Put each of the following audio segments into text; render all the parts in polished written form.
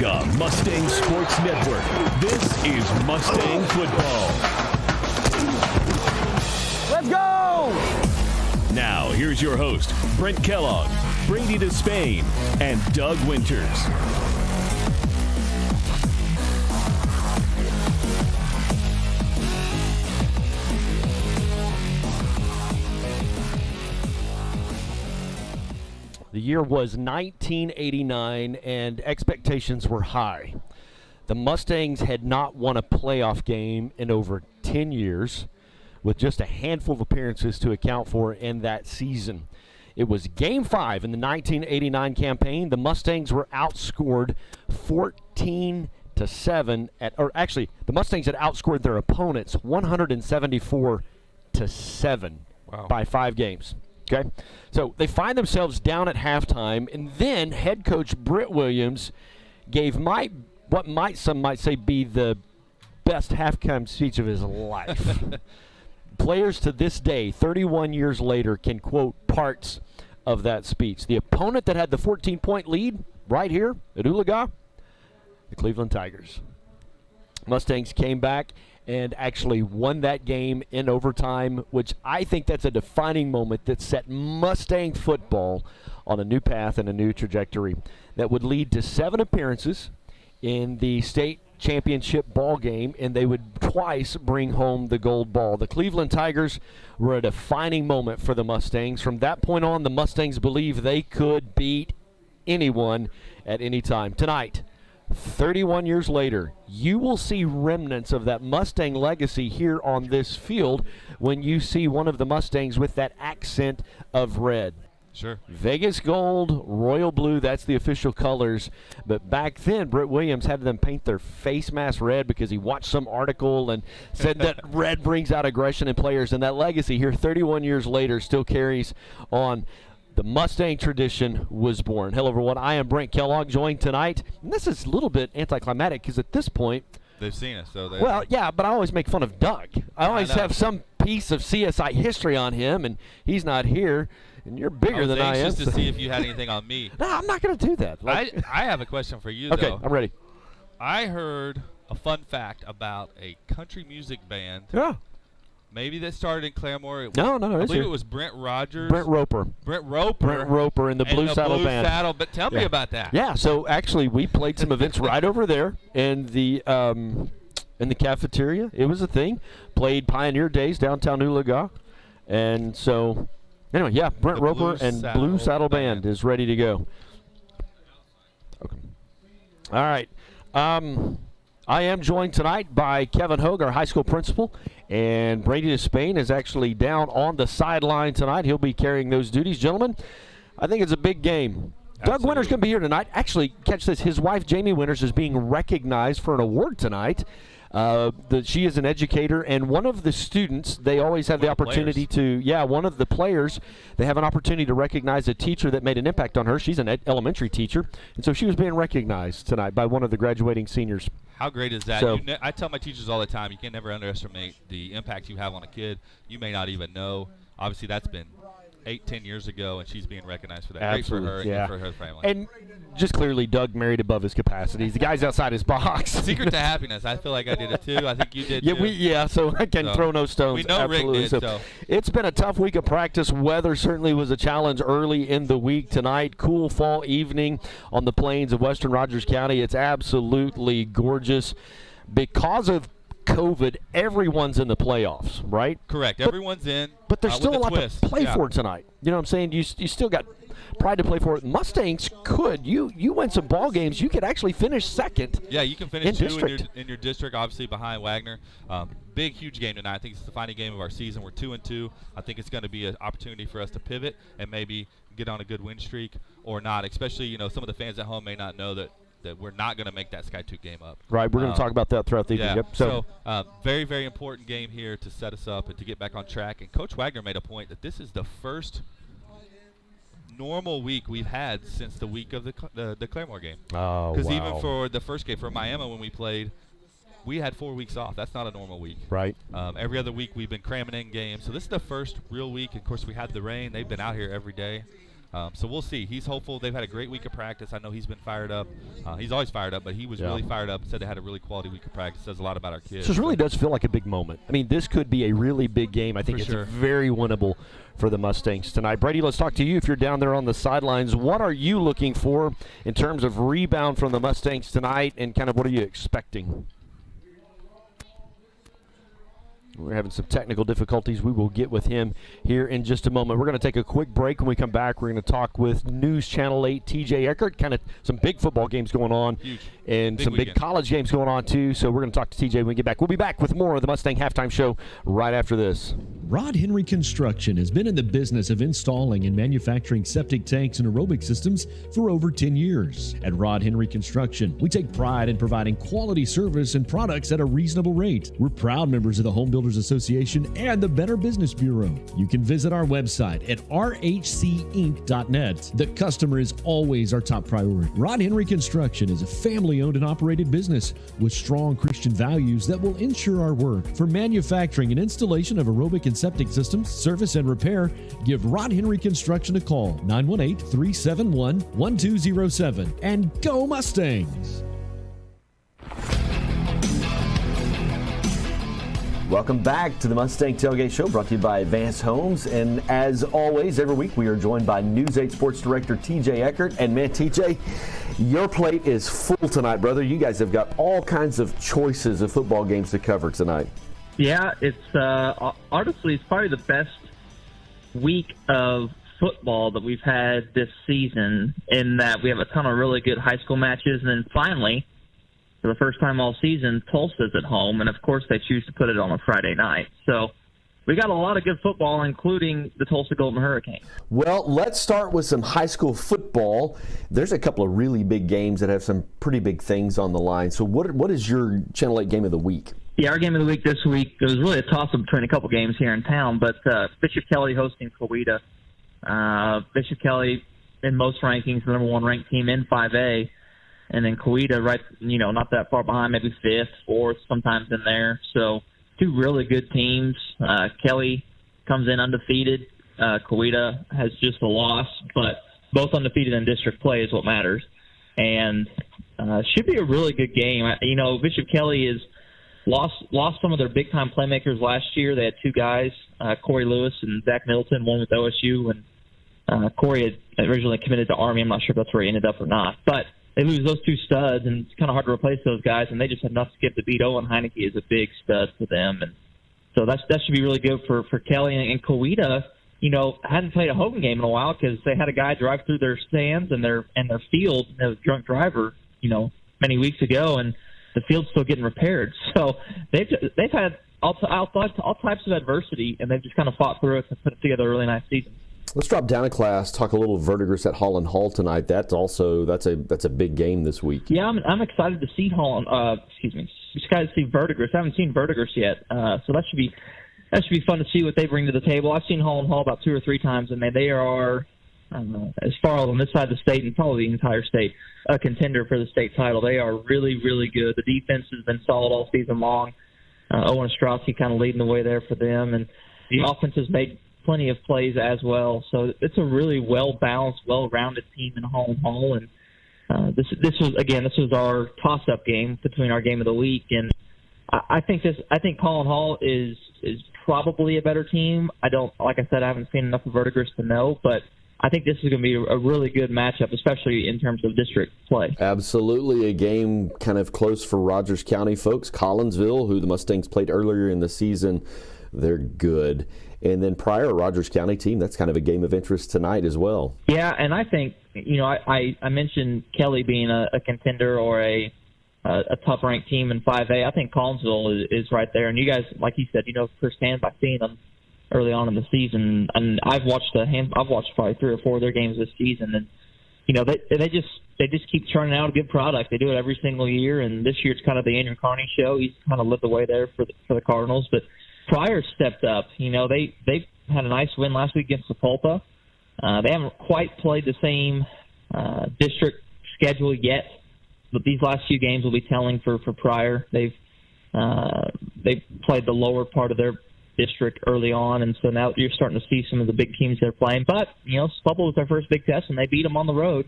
Oologah Mustang Sports Network. This is Mustang Football. Let's go! Now, here's your host, Brent Kellogg, Brady Despain, and Doug Winters. The year was 1989, and expectations were high. The Mustangs had not won a playoff game in over 10 years, with just a handful of appearances to account for in that season. It was Game 5 in the 1989 campaign. The Mustangs were outscored 14-7 the Mustangs had outscored their opponents 174-7 by 5 games. Okay, so they find themselves down at halftime, and then head coach Britt Williams gave some might say be the best halftime speech of his life. Players to this day, 31 years later, can quote parts of that speech. The opponent that had the 14-point lead right here at Oologah, the Cleveland Tigers. Mustangs came back and actually won that game in overtime, which I think that's a defining moment that set Mustang football on a new path and a new trajectory that would lead to 7 appearances in the state championship ball game, and they would twice bring home the gold ball. The Cleveland Tigers were a defining moment for the Mustangs. From that point on, the Mustangs believed they could beat anyone at any time. Tonight, 31 years later, you will see remnants of that Mustang legacy here on this field when you see one of the Mustangs with that accent of red. Sure. Vegas gold, royal blue, that's the official colors. But back then, Britt Williams had them paint their face mask red because he watched some article and said that red brings out aggression in players. And that legacy here, 31 years later, still carries on. The Mustang tradition was born. Hello, everyone. I am Brent Kellogg, joined tonight. And this is a little bit anticlimactic because at this point, they've seen us, so they. Well, yeah, but I always make fun of Doug. I always have some piece of CSI history on him, and he's not here. And you're bigger than I am. Just to see if you had anything on me. No, I'm not going to do that. I have a question for you, okay, though. I'm ready. I heard a fun fact about a country music band. Yeah. Maybe that started in Claremore. No. I believe it was Brent Rogers. Brent Roper and the Blue Saddle Band. But tell me about that. Yeah, so actually we played some events right over there in the cafeteria. It was a thing. Played Pioneer Days downtown Oologah. And so, anyway, yeah, Brent Roper and Blue Saddle Band is ready to go. Okay. All right. I am joined tonight by Kevin Hogue, our high school principal, and Brady Despain is actually down on the sideline tonight. He'll be carrying those duties. Gentlemen, I think it's a big game. Absolutely. Doug Winters going to be here tonight. Actually, catch this, his wife, Jamie Winters, is being recognized for an award tonight. She is an educator, and one of the students, they always have the opportunity one of the players, they have an opportunity to recognize a teacher that made an impact on her. She's an elementary teacher, and so she was being recognized tonight by one of the graduating seniors. How great is that? So, I tell my teachers all the time, you can never underestimate the impact you have on a kid. You may not even know. Obviously, that's been 8-10 years ago, and she's being recognized for that. Absolutely, great for her and for her family. And just clearly, Doug married above his capacities. The guy's outside his box. Secret to happiness. I feel like I did it too. I think you did too. So I can throw no stones. We know absolutely. Rick did, so. It's been a tough week of practice. Weather certainly was a challenge early in the week tonight. Cool fall evening on the plains of western Rogers County. It's absolutely gorgeous. Because of COVID, everyone's in the playoffs, right? Correct. Everyone's in. But there's still a lot to play for tonight. You know what I'm saying? You still got pride to play for it. Mustangs could. You win some ball games, you could actually finish second. Yeah, you can finish in your district, obviously behind Wagner. Big, huge game tonight. I think it's the final game of our season. We're 2-2. I think it's going to be an opportunity for us to pivot and maybe get on a good win streak or not. Especially, some of the fans at home may not know that we're not going to make that Sky 2 game up. Right, we're going to talk about that throughout the evening. Yeah. Yep. So very, very important game here to set us up and to get back on track. And Coach Wagner made a point that this is the first normal week we've had since the week of the Claremore game. Oh, wow. Because even for the first game for Miami when we played, we had 4 weeks off. That's not a normal week. Right. Every other week we've been cramming in games. So this is the first real week. Of course, we had the rain. They've been out here every day. So we'll see. He's hopeful. They've had a great week of practice. I know he's been fired up. He's always fired up, but he was really fired up. Said they had a really quality week of practice. Says a lot about our kids. So it really does feel like a big moment. I mean, this could be a really big game. I think it's very winnable for the Mustangs tonight. Brady, let's talk to you. If you're down there on the sidelines, what are you looking for in terms of rebound from the Mustangs tonight, and kind of what are you expecting? We're having some technical difficulties. We will get with him here in just a moment. We're going to take a quick break. When we come back, we're going to talk with News Channel 8 TJ Eckert. Kind of some big football games going on. Huge. And some big college games going on, too. So we're going to talk to TJ when we get back. We'll be back with more of the Mustang Halftime Show right after this. Rod Henry Construction has been in the business of installing and manufacturing septic tanks and aerobic systems for over 10 years. At Rod Henry Construction, we take pride in providing quality service and products at a reasonable rate. We're proud members of the Home Builders Association and the Better Business Bureau. You can visit our website at rhcinc.net. The customer is always our top priority. Rod Henry Construction is a family-owned and operated business with strong Christian values that will ensure our work. For manufacturing and installation of aerobic and septic systems, service and repair, give Rod Henry Construction a call, 918-371-1207. And go Mustangs! Welcome back to the Mustang Tailgate Show, brought to you by Advanced Homes. And as always, every week we are joined by News 8 Sports Director TJ Eckert. And man, TJ, your plate is full tonight, brother. You guys have got all kinds of choices of football games to cover tonight. Yeah, it's honestly, it's probably the best week of football that we've had this season, in that we have a ton of really good high school matches, and then finally, for the first time all season, Tulsa's at home, and of course they choose to put it on a Friday night. So we got a lot of good football, including the Tulsa Golden Hurricane. Well, let's start with some high school football. There's a couple of really big games that have some pretty big things on the line. So what is your Channel 8 game of the week? Yeah, our game of the week this week, it was really a toss-up between a couple games here in town, but Bishop Kelly hosting Coweta. Bishop Kelly, in most rankings, the number one ranked team in 5A, and then Coweta right, not that far behind, maybe 5th, 4th, sometimes in there. So two really good teams. Kelly comes in undefeated. Coweta has just a loss, but both undefeated in district play is what matters. And should be a really good game. Bishop Kelly is lost some of their big-time playmakers last year. They had two guys, Corey Lewis and Zach Middleton, one with OSU, and Corey had originally committed to Army. I'm not sure if that's where he ended up or not. But they lose those two studs, and it's kind of hard to replace those guys, and they just have enough to give to beat. Owen Heineke is a big stud for them. And so that should be really good for Kelly. And Coweta, hadn't played a home game in a while because they had a guy drive through their stands and their field, a drunk driver, many weeks ago, and the field's still getting repaired. So they've had all types of adversity, and they've just kind of fought through it and put together a really nice season. Let's drop down a class, talk a little Verdigris at Holland Hall tonight. That's a big game this week. Yeah, I'm excited to see excited to see Verdigris. I haven't seen Verdigris yet, so that should be fun to see what they bring to the table. I've seen Holland Hall about 2 or 3 times, and they are, as far as on this side of the state and probably the entire state, a contender for the state title. They are really, really good. The defense has been solid all season long. Owen Ostrowski kind of leading the way there for them, and the offense has made plenty of plays as well. So it's a really well-balanced, well-rounded team in Holland Hall, and this was our toss-up game between our game of the week, and I think Holland Hall is probably a better team. Like I said, I haven't seen enough of Verdigris to know, but I think this is going to be a really good matchup, especially in terms of district play. Absolutely. A game kind of close for Rogers County folks. Collinsville, who the Mustangs played earlier in the season, they're good. And then prior Rogers County team, that's kind of a game of interest tonight as well. Yeah, and I think, I mentioned Kelly being a contender or a top-ranked team in 5A. I think Collinsville is right there. And you guys, like you said, firsthand by seeing them early on in the season, and I've watched probably 3 or 4 of their games this season, and they just keep churning out a good product. They do it every single year, and this year it's kind of the Andrew Carney show. He's kind of lit the way there for the Cardinals, but Pryor stepped up. They had a nice win last week against Sepulpa. They haven't quite played the same district schedule yet, but these last few games will be telling for Pryor. They've played the lower part of their district early on, and so now you're starting to see some of the big teams they're playing. But, Bubble was their first big test, and they beat them on the road.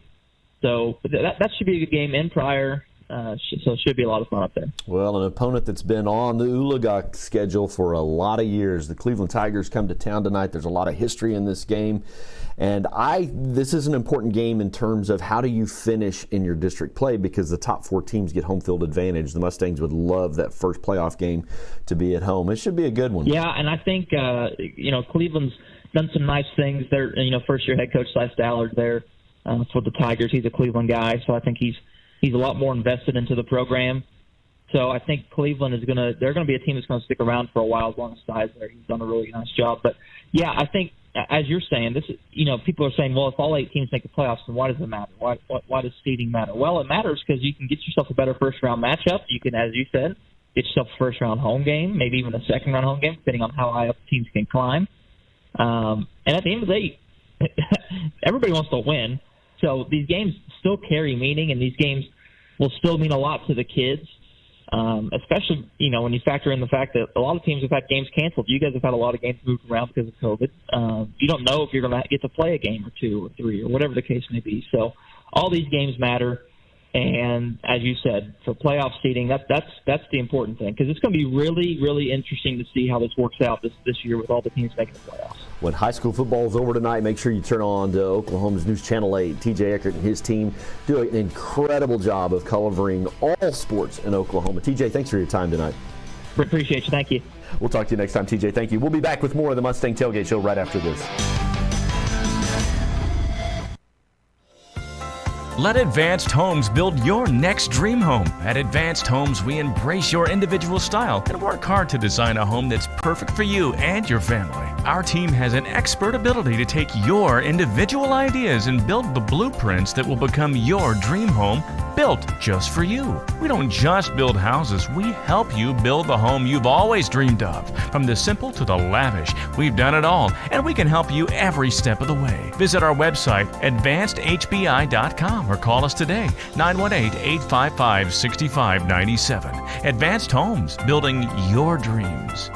So that should be a good game in Pryor. So it should be a lot of fun up there. Well, an opponent that's been on the Oologah schedule for a lot of years. The Cleveland Tigers come to town tonight. There's a lot of history in this game. And this is an important game in terms of how do you finish in your district play, because the top 4 teams get home field advantage. The Mustangs would love that first playoff game to be at home. It should be a good one. Yeah, and I think, Cleveland's done some nice things. They're, first-year head coach Cy Stallard there for the Tigers. He's a Cleveland guy, so I think he's a lot more invested into the program. So I think Cleveland they're going to be a team that's going to stick around for a while as long as Cy's there. He's done a really nice job. But, yeah, I think, as you're saying, this is, people are saying, well, if all 8 teams make the playoffs, then why does it matter? Why does seeding matter? Well, it matters because you can get yourself a better first-round matchup. You can, as you said, get yourself a first-round home game, maybe even a second-round home game, depending on how high up teams can climb. And at the end of the day, everybody wants to win. So these games still carry meaning, and these games will still mean a lot to the kids, especially, when you factor in the fact that a lot of teams have had games canceled. You guys have had a lot of games moved around because of COVID. You don't know if you're going to get to play a game or 2 or 3 or whatever the case may be. So all these games matter. And as you said, for playoff seeding, that's the important thing, because it's going to be really, really interesting to see how this works out this year with all the teams making the playoffs. When high school football is over tonight, make sure you turn on to Oklahoma's News Channel 8. TJ Eckert and his team do an incredible job of covering all sports in Oklahoma. TJ, thanks for your time tonight. Appreciate you. Thank you. We'll talk to you next time, TJ. Thank you. We'll be back with more of the Mustang Tailgate Show right after this. Let Advanced Homes build your next dream home. At Advanced Homes, we embrace your individual style and work hard to design a home that's perfect for you and your family. Our team has an expert ability to take your individual ideas and build the blueprints that will become your dream home, built just for you. We don't just build houses, we help you build the home you've always dreamed of. From the simple to the lavish, we've done it all, and we can help you every step of the way. Visit our website, advancedhbi.com, or call us today, 918-855-6597. Advanced Homes, building your dreams.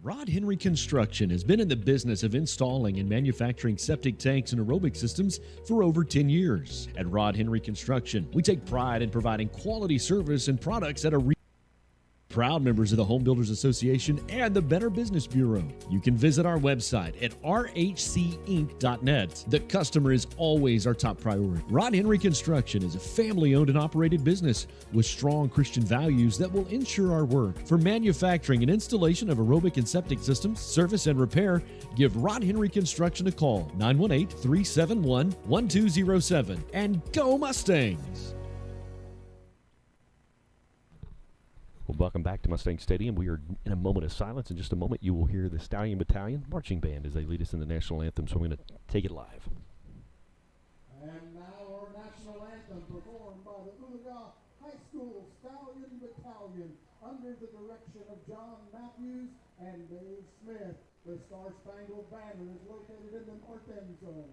Rod Henry Construction has been in the business of installing and manufacturing septic tanks and aerobic systems for over 10 years. At Rod Henry Construction, we take pride in providing quality service and products at a proud members of the Home Builders Association and the Better Business Bureau. You can visit our website at rhcinc.net. The customer is always our top priority. Rod Henry Construction is a family-owned and operated business with strong Christian values that will ensure our work. For manufacturing and installation of aerobic and septic systems, service and repair, give Rod Henry Construction a call, 918-371-1207. And go Mustangs! Well, welcome back to Mustang Stadium. We are in a moment of silence. In just a moment, you will hear the Stallion Battalion Marching Band as they lead us in the national anthem. So I'm going to take it live. And now our national anthem performed by the Oologah High School Stallion Battalion under the direction of John Matthews and Dave Smith. The Star-Spangled Banner is located in the north end zone.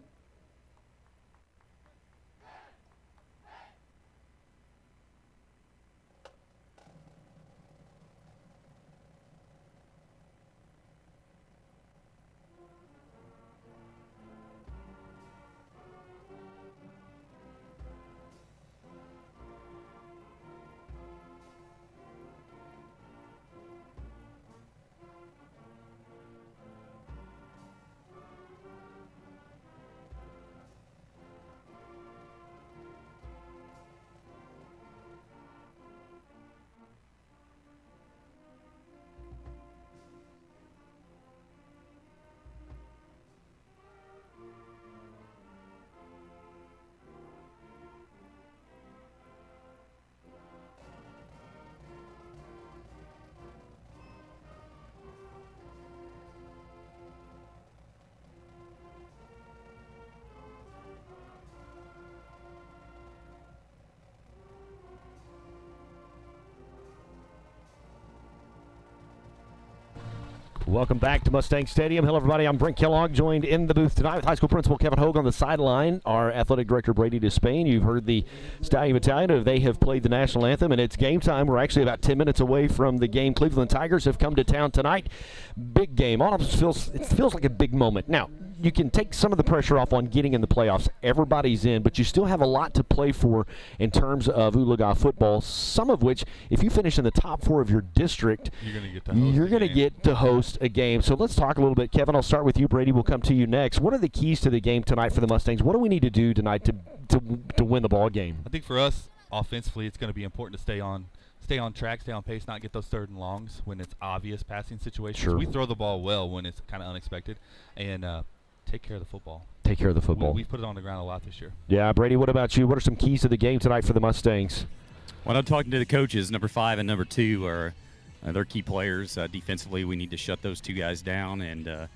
Welcome back to Mustang Stadium. Hello, everybody. I'm Brent Kellogg, joined in the booth tonight with high school principal Kevin Hogue on the sideline. Our athletic director, Brady Despain. You've heard the Stallion Battalion. They have played the national anthem, and it's game time. We're actually about 10 minutes away from the game. Cleveland Tigers have come to town tonight. Big game. It feels like a big moment. Now, you can take some of the pressure off on getting in the playoffs. Everybody's in, but you still have a lot to play for in terms of Oologah football, some of which, if you finish in the top 4 of your district, you're going to get to host a game. So let's talk a little bit. Kevin, I'll start with you. Brady, we'll come to you next. What are the keys to the game tonight for the Mustangs? What do we need to do tonight to win the ball game? I think for us, offensively, it's going to be important to stay on track, stay on pace, not get those 3rd and longs when it's obvious passing situations. Sure. We throw the ball well when it's kind of unexpected, and take care of the football. Take care of the football. We've put it on the ground a lot this year. Yeah, Brady, what about you? What are some keys to the game tonight for the Mustangs? When I'm talking to the coaches, number 5 and number 2 are they're key players. Defensively, we need to shut those 2 guys down, and I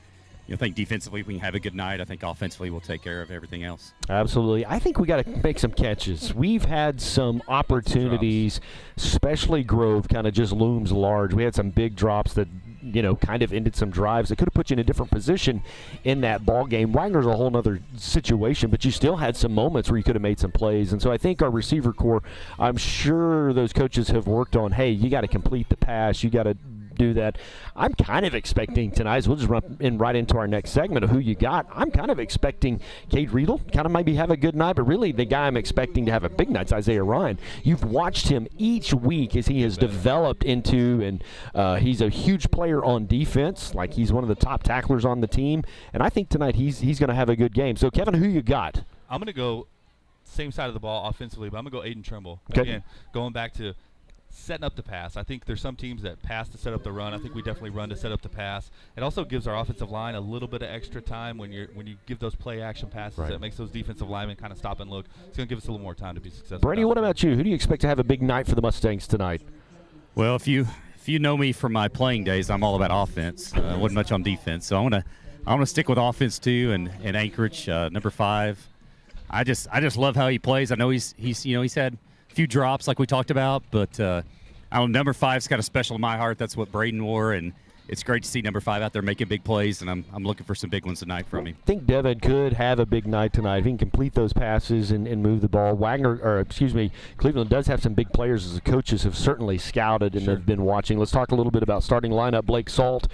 think defensively we can have a good night. I think offensively we'll take care of everything else. Absolutely. I think we got to make some catches. We've had some opportunities, especially Grove kind of just looms large. We had some big drops that kind of ended some drives that could have put you in a different position in that ball game. Wagner's a whole other situation, but you still had some moments where you could have made some plays. And so I think our receiver core, I'm sure those coaches have worked on, hey, you got to complete the pass, you got to do that. I'm kind of expecting tonight, so we'll just run in right into our next segment of who you got. I'm kind of expecting Cade Riedel kind of maybe have a good night, but really the guy I'm expecting to have a big night is Isaiah Ryan. You've watched him each week as he has developed into, and he's a huge player on defense, like he's one of the top tacklers on the team, and I think tonight he's going to have a good game. So, Kevin, who you got? I'm going to go same side of the ball offensively, but I'm going to go Aiden Trimble. Okay. Again, going back to setting up the pass. I think there's some teams that pass to set up the run. I think we definitely run to set up the pass. It also gives our offensive line a little bit of extra time when you give those play action passes. Right. That makes those defensive linemen kind of stop and look. It's going to give us a little more time to be successful. Brady, what about you? Who do you expect to have a big night for the Mustangs tonight? Well, if you know me from my playing days, I'm all about offense. Wasn't much on defense, so I want to stick with offense too. And Anchorage, number 5. I just love how he plays. I know he's had a few drops like we talked about, but number 5's got a special in my heart. That's what Braden wore, and it's great to see number 5 out there making big plays, and I'm looking for some big ones tonight from him. I think Devin could have a big night tonight if he can complete those passes and move the ball. Cleveland does have some big players as the coaches have certainly scouted and have been watching. Let's talk a little bit about starting lineup. Blake Salt,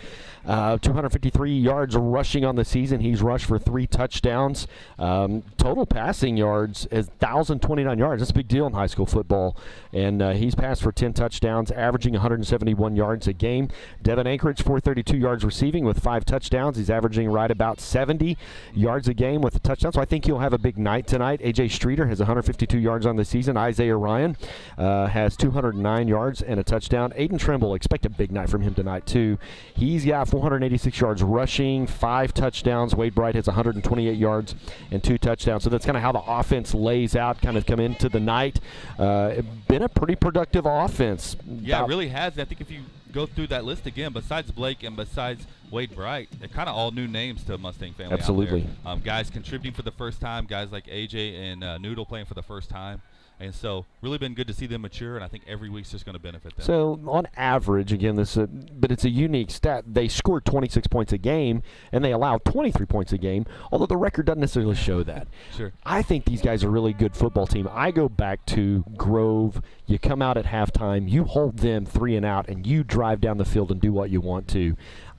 253 yards rushing on the season. He's rushed for 3 touchdowns. Total passing yards is 1,029 yards. That's a big deal in high school football. And he's passed for 10 touchdowns, averaging 171 yards a game. Devin Anchorage, 432 yards receiving with 5 touchdowns. He's averaging right about 70 yards a game with a touchdown. So I think he'll have a big night tonight. A.J. Streeter has 152 yards on the season. Isaiah Ryan has 209 yards and a touchdown. Aiden Trimble, expect a big night from him tonight too. He's got 486 yards rushing, 5 touchdowns. Wade Bright has 128 yards and 2 touchdowns. So that's kind of how the offense lays out, kind of come into the night. Been a pretty productive offense. Yeah, it really has. I think if you go through that list again, besides Blake and besides Wade Bright, they're kind of all new names to Mustang family. Absolutely. Out there. Guys contributing for the first time, guys like AJ and Noodle playing for the first time. And so really been good to see them mature, and I think every week's just going to benefit them. So on average, again, but it's a unique stat. They score 26 points a game, and they allow 23 points a game, although the record doesn't necessarily show that. Sure. I think these guys are a really good football team. I go back to Grove. You come out at halftime, you hold them 3 and out, and you drive down the field and do what you want to.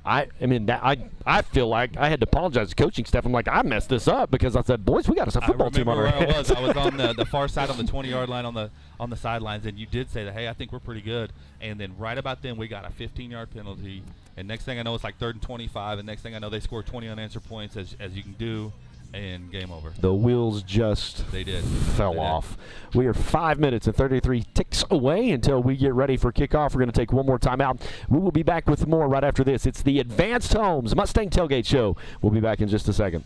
I feel like I had to apologize to coaching staff. I'm like, I messed this up because I said, boys, we got us a football team on our hands. I was on the far side on the 20-yard line on the sidelines, and you did say that, hey, I think we're pretty good. And then right about then we got a 15-yard penalty, and next thing I know it's like 3rd and 25, and next thing I know they scored 20 unanswered points as you can do. And game over. The wheels just fell off. We are 5 minutes and 33 ticks away until we get ready for kickoff. We're going to take one more time out. We will be back with more right after this. It's the Advanced Homes Mustang Tailgate Show. We'll be back in just a second.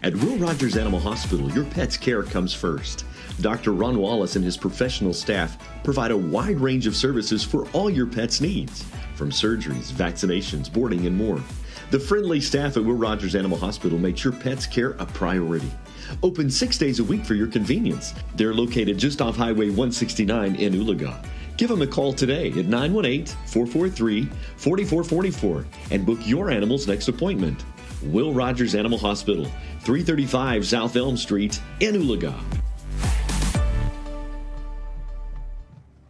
At Will Rogers Animal Hospital, your pet's care comes first. Dr. Ron Wallace and his professional staff provide a wide range of services for all your pet's needs, from surgeries, vaccinations, boarding, and more. The friendly staff at Will Rogers Animal Hospital makes your pet's care a priority. Open 6 days a week for your convenience. They're located just off Highway 169 in Oologah. Give them a call today at 918-443-4444 and book your animal's next appointment. Will Rogers Animal Hospital, 335 South Elm Street in Oologah.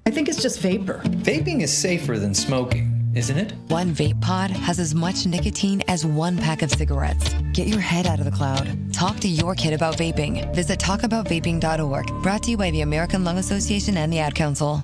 I think it's just vapor. Vaping is safer than smoking, isn't it? One vape pod has as much nicotine as one pack of cigarettes. Get your head out of the cloud. Talk to your kid about vaping. Visit talkaboutvaping.org. Brought to you by the American Lung Association and the Ad Council.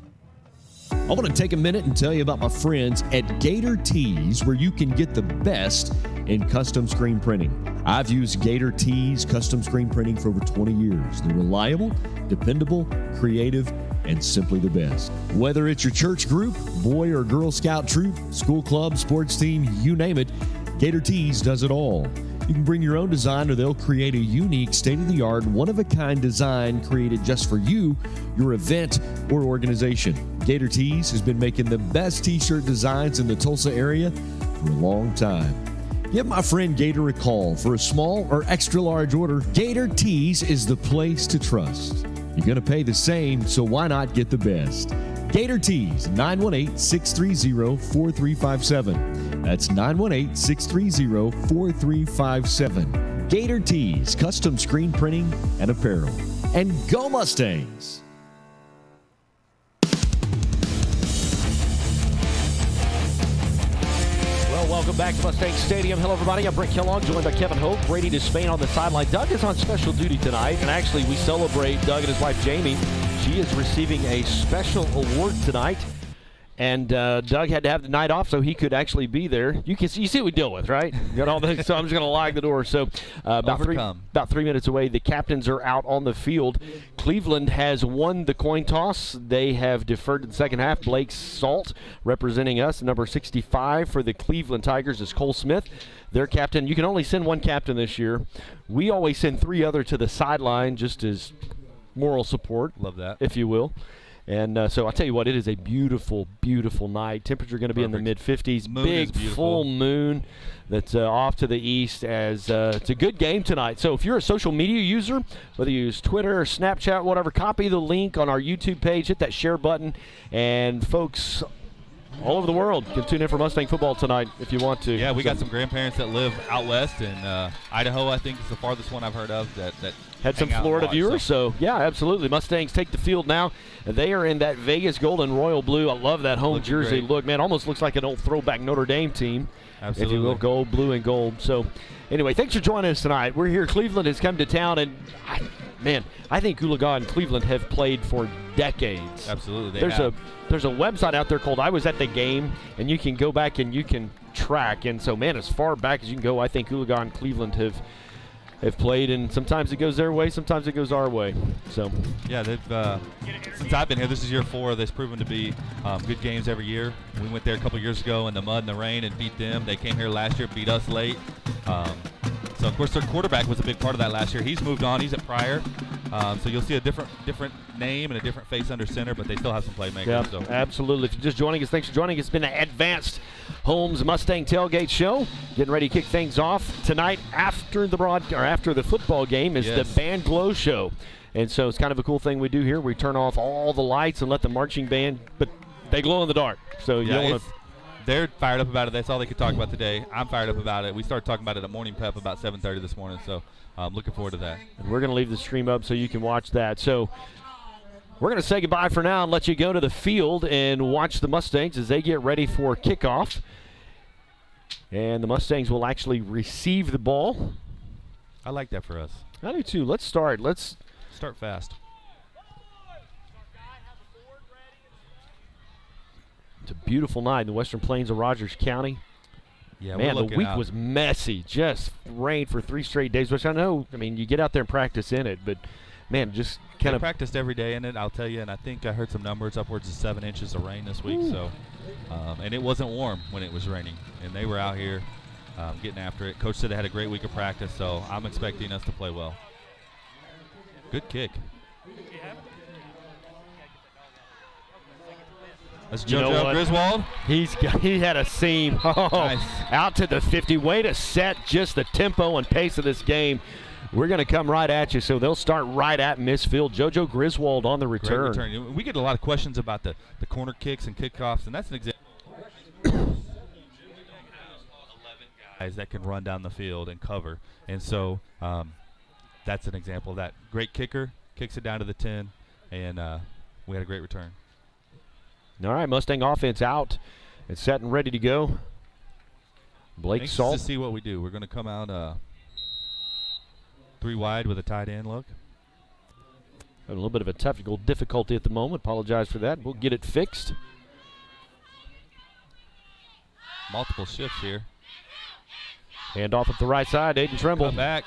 I want to take a minute and tell you about my friends at Gator Tees, where you can get the best in custom screen printing. I've used Gator Tees custom screen printing for over 20 years. They're reliable, dependable, creative, and simply the best. Whether it's your church group, Boy or Girl Scout troop, school club, sports team, you name it, Gator Tees does it all. You can bring your own design, or they'll create a unique, state-of-the-art, one-of-a-kind design created just for you, your event, or organization. Gator Tees has been making the best t-shirt designs in the Tulsa area for a long time. Give my friend Gator a call for a small or extra large order. Gator Tees is the place to trust. You're going to pay the same, so why not get the best? Gator Tees, 918-630-4357. That's 918-630-4357. Gator Tees, custom screen printing and apparel. And go Mustangs! Welcome back to Mustang Stadium. Hello, everybody. I'm Brent Kellogg, joined by Kevin Hope. Brady Despain on the sideline. Doug is on special duty tonight, and actually, we celebrate Doug and his wife, Jamie. She is receiving a special award tonight, and Doug had to have the night off so he could actually be there. You see what we deal with, right? Got all this, so I'm just going to lock the door. So about 3 minutes away, the captains are out on the field. Cleveland has won the coin toss. They have deferred to the second half. Blake Salt representing us, number 65 for the Cleveland Tigers is Cole Smith. Their captain, you can only send one captain this year. We always send 3 other to the sideline just as moral support. Love that. If you will. And so I'll tell you what, it is a beautiful, beautiful night. Temperature going to be in the mid-50s. Big full moon that's off to the east as it's a good game tonight. So if you're a social media user, whether you use Twitter or Snapchat, whatever, copy the link on our YouTube page, hit that share button, and folks all over the world can tune in for Mustang football tonight if you want to. Yeah, we got some grandparents that live out west, and Idaho, I think, is the farthest one I've heard of that had some Florida viewers, so yeah, absolutely. Mustangs take the field now. They are in that Vegas gold and royal blue. I love that home jersey look, man. Almost looks like an old throwback Notre Dame team, absolutely. If you will, gold, blue, and gold. So anyway, thanks for joining us tonight. We're here. Cleveland has come to town, and I think Oologah and Cleveland have played for decades. Absolutely, there's a website out there called I Was at the Game, and you can go back and you can track. And so, man, as far back as you can go, I think Oologah and Cleveland have played, and sometimes it goes their way, sometimes it goes our way. So yeah, they've since I've been here, this is year 4. They've proven to be good games every year. We went there a couple years ago in the mud and the rain and beat them. They came here last year, beat us late. So of course their quarterback was a big part of that last year. He's moved on. He's at Pryor. So you'll see a different name and a different face under center, but they still have some playmakers. Yeah, so. Absolutely. If you're just joining us, thanks for joining us. It's been an Advanced Homes Mustang Tailgate Show. Getting ready to kick things off tonight after the football game is the Band Glow Show. And so it's kind of a cool thing we do here. We turn off all the lights and let the marching band, but they glow in the dark. So you don't want to. They're fired up about it. That's all they could talk about today. I'm fired up about it. We started talking about it at Morning Pep about 7:30 this morning, so I'm looking forward to that. And we're going to leave the stream up so you can watch that. So we're going to say goodbye for now and let you go to the field and watch the Mustangs as they get ready for kickoff. And the Mustangs will actually receive the ball. I like that for us. I do too. Let's start. Let's start fast. It's a beautiful night in the Western Plains of Rogers County. Yeah, man, the week was messy. Just rained for 3 straight days, which I know, you get out there and practice in it, but, man, just kind of practiced every day in it, I'll tell you, and I think I heard some numbers upwards of 7 inches of rain this week. Ooh. So, and it wasn't warm when it was raining, and they were out here getting after it. Coach said they had a great week of practice, so I'm expecting us to play well. Good kick. That's JoJo Griswold. He had a seam. Nice. Out to the 50. Way to set just the tempo and pace of this game We're going to come right at you, so they'll start right at midfield. JoJo Griswold on the return. Great return. We get a lot of questions about the corner kicks and kickoffs, and that's an example. Guys that can run down the field and cover, and so that's an example of that. Great kicker, kicks it down to the 10, and we had a great return. All right, Mustang offense out. It's set and ready to go. Blake Anxious Salt. to see what we do. We're going to come out 3 wide with a tight end look. A little bit of a technical difficulty at the moment. Apologize for that. We'll get it fixed. Multiple shifts here. Hand off at the right side. Aiden Trimble. Come back.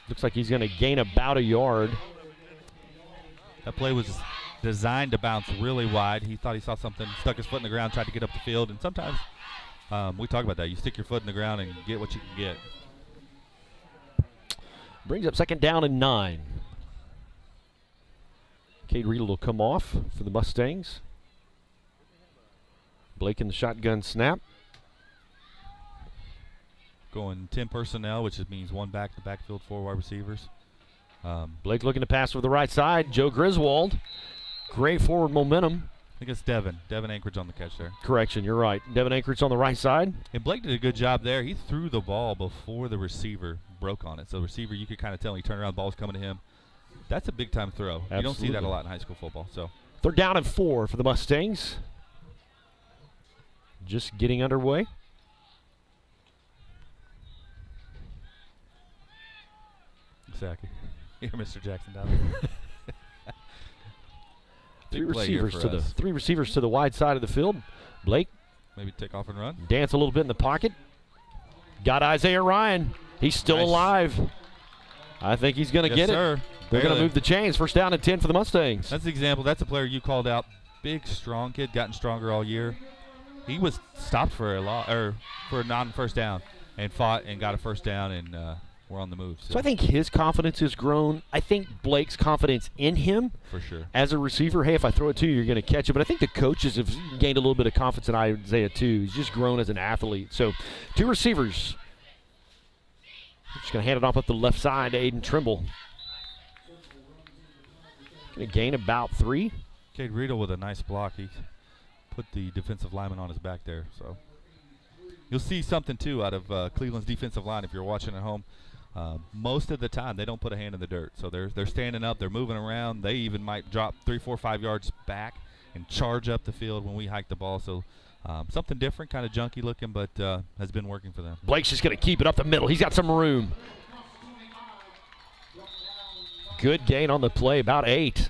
Looks like he's going to gain about a yard. That play was designed to bounce really wide. He thought he saw something, stuck his foot in the ground, tried to get up the field, and sometimes we talk about that. You stick your foot in the ground and get what you can get. Brings up 2nd down and 9. Cade Riedel will come off for the Mustangs. Blake in the shotgun snap. Going 10 personnel, which means 1 back to backfield, 4 wide receivers. Blake looking to pass over the right side. Joe Griswold. Great forward momentum. I think it's Devin. Devin Anchorage on the catch there. Correction, you're right. Devin Anchorage on the right side. And Blake did a good job there. He threw the ball before the receiver broke on it. So the receiver, you could kind of tell he turned around, the ball's coming to him. That's a big-time throw. Absolutely. You don't see that a lot in high school football. So 3rd down and 4 for the Mustangs. Just getting underway. Exactly. Here, Mr. Jackson down there. Three receivers to the wide side of the field. Blake. Maybe take off and run. Dance a little bit in the pocket. Got Isaiah Ryan. He's still alive. I think he's going to get it. They're going to move the chains. 1st down and 10 for the Mustangs. That's the example. That's a player you called out. Big, strong kid, gotten stronger all year. He was stopped for a non-first down and fought and got a 1st down, and we're on the move. So I think his confidence has grown. I think Blake's confidence in him for sure. As a receiver, hey, if I throw it to you, you're going to catch it. But I think the coaches have gained a little bit of confidence in Isaiah too. He's just grown as an athlete. So 2 receivers. Just going to hand it off up the left side to Aiden Trimble. Going to gain about 3. Cade Riedel with a nice block. He put the defensive lineman on his back there. So you'll see something too out of Cleveland's defensive line if you're watching at home. Most of the time they don't put a hand in the dirt, so they're standing up, they're moving around. They even might drop 3, 4, 5 yards back and charge up the field when we hike the ball. So something different, kind of junky looking, but has been working for them. Blake's just going to keep it up the middle. He's got some room. Good gain on the play, about 8.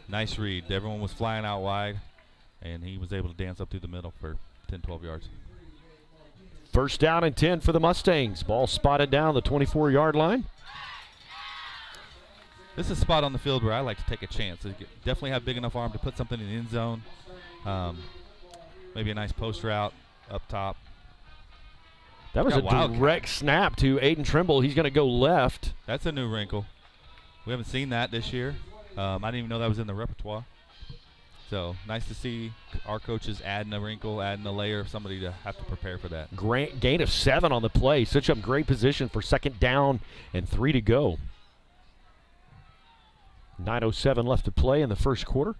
Nice read. Everyone was flying out wide, and he was able to dance up through the middle for 10, 12 yards. 1st down and 10 for the Mustangs. Ball spotted down the 24-yard line. This is a spot on the field where I like to take a chance. Definitely have big enough arm to put something in the end zone. Maybe a nice post route up top. That was a direct snap to Aiden Trimble. He's going to go left. That's a new wrinkle. We haven't seen that this year. I didn't even know that was in the repertoire. So nice to see our coaches adding a wrinkle, adding a layer of somebody to have to prepare for that. Gain of 7 on the play. Such a great position for 2nd down and 3 to go. 9:07 left to play in the first quarter.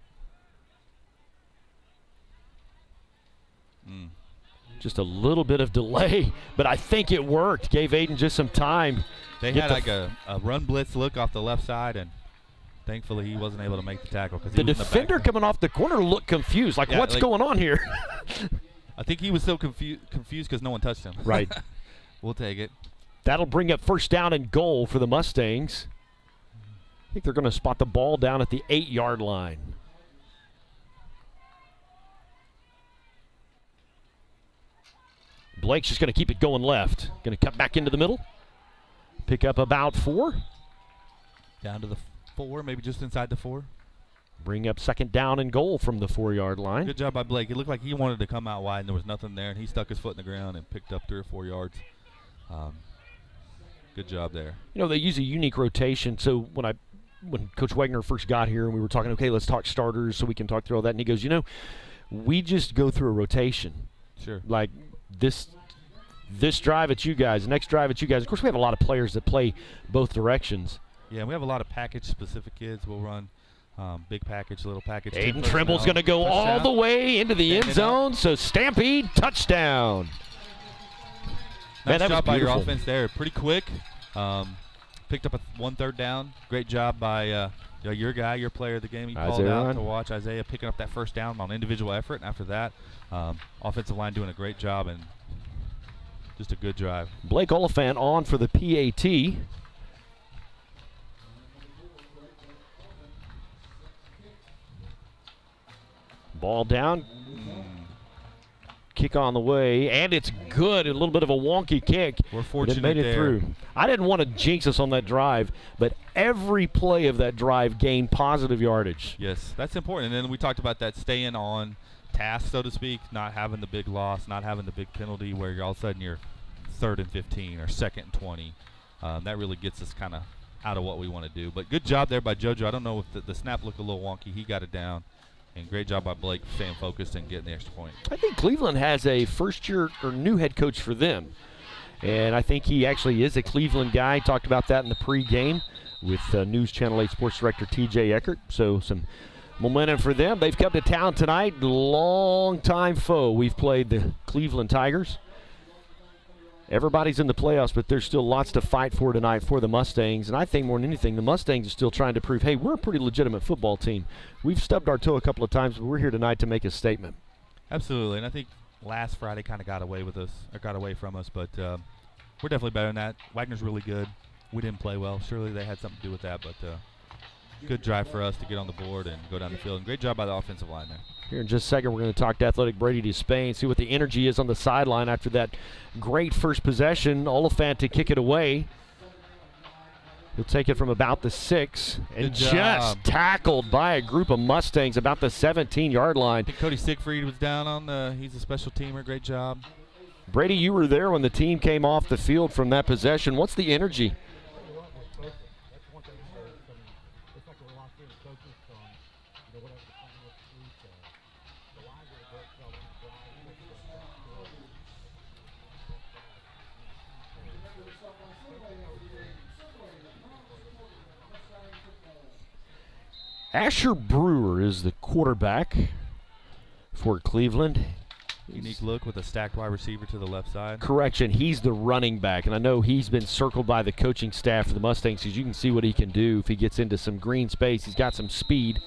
Just a little bit of delay, but I think it worked. Gave Aiden just some time. They had like a run blitz look off the left side, and thankfully he wasn't able to make the tackle. The defender coming off the corner looked confused, like what's going on here? I think he was so confused because no one touched him. Right. We'll take it. That'll bring up 1st down and goal for the Mustangs. I think they're going to spot the ball down at the 8-yard line. Blake's just going to keep it going left. Going to cut back into the middle. Pick up about 4. Down to the 4, maybe just inside the 4. Bring up 2nd down and goal from the 4-yard line. Good job by Blake. It looked like he wanted to come out wide and there was nothing there, and he stuck his foot in the ground and picked up 3 or 4 yards. Good job there. You know, they use a unique rotation. So when Coach Wagner first got here and we were talking, okay, let's talk starters so we can talk through all that, and he goes, we just go through a rotation. Sure. Like this this drive at you guys, next drive at you guys. Of course, we have a lot of players that play both directions. Yeah, we have a lot of package-specific kids. We'll run big package, little package. Aiden Trimble's going to go all the way into the end zone, so Stampede touchdown. Nice job by your offense there. Pretty quick. Picked up one third down. Great job by your guy, your player of the game. He called out to watch Isaiah picking up that first down on individual effort. And after that, offensive line doing a great job and just a good drive. Blake Oliphant on for the PAT. Ball down. Kick on the way, and it's good. A little bit of a wonky kick. We're fortunate it made it through. I didn't want to jinx us on that drive, but every play of that drive gained positive yardage. Yes, that's important. And then we talked about that staying on task, so to speak, not having the big loss, not having the big penalty where you're all of a sudden you're 3rd and 15 or 2nd and 20. That really gets us kind of out of what we want to do. But good job there by JoJo. I don't know if the snap looked a little wonky. He got it down. And great job by Blake staying focused and getting the extra point. I think Cleveland has a first-year or new head coach for them. And I think he actually is a Cleveland guy. Talked about that in the pregame with News Channel 8 Sports Director TJ Eckert. So some momentum for them. They've come to town tonight. Long-time foe. We've played the Cleveland Tigers. Everybody's in the playoffs, but there's still lots to fight for tonight for the Mustangs. And I think more than anything, the Mustangs are still trying to prove, hey, we're a pretty legitimate football team. We've stubbed our toe a couple of times, but we're here tonight to make a statement. Absolutely, and I think last Friday kind of got away from us, but we're definitely better than that. Wagner's really good. We didn't play well. Surely they had something to do with that, but good drive for us to get on the board and go down the field. And great job by the offensive line there. Here in just a second, we're going to talk to Athletic Brady Despain, see what the energy is on the sideline after that great first possession. Oliphant to kick it away. He'll take it from about the 6 and just tackled by a group of Mustangs about the 17-yard line. I think Cody Siegfried was down on he's a special teamer. Great job. Brady, you were there when the team came off the field from that possession. What's the energy? Asher Brewer is the quarterback for Cleveland. Unique look with a stacked wide receiver to the left side. Correction, he's the running back, and I know he's been circled by the coaching staff for the Mustangs because you can see what he can do if he gets into some green space. He's got some speed,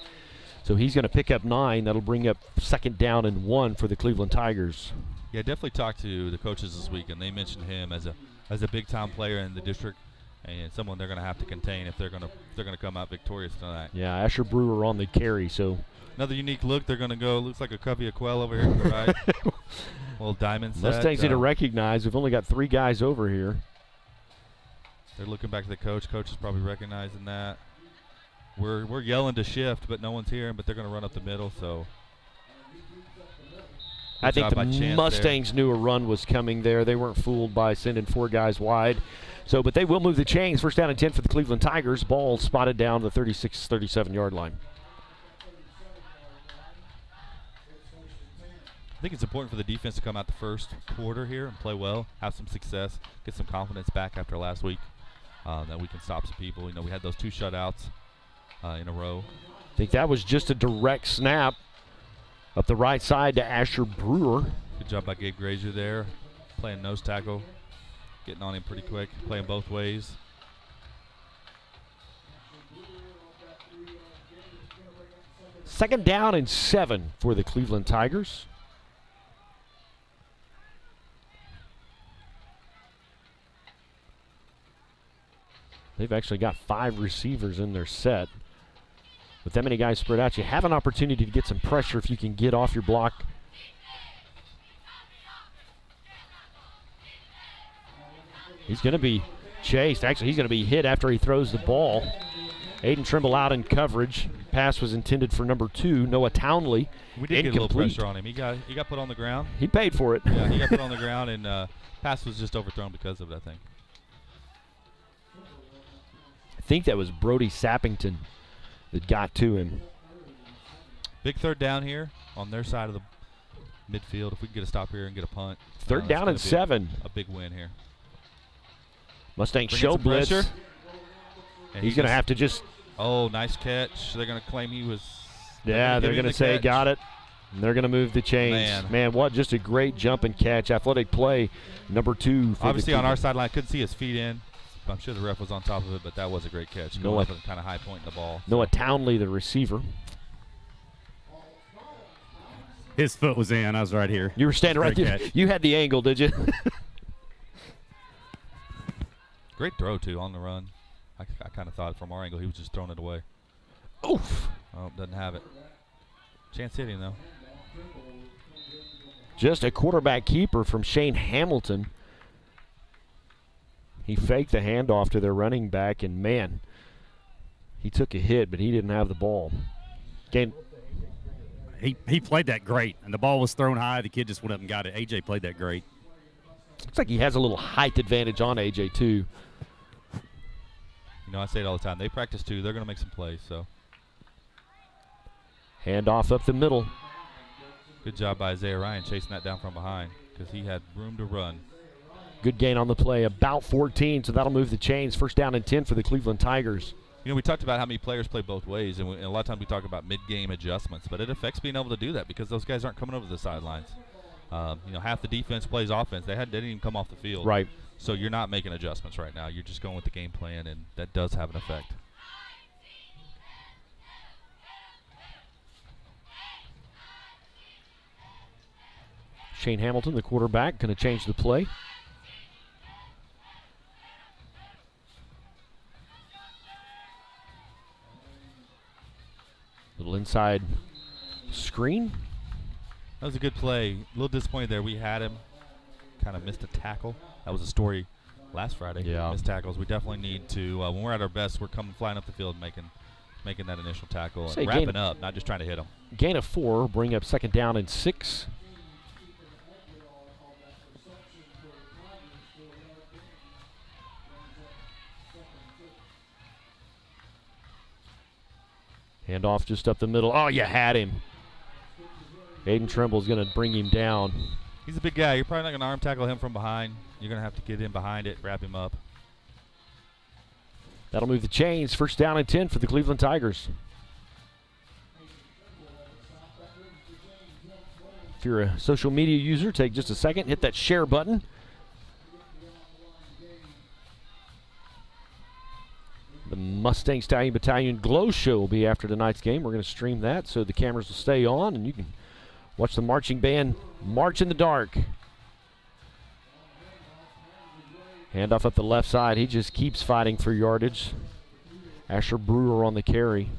so he's going to pick up 9. That'll bring up 2nd down and 1 for the Cleveland Tigers. Yeah, definitely talked to the coaches this week, and they mentioned him as a big-time player in the district and someone they're going to have to contain if they're going to come out victorious tonight. Yeah, Asher Brewer on the carry, so. Another unique look. They're going to go, looks like a covey of quail over here to the right. Little diamond set. Mustangs need to recognize we've only got 3 guys over here. They're looking back at the coach. Coach is probably recognizing that. We're yelling to shift, but no one's hearing, but they're going to run up the middle, so. I think the Mustangs knew a run was coming there. They weren't fooled by sending 4 guys wide. So, but they will move the chains. 1st down and 10 for the Cleveland Tigers. Ball spotted down the 36, 37-yard line. I think it's important for the defense to come out the first quarter here and play well, have some success, get some confidence back after last week, that we can stop some people. You know, we had those 2 shutouts in a row. I think that was just a direct snap up the right side to Asher Brewer. Good job by Gabe Grazier there, playing nose tackle, getting on him pretty quick, playing both ways. Second down and 7 for the Cleveland Tigers. They've actually got 5 receivers in their set. With that many guys spread out, you have an opportunity to get some pressure if you can get off your block. He's going to be chased. Actually, he's going to be hit after he throws the ball. Aiden Trimble out in coverage. Pass was intended for number 2, Noah Townley. We did get a little pressure on him. He got put on the ground. He paid for it. Yeah, he got put on the ground, and pass was just overthrown because of it, I think. I think that was Brody Sappington that got to him. Big 3rd down here on their side of midfield. If we can get a stop here and get a punt. Third down and 7. A big win here. Mustang show blitz. He's going to have to just. Oh, nice catch. They're going to claim he was. Yeah, they're going to say got it. And they're going to move the chains. Man, what just a great jump and catch. Athletic play, number 2. Obviously on our sideline, I couldn't see his feet in. I'm sure the ref was on top of it, but that was a great catch. Going up at a kind of high point in the ball. Noah Townley, the receiver. His foot was in. I was right here. You were standing right there. You had the angle, did you? Great throw, too, on the run. I kind of thought from our angle he was just throwing it away. Oof. Oh, doesn't have it. Chance hitting, though. Just a quarterback keeper from Shane Hamilton. He faked the handoff to their running back, and, man, he took a hit, but he didn't have the ball. He played that great, and the ball was thrown high. The kid just went up and got it. A.J. played that great. Looks like he has a little height advantage on A.J., too. You know, I say it all the time. They practice, too. They're going to make some plays, so. Handoff up the middle. Good job by Isaiah Ryan chasing that down from behind because he had room to run. Good gain on the play, about 14, so that'll move the chains. First down and 10 for the Cleveland Tigers. You know, we talked about how many players play both ways, and a lot of times we talk about mid-game adjustments, but it affects being able to do that because those guys aren't coming over the sidelines. You know, half the defense plays offense. They didn't even come off the field. Right. So you're not making adjustments right now. You're just going with the game plan, and that does have an effect. Shane Hamilton, the quarterback, going to change the play. Little inside screen. That was a good play. A little disappointed there. We had him. Kind of missed a tackle. That was a story last Friday. Yeah. Missed tackles. We definitely need to, when we're at our best, we're coming flying up the field making that initial tackle. And wrapping up, not just trying to hit them. Gain of 4, bring up second down and 6. Handoff just up the middle. Oh, you had him. Aiden Trimble's going to bring him down. He's a big guy. You're probably not going to arm tackle him from behind. You're going to have to get in behind it, wrap him up. That'll move the chains. First down and 10 for the Cleveland Tigers. If you're a social media user, take just a second, hit that share button. The Mustang Stallion Battalion Glow Show will be after tonight's game. We're going to stream that so the cameras will stay on and you can watch the marching band march in the dark. Handoff up the left side. He just keeps fighting for yardage. Asher Brewer on the carry.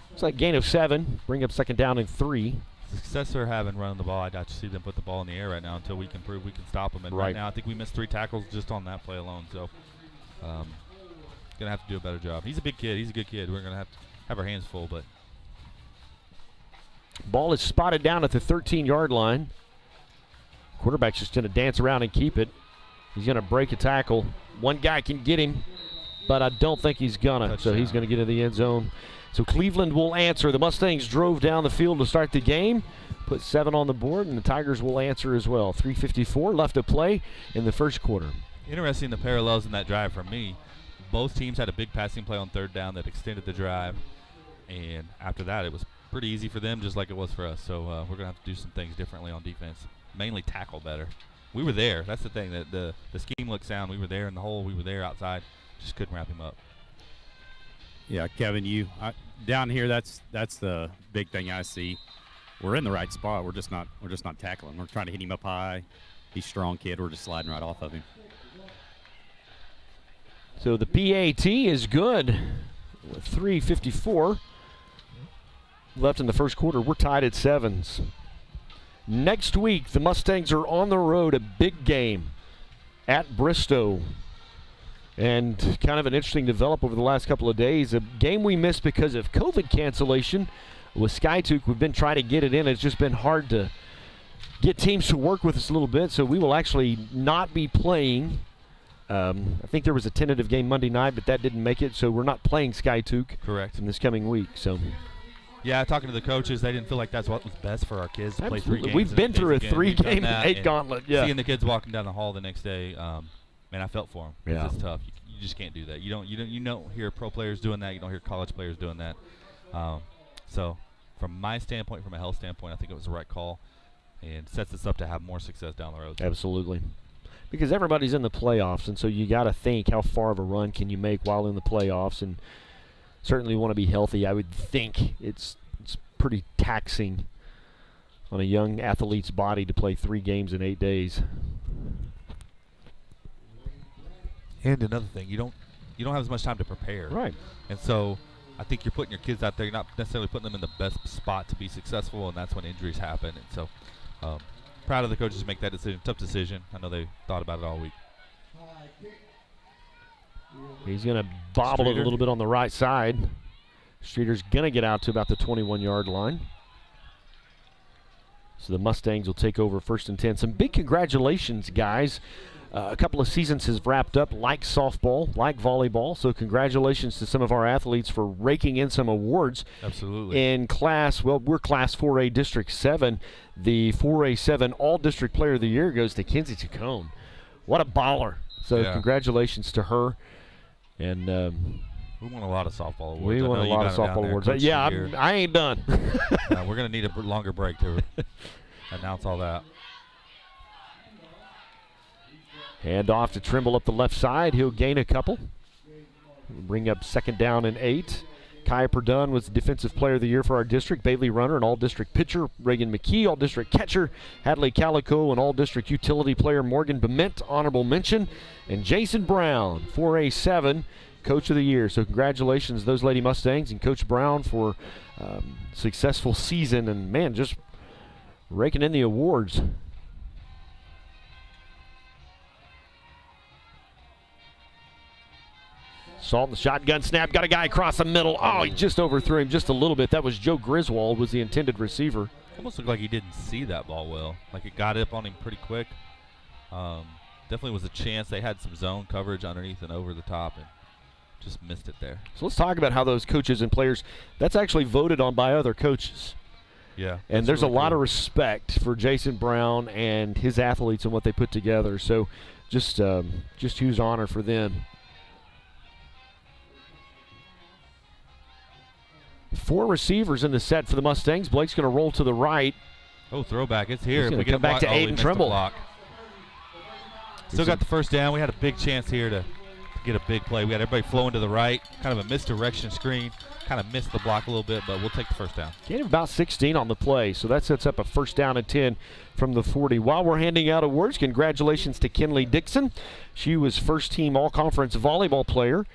Looks like gain of 7. Bring up second down and 3. Success they're having running the ball. I got to see them put the ball in the air right now until we can prove we can stop them. And right now I think we missed 3 tackles just on that play alone. So going to have to do a better job. He's a big kid. He's a good kid. We're going to have our hands full. But ball is spotted down at the 13-yard line. Quarterback's just going to dance around and keep it. He's going to break a tackle. One guy can get him, but I don't think he's going to. So he's going to get in the end zone. So Cleveland will answer. The Mustangs drove down the field to start the game, put 7 on the board, and the Tigers will answer as well. 3:54 left to play in the first quarter. Interesting the parallels in that drive for me. Both teams had a big passing play on third down that extended the drive, and after that it was pretty easy for them just like it was for us. So we're going to have to do some things differently on defense, mainly tackle better. We were there. That's the thing. The scheme looked sound. We were there in the hole. We were there outside. Just couldn't wrap him up. Yeah, Kevin, down here. That's the big thing I see. We're in the right spot. We're just not tackling. We're trying to hit him up high. He's a strong kid. We're just sliding right off of him. So the PAT is good. With 3:54 left in the first quarter. We're tied at 7s. Next week, the Mustangs are on the road, a big game at Bristow. And kind of an interesting develop over the last couple of days. A game we missed because of COVID cancellation with Skytook. We've been trying to get it in. It's just been hard to get teams to work with us a little bit. So we will actually not be playing. I think there was a tentative game Monday night, but that didn't make it. So we're not playing Skytook. Correct. In this coming week. So Yeah, talking to the coaches, they didn't feel like that's what was best for our kids to play 3 games. We've been through a 3-game, 8 gauntlet. Yeah. Seeing the kids walking down the hall the next day, man, I felt for them. Yeah. It's tough. You just can't do that. You don't hear pro players doing that. You don't hear college players doing that. So, from my standpoint, from a health standpoint, I think it was the right call, and sets us up to have more success down the road. Absolutely. Because everybody's in the playoffs, and so you got to think how far of a run can you make while in the playoffs, and certainly want to be healthy. I would think it's pretty taxing on a young athlete's body to play 3 games in 8 days. And another thing, you don't have as much time to prepare. Right. And so I think you're putting your kids out there. You're not necessarily putting them in the best spot to be successful, and that's when injuries happen. And so proud of the coaches to make that decision. Tough decision. I know they thought about it all week. He's going to bobble it a little bit on the right side. Streeter's going to get out to about the 21-yard line. So the Mustangs will take over 1st and 10. Some big congratulations, guys. A couple of seasons has wrapped up, like softball, like volleyball. So congratulations to some of our athletes for raking in some awards. Absolutely. In class, well, we're Class 4A District 7. The 4A 7 All-District Player of the Year goes to Kinsey Chacon. What a baller. So congratulations to her. And we won a lot of softball awards. We won a lot of softball awards. Yeah, I ain't done. We're going to need a longer break to announce all that. Hand off to Trimble up the left side. He'll gain a couple. Bring up 2nd down and 8. Kaya Perdun was the Defensive Player of the Year for our district. Bailey Runner, an All-District pitcher. Reagan McKee, All-District catcher. Hadley Calico, an All-District utility player. Morgan Bement, honorable mention. And Jason Brown, 4A 7, Coach of the Year. So congratulations to those Lady Mustangs and Coach Brown for successful season. And, man, just raking in the awards. Salt in the shotgun snap. Got a guy across the middle. Oh, he just overthrew him just a little bit. That was Joe Griswold was the intended receiver. Almost looked like he didn't see that ball well. Like it got up on him pretty quick. Definitely was a chance. They had some zone coverage underneath and over the top and just missed it there. So let's talk about how those coaches and players, that's actually voted on by other coaches. Yeah. And there's really a lot of respect for Jason Brown and his athletes and what they put together. So just huge honor for them. 4 receivers in the set for the Mustangs. Blake's going to roll to the right. Oh, throwback. It's here. He's going to come back to Aiden Trimble. Still got the 1st down. We had a big chance here to get a big play. We had everybody flowing to the right. Kind of a misdirection screen. Kind of missed the block a little bit, but we'll take the 1st down. Gain of about 16 on the play, so that sets up a 1st down and 10 from the 40. While we're handing out awards, congratulations to Kinley Dixon. She was 1st team All-Conference volleyball player.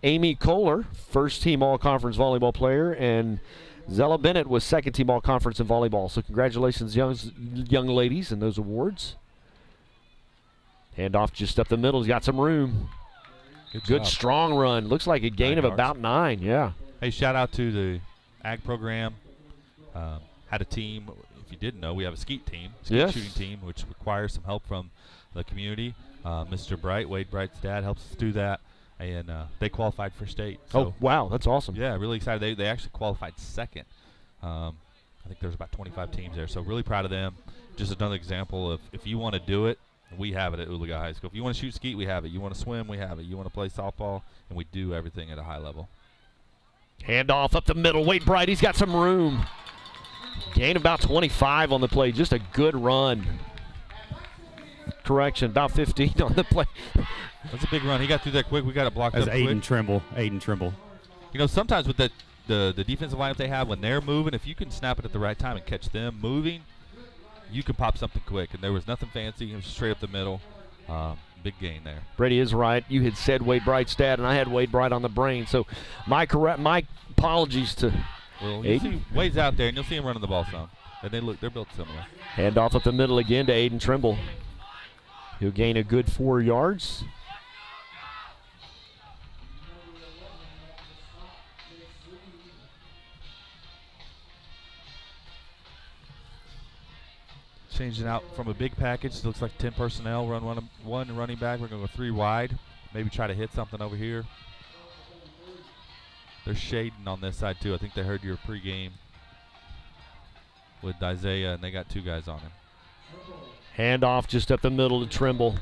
Amy Kohler, 1st team All-Conference volleyball player, and Zella Bennett was 2nd team All-Conference in volleyball. So congratulations, young ladies, in those awards. Hand off just up the middle. He's got some room. Good strong run. Looks like a gain of about 9. Yeah. Hey, shout out to the ag program. Had a team. If you didn't know, we have a skeet team, shooting team, which requires some help from the community. Mr. Bright, Wade Bright's dad, helps us do that. And they qualified for state. So wow, that's awesome. Yeah, really excited. They actually qualified 2nd. I think there's about 25 teams there, so really proud of them. Just another example of if you want to do it, we have it at Oologah High School. If you want to shoot skeet, we have it. You want to swim, we have it. You want to play softball, and we do everything at a high level. Hand off up the middle. Wade Bright, he's got some room. Gain about 25 on the play. Just a good run. Correction, about 15 on the play. That's a big run. He got through that quick. We got it blocked up quick. Aiden Trimble. You know, sometimes with the defensive lineup they have, when they're moving, if you can snap it at the right time and catch them moving, you can pop something quick. And there was nothing fancy. It was straight up the middle. Big gain there. Brady is right. You had said Wade Bright's dad, and I had Wade Bright on the brain. So my apologies to Well, you see Wade's out there, and you'll see him running the ball some. And they're built similar. Hand off up the middle again to Aiden Trimble. He'll gain a good 4 yards. Changing out from a big package. Looks like 10 personnel. Run one running back. We're going to go 3 wide. Maybe try to hit something over here. They're shading on this side, too. I think they heard your pregame with Isaiah, and they got 2 guys on him. Handoff just up the middle to Trimble.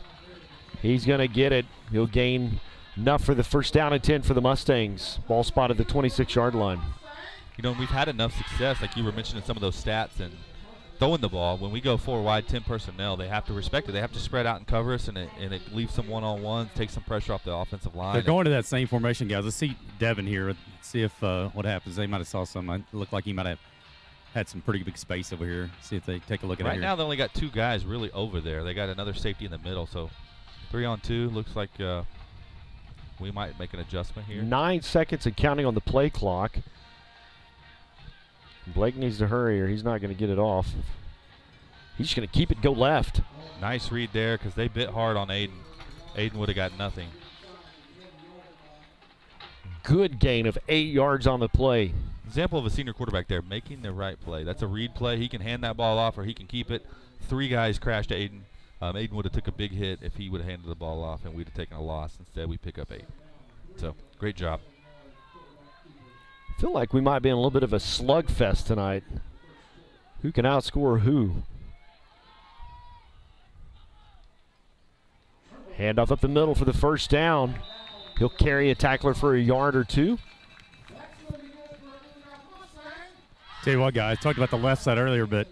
He's going to get it. He'll gain enough for the first down and 10 for the Mustangs. Ball spot at the 26-yard line. You know, we've had enough success, like you were mentioning some of those stats, and throwing the ball. When we go 4 wide, 10 personnel, they have to respect it. They have to spread out and cover us, and it leaves some one-on-ones, takes some pressure off the offensive line. They're going to that same formation, guys. Let's see Devin here. Let's see if what happens. They might have saw some. It looked like he might have had some pretty big space over here. See if they take a look at it. Right now, they only got 2 guys really over there. They got another safety in the middle, so 3-on-2 looks like we might make an adjustment here. 9 seconds and counting on the play clock. Blake needs to hurry or he's not going to get it off. He's just going to keep it go left. Nice read there because they bit hard on Aiden. Aiden would have got nothing. Good gain of 8 yards on the play. Example of a senior quarterback there making the right play. That's a read play. He can hand that ball off or he can keep it. 3 guys crashed Aiden. Aiden would have took a big hit if he would have handed the ball off and we'd have taken a loss. Instead, we pick up 8. So, great job. I feel like we might be in a little bit of a slugfest tonight. Who can outscore who? Handoff up the middle for the first down. He'll carry a tackler for a yard or 2. Tell you what, guys, talked about the left side earlier, but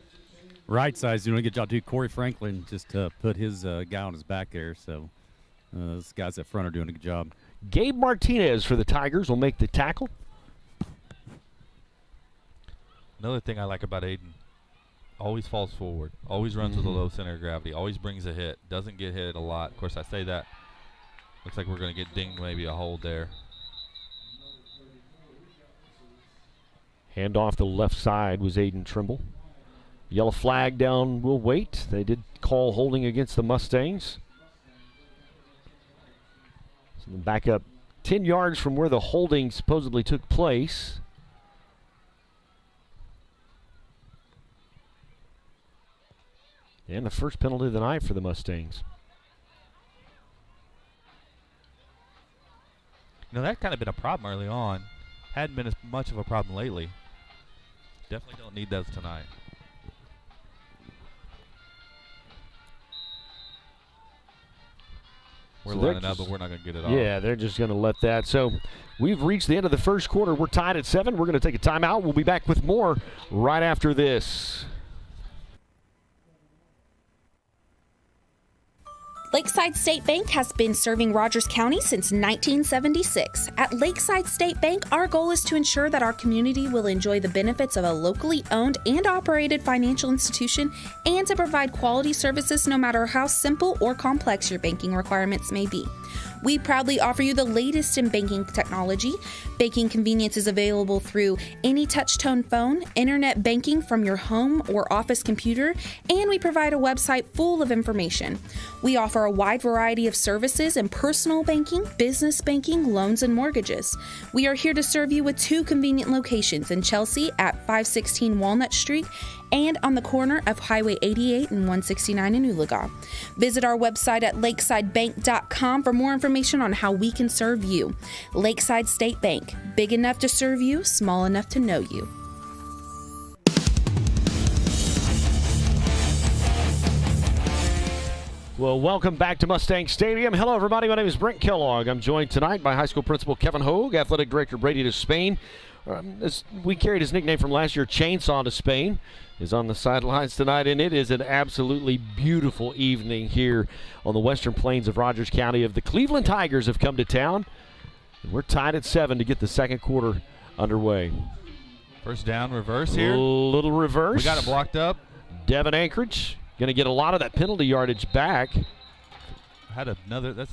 right side's doing a good job too. Corey Franklin just put his guy on his back there, so those guys up front are doing a good job. Gabe Martinez for the Tigers will make the tackle. Another thing I like about Aiden, always falls forward, always runs with a low center of gravity, always brings a hit, doesn't get hit a lot. Of course, I say that. Looks like we're going to get dinged, maybe a hold there. Hand off the left side was Aiden Trimble. Yellow flag down, we'll wait. They did call holding against the Mustangs. So back up 10 yards from where the holding supposedly took place. And the first penalty of the night for the Mustangs. You know, that kind of been a problem early on. Hadn't been as much of a problem lately. Definitely don't need those tonight. We're lining up, but we're not going to get it off. Yeah, they're just going to let that. So we've reached the end of the first quarter. We're tied at 7. We're going to take a timeout. We'll be back with more right after this. Lakeside State Bank has been serving Rogers County since 1976. At Lakeside State Bank, our goal is to ensure that our community will enjoy the benefits of a locally owned and operated financial institution and to provide quality services no matter how simple or complex your banking requirements may be. We proudly offer you the latest in banking technology. Banking convenience is available through any touch-tone phone, internet banking from your home or office computer, and we provide a website full of information. We offer a wide variety of services in personal banking, business banking, loans, and mortgages. We are here to serve you with 2 convenient locations in Chelsea at 516 Walnut Street and on the corner of Highway 88 and 169 in Oologah. Visit our website at lakesidebank.com for more information on how we can serve you. Lakeside State Bank, big enough to serve you, small enough to know you. Well, welcome back to Mustang Stadium. Hello, everybody. My name is Brent Kellogg. I'm joined tonight by high school principal Kevin Hogue, athletic director Brady Despain. We carried his nickname from last year, Chainsaw Despain, is on the sidelines tonight, and it is an absolutely beautiful evening here on the western plains of Rogers County. The Cleveland Tigers have come to town, and we're tied at 7 to get the second quarter underway. First down, reverse here. Little reverse. We got it blocked up. Devin Anchorage going to get a lot of that penalty yardage back. That's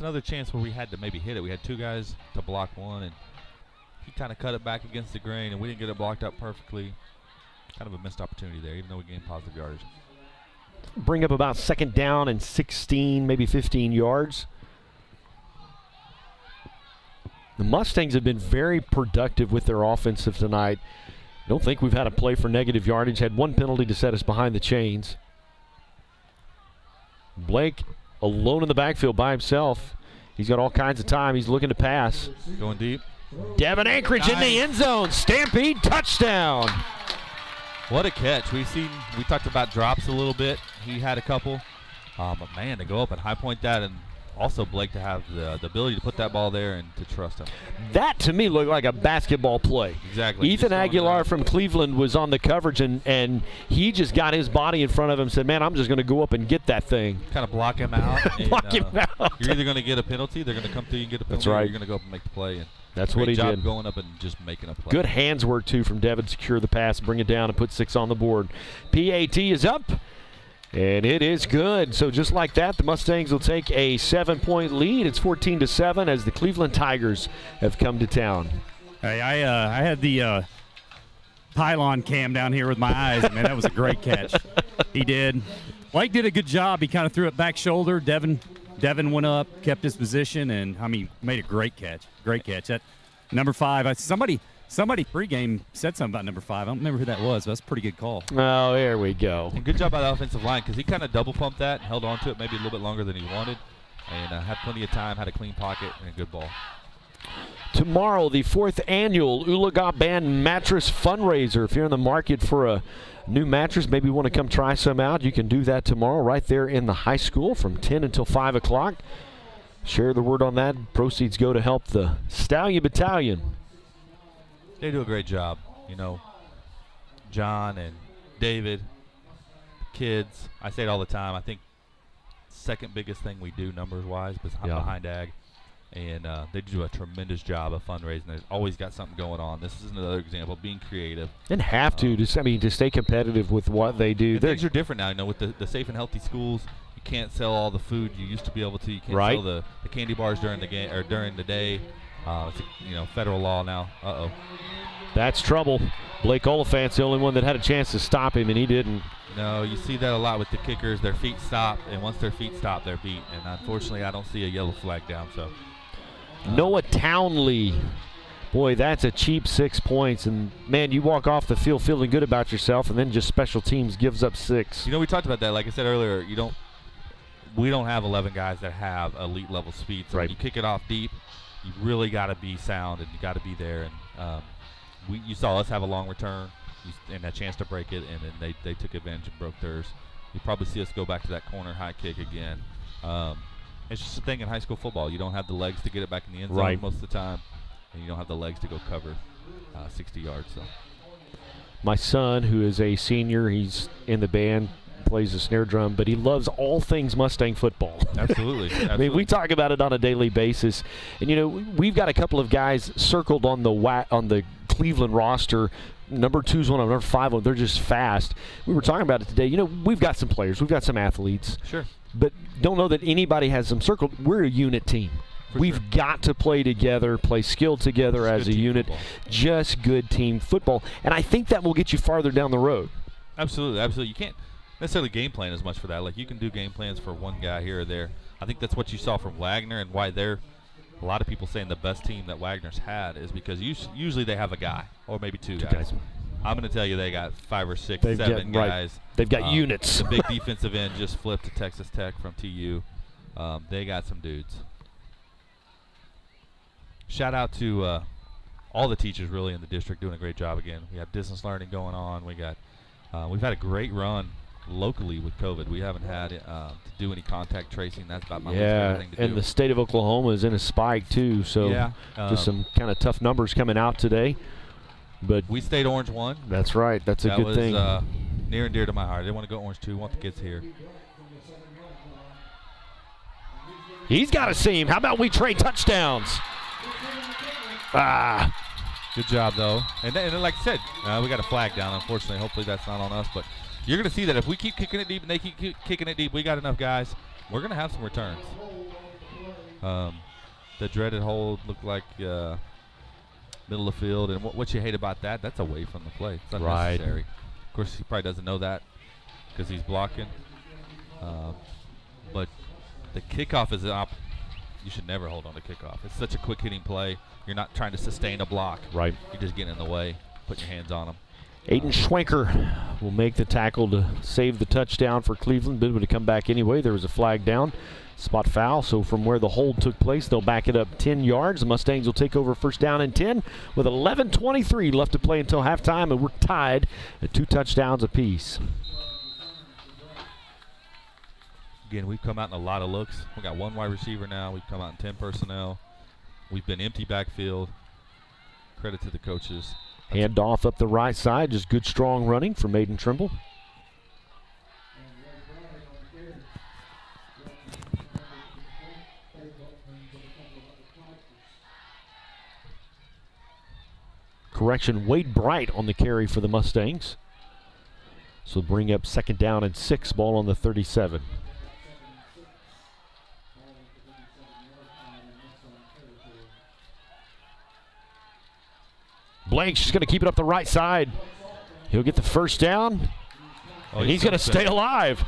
another chance where we had to maybe hit it. We had 2 guys to block one, and he kind of cut it back against the grain, and we didn't get it blocked up perfectly. Kind of a missed opportunity there, even though we gained positive yardage. Bring up about second down and 16, maybe 15 yards. The Mustangs have been very productive with their offensive tonight. I don't think we've had a play for negative yardage. Had 1 penalty to set us behind the chains. Blake alone in the backfield by himself. He's got all kinds of time. He's looking to pass. Going deep. Devin Anchorage in the end zone. Stampede touchdown. What a catch. We talked about drops a little bit. He had a couple. But, man, to go up and high point that, and also Blake to have the ability to put that ball there and to trust him. That, to me, looked like a basketball play. Exactly. Ethan Aguilar from Cleveland was on the coverage, and he just got his body in front of him and said, man, I'm just going to go up and get that thing. Kind of block him out. Block him out. You're either going to get a penalty, they're going to come through and get a penalty, That's right. or you're going to go up and make the play. And that's what he great job did. Going up and just making a play. Good hands work, too, from Devin to secure the pass, bring it down, and put 6 on the board. PAT is up. And it is good. So just like that, the Mustangs will take a 7-point lead. It's 14-7 as the Cleveland Tigers have come to town. Hey, I had the pylon cam down here with my eyes. Man, that was a great catch. He did. Blake did a good job. He kind of threw it back shoulder. Devin went up, kept his position, and, made a great catch. Great catch. That number 5, Somebody pregame said something about number 5. I don't remember who that was, but that's a pretty good call. Oh, there we go. And good job by the offensive line because he kind of double pumped that, held on to it maybe a little bit longer than he wanted, and had plenty of time, had a clean pocket, and a good ball. Tomorrow, the 4th annual Oologah Band Mattress Fundraiser. If you're in the market for a new mattress, maybe you want to come try some out, you can do that tomorrow right there in the high school from 10 until 5 o'clock. Share the word on that. Proceeds go to help the Stallion Battalion. They do a great job, John and David, kids. I say it all the time. I think second biggest thing we do numbers-wise behind Ag, and they do a tremendous job of fundraising. They've always got something going on. This is another example of being creative. And have to stay competitive with what they do. Things are different now. With the safe and healthy schools, you can't sell all the food you used to be able to. You can't sell the candy bars during the game or during the day. It's federal law now. That's trouble. Blake Oliphant's the only one that had a chance to stop him, and he didn't. No, you see that a lot with the kickers. Their feet stop, and once their feet stop, they're beat. And unfortunately, I don't see a yellow flag down. So Noah Townley. Boy, that's a cheap 6 points. And, man, you walk off the field feeling good about yourself, and then just special teams gives up 6. We talked about that. Like I said earlier, we don't have 11 guys that have elite level speed. So when you kick it off deep, you really got to be sound and you got to be there. And you saw us have a long return and a chance to break it, and then they took advantage and broke theirs. You probably see us go back to that corner high kick again. It's just a thing in high school football. You don't have the legs to get it back in the end zone most of the time, and you don't have the legs to go cover 60 yards. So, my son, who is a senior, he's in the band, plays the snare drum, but he loves all things Mustang football. Absolutely. I mean, we talk about it on a daily basis, and we've got a couple of guys circled on the Cleveland roster. Number 2's one, number 5 they're just fast. We were talking about it today. We've got some players, we've got some athletes. Sure. But don't know that anybody has them circled. We're a unit team. We've got to play together, play skill together as a unit. Football. Just good team football. And I think that will get you farther down the road. Absolutely. You can't necessarily game plan as much for that. Like, you can do game plans for one guy here or there. I think that's what you saw from Wagner, and why they're a lot of people saying the best team that Wagner's had is because usually they have a guy or maybe two guys. I'm going to tell you they got 5 or 6, 7 guys. They've got units. The big defensive end just flipped to Texas Tech from TU. They got some dudes. Shout out to all the teachers really in the district doing a great job again. We have distance learning going on. We've had a great run locally with COVID. We haven't had to do any contact tracing. That's about my least favorite thing to do. And the state of Oklahoma is in a spike too, so just some kind of tough numbers coming out today. But we stayed Orange 1. That's right. That's a good thing. That was near and dear to my heart. I didn't want to go Orange 2. I want the kids here. He's got a seam. How about we trade touchdowns? Good job, though. And then, like I said, we got a flag down, unfortunately. Hopefully that's not on us. But you're going to see that if we keep kicking it deep and they keep kicking it deep, we got enough guys. We're going to have some returns. The dreaded hold looked like middle of the field. And what you hate about that, that's away from the play. It's unnecessary. Right. Of course, he probably doesn't know that because he's blocking. But the kickoff is you should never hold on to kickoff. It's such a quick hitting play. You're not trying to sustain a block. Right. You're just getting in the way, putting your hands on them. Aiden Schwenker will make the tackle to save the touchdown for Cleveland. Been able to come back anyway. There was a flag down. Spot foul, so from where the hold took place, they'll back it up 10 yards. The Mustangs will take over first down and 10 with 11:23 left to play until halftime, and we're tied at 2 touchdowns apiece. Again, we've come out in a lot of looks. We got 1 wide receiver now. We've come out in 10 personnel. We've been empty backfield. Credit to the coaches. Hand off up the right side, just good strong running from Aiden Trimble. Correction, Wade Bright on the carry for the Mustangs. So bring up second down and 6, ball on the 37. Blake's just going to keep it up the right side. He'll get the first down, and he's going to stay alive.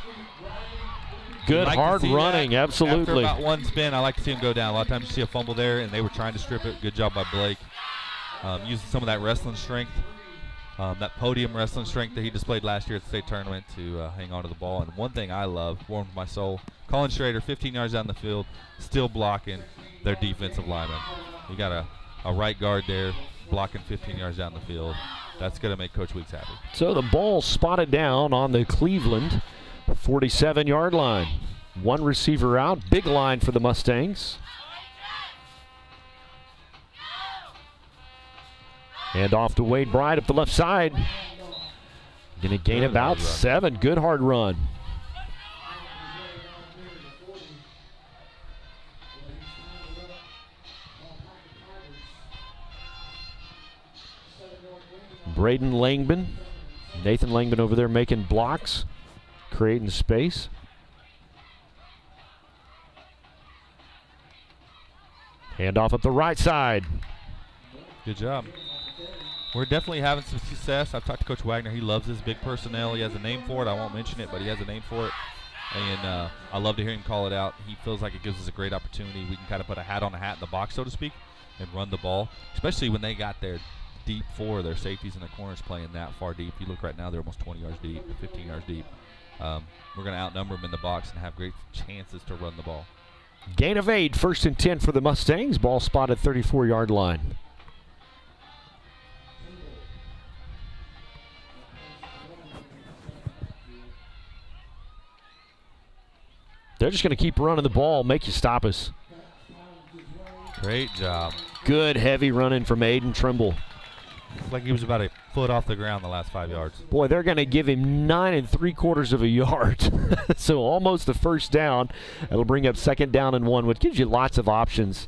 Good hard running, absolutely. After about 1 spin, I like to see him go down. A lot of times you see a fumble there, and they were trying to strip it. Good job by Blake. Using some of that wrestling strength, that podium wrestling strength that he displayed last year at the state tournament to hang on to the ball. And one thing I love, warmed my soul, Colin Schrader, 15 yards down the field, still blocking their defensive lineman. You got a right guard there blocking 15 yards down the field. That's going to make Coach Weeks happy. So the ball spotted down on the Cleveland 47-yard line. 1 receiver out, big line for the Mustangs. And off to Wade Bright up the left side. Going to gain about 7. Good hard run. Braden Langman. Nathan Langman over there making blocks, creating space. Hand off up the right side. Good job. We're definitely having some success. I've talked to Coach Wagner. He loves his big personnel. He has a name for it. I won't mention it, but he has a name for it. And I love to hear him call it out. He feels like it gives us a great opportunity. We can kind of put a hat on a hat in the box, so to speak, and run the ball, especially when they got their deep 4, their safeties and their corners playing that far deep. If you look right now, they're almost 20 yards deep, 15 yards deep. We're going to outnumber them in the box and have great chances to run the ball. Gain of 8, first and 10 for the Mustangs. Ball spotted 34-yard line. They're just going to keep running the ball, make you stop us. Great job. Good heavy running from Aiden Trimble. Looks like he was about a foot off the ground the last 5 yards. Boy, they're going to give him 9 3/4 of a yard. So almost a first down. It'll bring up second down and 1, which gives you lots of options.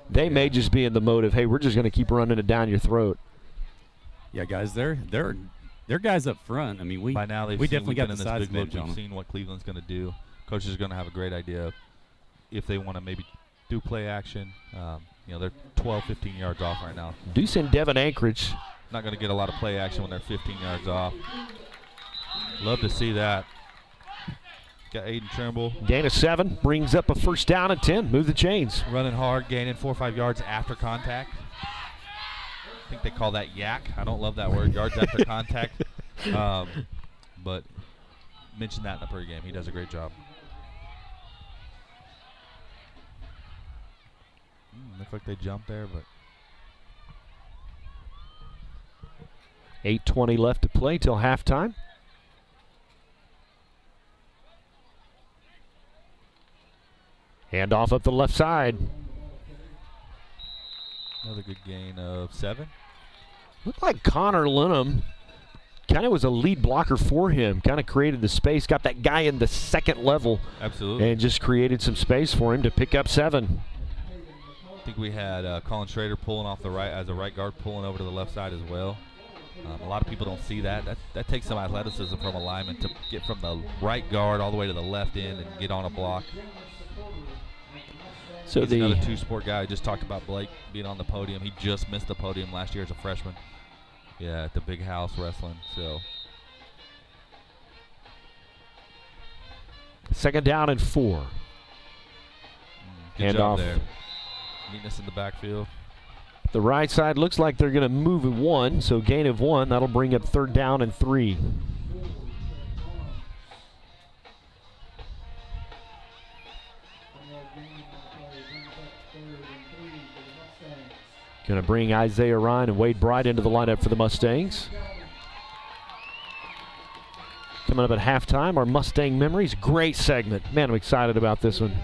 They may just be in the mode of, hey, we're just going to keep running it down your throat. Yeah, guys, they're guys up front. I mean, we by now we definitely got the this size big look. edge on We've them. seen what Cleveland's going to do. Coaches are going to have a great idea if they want to maybe do play action. They're 12, 15 yards off right now. Deuce and Devin Anchorage. Not going to get a lot of play action when they're 15 yards off. Love to see that. Got Aiden Trimble. Gain of 7, brings up a first down and 10. Move the chains. Running hard, gaining 4 or 5 yards after contact. I think they call that yak. I don't love that word, yards after contact. But mention that in the pregame. He does a great job. Looks like they jumped there, but 8:20 left to play till halftime. Hand off up the left side. Another good gain of 7. Looked like Connor Linham kind of was a lead blocker for him. Kind of created the space, got that guy in the second level. Absolutely. And just created some space for him to pick up 7. I think we had Colin Schrader pulling off the right as a right guard, pulling over to the left side as well. A lot of people don't see that. That takes some athleticism from a lineman to get from the right guard all the way to the left end and get on a block. So he's another two-sport guy. I just talked about Blake being on the podium. He just missed the podium last year as a freshman. Yeah, at the Big House Wrestling. So second down and 4. Good job there. Neatness in the backfield. The right side looks like they're going to move it 1, so gain of 1. That'll bring up 3rd down and 3. Going to bring Isaiah Ryan and Wade Bright into the lineup for the Mustangs. Coming up at halftime, our Mustang Memories. Great segment. Man, I'm excited about this one.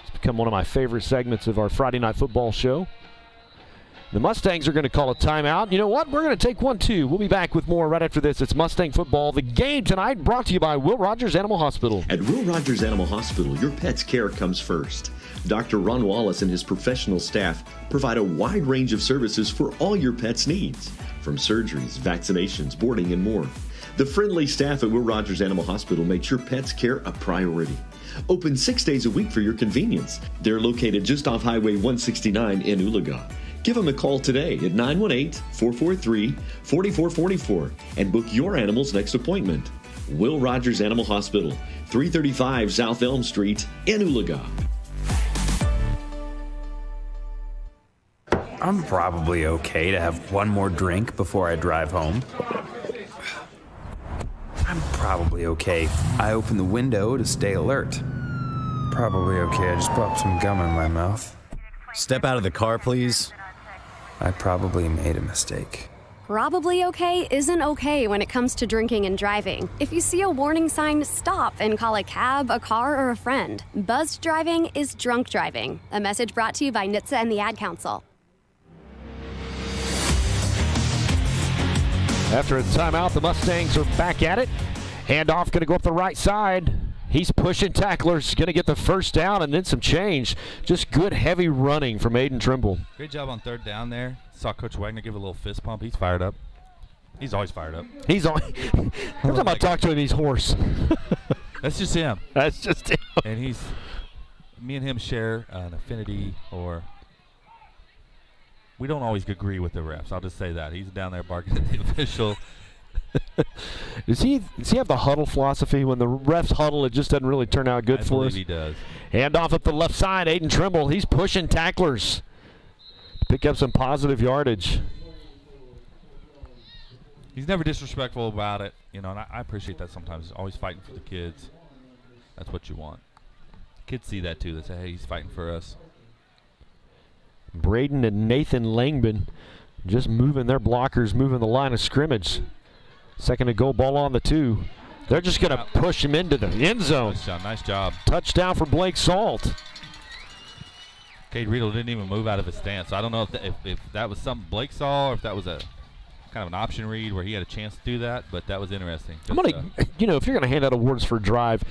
It's become one of my favorite segments of our Friday Night Football show. The Mustangs are going to call a timeout. You know what? We're going to take one, too. We'll be back with more right after this. It's Mustang Football. The game tonight brought to you by Will Rogers Animal Hospital. At Will Rogers Animal Hospital, your pet's care comes first. Dr. Ron Wallace and his professional staff provide a wide range of services for all your pet's needs, from surgeries, vaccinations, boarding, and more. The friendly staff at Will Rogers Animal Hospital makes your pet's care a priority. Open 6 days a week for your convenience. They're located just off Highway 169 in Oologah. Give them a call today at 918-443-4444 and book your animal's next appointment. Will Rogers Animal Hospital, 335 South Elm Street in Oologah. I'm probably okay to have one more drink before I drive home. I'm probably okay. I open the window to stay alert. Probably okay. I just popped some gum in my mouth. Step out of the car, please. I probably made a mistake. Probably okay isn't okay when it comes to drinking and driving. If you see a warning sign, stop and call a cab, a car, or a friend. Buzzed driving is drunk driving. A message brought to you by NHTSA and the Ad Council. After a timeout, the Mustangs are back at it. Handoff going to go up the right side. He's pushing tacklers, going to get the first down and then some change. Just good heavy running from Aiden Trimble. Great job on 3rd down there. Saw Coach Wagner give a little fist pump. He's fired up. He's always fired up. He's on. Every time I talk to him, he's hoarse. That's just him. That's just him. And me and him share an affinity, or we don't always agree with the refs. I'll just say that. He's down there barking at the official. Does he have the huddle philosophy? When the refs huddle, it just doesn't really turn out good for us. I believe he does. Hand off up the left side, Aiden Trimble. He's pushing tacklers to pick up some positive yardage. He's never disrespectful about it, and I appreciate that sometimes. He's always fighting for the kids. That's what you want. Kids see that too. They say, hey, he's fighting for us. Braden and Nathan Langman just moving their blockers, moving the line of scrimmage. Second and goal, ball on the 2. They're just going to push him into the end zone. Nice job. Touchdown for Blake Salt. Cade Riedel didn't even move out of his stance. So I don't know if that was something Blake saw, or if that was a kind of an option read where he had a chance to do that, but that was interesting. I'm going to, if you're going to hand out awards for a drive,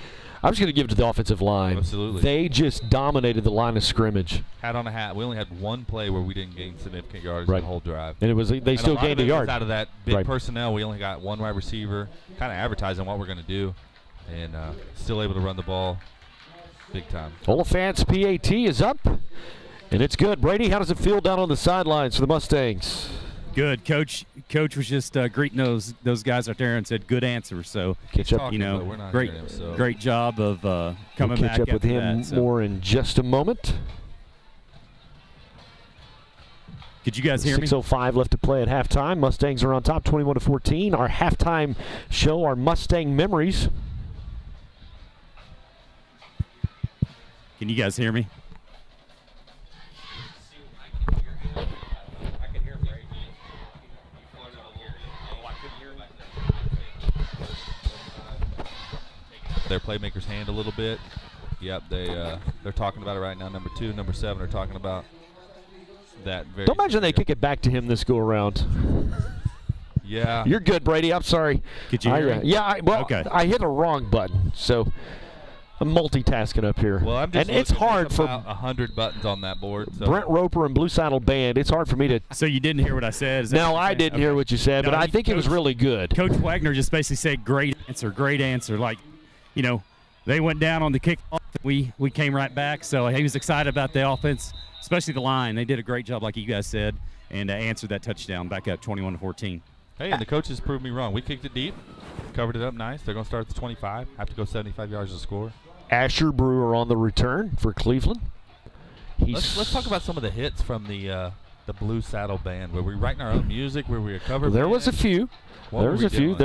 I'm just going to give it to the offensive line. Absolutely. They just dominated the line of scrimmage. Hat on a hat. We only had one play where we didn't gain significant yards right. the whole drive. And they still gained a yard. Out of that big right. personnel, we only got one wide receiver, kind of advertising what we're going to do, and still able to run the ball big time. Oliphant's PAT is up, and it's good. Brady, how does it feel down on the sidelines for the Mustangs? Good. Coach was just greeting those guys out there and said good answer. So catch up, great job of coming we'll back. Catch up with him more in just a moment. Could you guys hear me? 6:05 left to play at halftime. Mustangs are on top, 21-14. Our halftime show, our Mustang Memories. Can you guys hear me? Their playmakers hand a little bit. Yep, they're talking about it right now. Number 2, number 7 are talking about that. Don't imagine they kick it back to him this go around. Yeah. You're good, Brady. I'm sorry. Could you hear me? Yeah. Okay. I hit the wrong button, so I'm multitasking up here. Well, I'm just and it's hard for 100 buttons on that board. So. Brent Roper and Blue Saddle Band. It's hard for me to. So you didn't hear what I said? No, I didn't hear what you said, but I think it was really good. Coach Wagner just basically said, "Great answer." Like, they went down on the kickoff. We came right back, so he was excited about the offense, especially the line. They did a great job, like you guys said, and answered that touchdown back up 21-14. Hey, and the coaches proved me wrong. We kicked it deep, covered it up nice. They're going to start at the 25, have to go 75 yards to score. Asher Brewer on the return for Cleveland. Let's talk about some of the hits from the Blue Saddle Band. Were we writing our own music? Were we a cover There band? was a few. What there were was we a few. doing?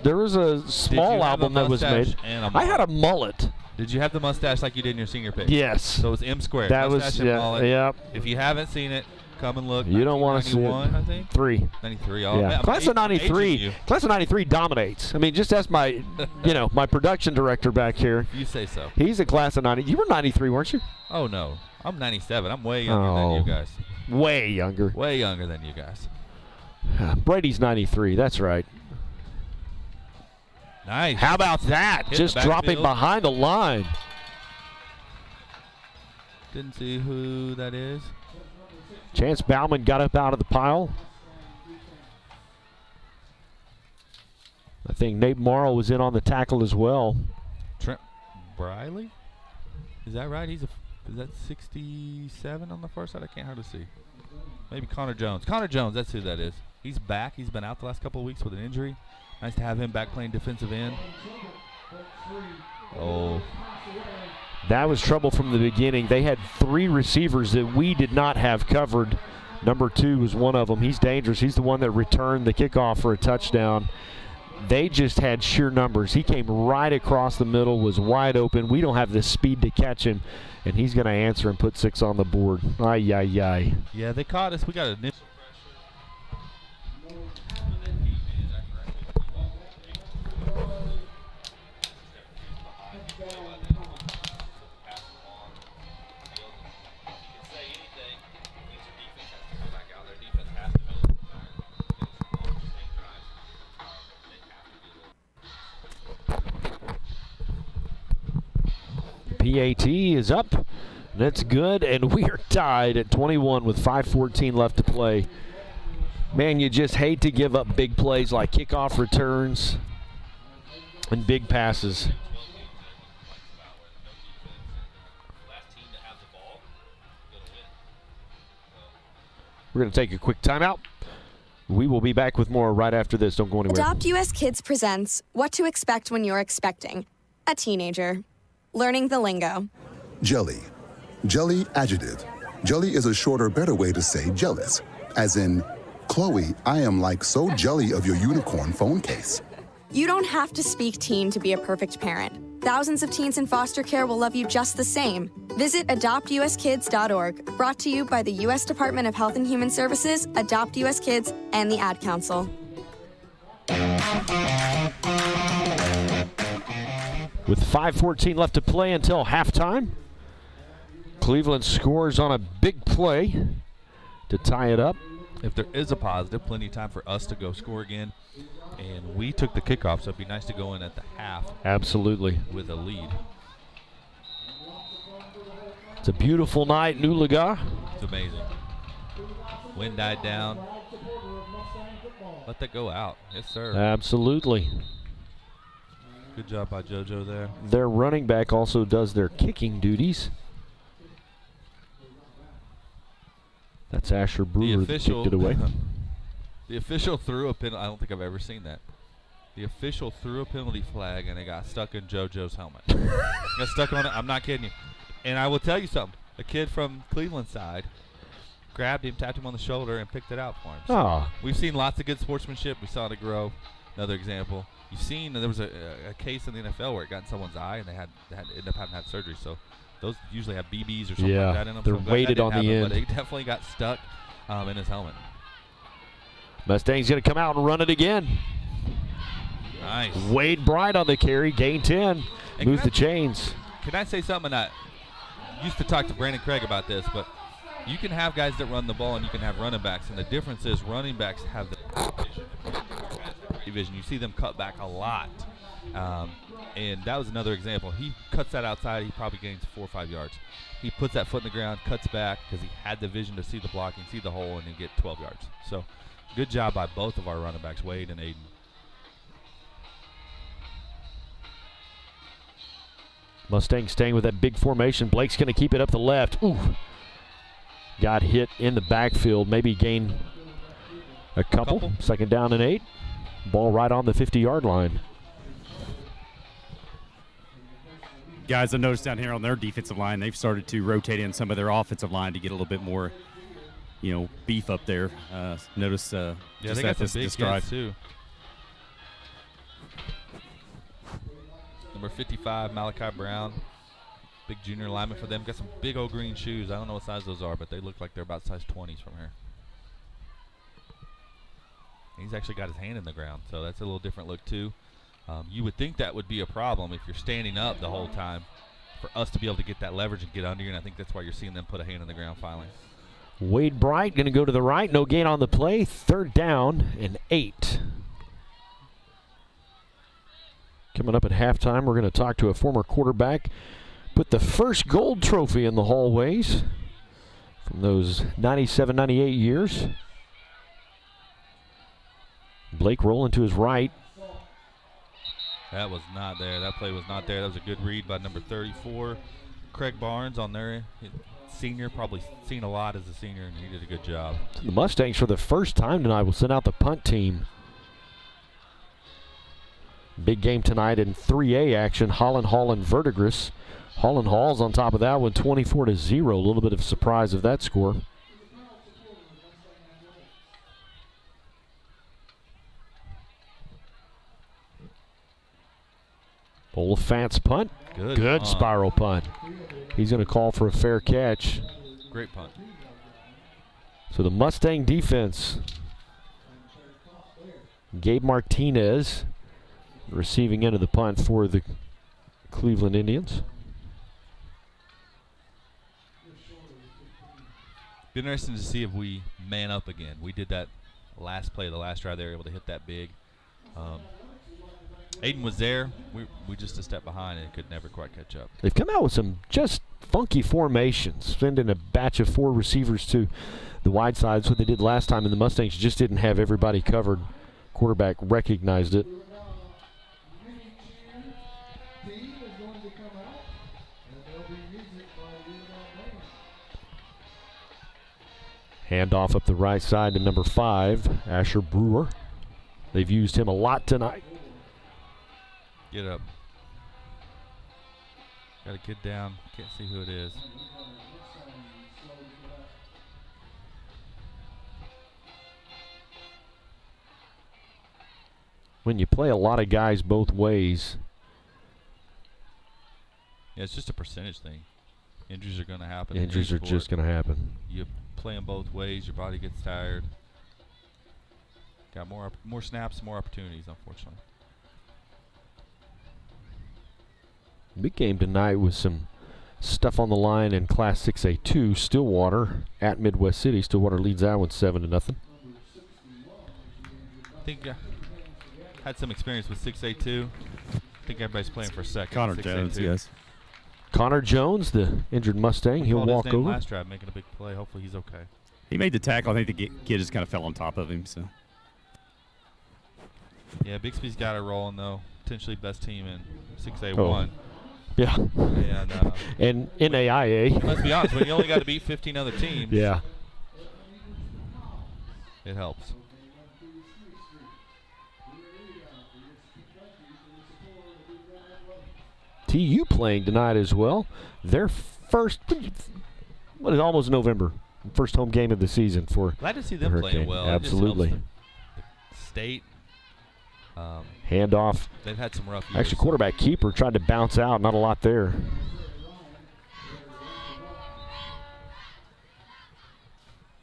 There was a small album that was made. I had a mullet. Did you have the mustache like you did in your senior pick? Yes. So it was M squared. That mustache was and mullet. Yep. If you haven't seen it, come and look. You don't want to see it. I think. 93. Oh, Yeah. man, Class of '93. Class of '93 dominates. I mean, just ask my, my production director back here. You say so. He's a class of '90. You were '93, weren't you? Oh no, I'm 97. I'm way younger than you guys. Way younger. Way younger than you guys. Brady's 93. That's right. Nice. How about that? Hit Just the dropping backfield. behind the line. Didn't see who that is. Chance Bauman got up out of the pile. I think Nate Morrow was in on the tackle as well. Trent Briley? Is that right? Is that 67 on the far side? I can't hardly see. Maybe Connor Jones. Connor Jones, that's who that is. He's back. He's been out the last couple of weeks with an injury. Nice to have him back playing defensive end. Oh. That was trouble from the beginning. They had 3 receivers that we did not have covered. Number 2 was one of them. He's dangerous. He's the one that returned the kickoff for a touchdown. They just had sheer numbers. He came right across the middle, was wide open. We don't have the speed to catch him, and he's going to answer and put 6 on the board. Ay, ay, ay. Yeah, they caught us. We got an initial PAT is up. That's good, and we are tied at 21 with 5:14 left to play. Man, you just hate to give up big plays like kickoff returns and big passes. We're going to take a quick timeout. We will be back with more right after this. Don't go anywhere. Adopt US Kids presents What to Expect When You're Expecting a Teenager. Learning the lingo. Jelly. Jelly adjective. Jelly is a shorter, better way to say jealous. As in, Chloe, I am like so jelly of your unicorn phone case. You don't have to speak teen to be a perfect parent. Thousands of teens in foster care will love you just the same. Visit adoptuskids.org, brought to you by the U.S. Department of Health and Human Services, Adopt US Kids, and the Ad Council. With 5:14 left to play until halftime, Cleveland scores on a big play to tie it up. If there is a positive, plenty of time for us to go score again. And we took the kickoff, so it'd be nice to go in at the half. Absolutely. With a lead. It's a beautiful night in Oologah. It's amazing. Wind died down. Let that go out. Yes, sir. Absolutely. Good job by JoJo there. Their running back also does their kicking duties. That's Asher Brewer that kicked it away. The official threw a penalty. I don't think I've ever seen that. The official threw a penalty flag, and it got stuck in JoJo's helmet. Got stuck on it. I'm not kidding you. And I will tell you something. A kid from Cleveland side grabbed him, tapped him on the shoulder, and picked it out for him. So we've seen lots of good sportsmanship. We saw it grow. Another example. You've seen there was a case in the NFL where it got in someone's eye, and they ended up having to have surgery. So those usually have BBs or something like that in them. They're so weighted on the end. But it definitely got stuck in his helmet. Mustang's going to come out and run it again. Nice. Wade Bright on the carry, gain 10, moves the chains. Can I say something? I used to talk to Brandon Craig about this, but you can have guys that run the ball and you can have running backs, and the difference is running backs have the vision. You see them cut back a lot, and that was another example. He cuts that outside, he probably gains 4 or 5 yards. He puts that foot in the ground, cuts back because he had the vision to see the blocking, see the hole, and then get 12 yards. So good job by both of our running backs, Wade and Aiden. Mustang staying with that big formation. Blake's going to keep it up the left. Ooh. Got hit in the backfield. Maybe gain a couple. Second down and 8. Ball right on the 50-yard line. guys I noticed down here on their defensive line, they've started to rotate in some of their offensive line to get a little bit more, beef up there. Notice yeah, just they got at some big this drive hits too. Number 55, Malachi Brown, big junior lineman for them. Got some big old green shoes. I don't know what size those are, but they look like they're about size 20s from here. He's actually got his hand in the ground, so that's a little different look too. You would think that would be a problem if you're standing up the whole time for us to be able to get that leverage and get under you, and I think that's why you're seeing them put a hand in the ground finally. Wade Bright going to go to the right. No gain on the play. 3rd down and 8. Coming up at halftime, we're going to talk to a former quarterback. Put the first gold trophy in the hallways from those 97-98 years. Blake rolling to his right. That was not there. That play was not there. That was a good read by number 34, Craig Barnes on there. Senior, probably seen a lot as a senior, and he did a good job. The Mustangs, for the first time tonight, will send out the punt team. Big game tonight in 3A action. Holland Hall and Verdigris. Holland Hall's on top of that one, 24-0. A little bit of surprise of that score. Oliphant's punt. Good spiral punt. He's going to call for a fair catch. Great punt. So the Mustang defense. Gabe Martinez receiving end of the punt for the Cleveland Indians. Be interesting to see if we man up again. We did that last play, the last drive. They were able to hit that big. Aiden was there. We just a step behind and could never quite catch up. They've come out with some just funky formations, sending a batch of 4 receivers to the wide side. That's what they did last time, and the Mustangs just didn't have everybody covered. Quarterback recognized it. Handoff up the right side to number 5, Asher Brewer. They've used him a lot tonight. Get up. Got to get down. Can't see who it is. When you play a lot of guys both ways. Yeah, it's just a percentage thing. Injuries are going to happen. Injuries are just going to happen. You play them both ways. Your body gets tired. Got more snaps, more opportunities, unfortunately. Big game tonight with some stuff on the line in Class 6A2. Stillwater at Midwest City. Stillwater leads that one 7-0. I think had some experience with 6A2. I think everybody's playing for second. Connor Jones, yes. Connor Jones, the injured Mustang, he'll walk over. Last drive, making a big play. Hopefully he's okay. He made the tackle. I think the kid just kind of fell on top of him. So. Yeah, Bixby's got it rolling though. Potentially best team in 6A1. Oh. Yeah. And NAIA. Let's be honest, when you only got to beat 15 other teams. Yeah. It helps. TU playing tonight as well. Their first, what is almost November, first home game of the season for Glad to see them playing well. Absolutely. The state. Handoff. They've had some rough years. Actually, quarterback keeper tried to bounce out. Not a lot there.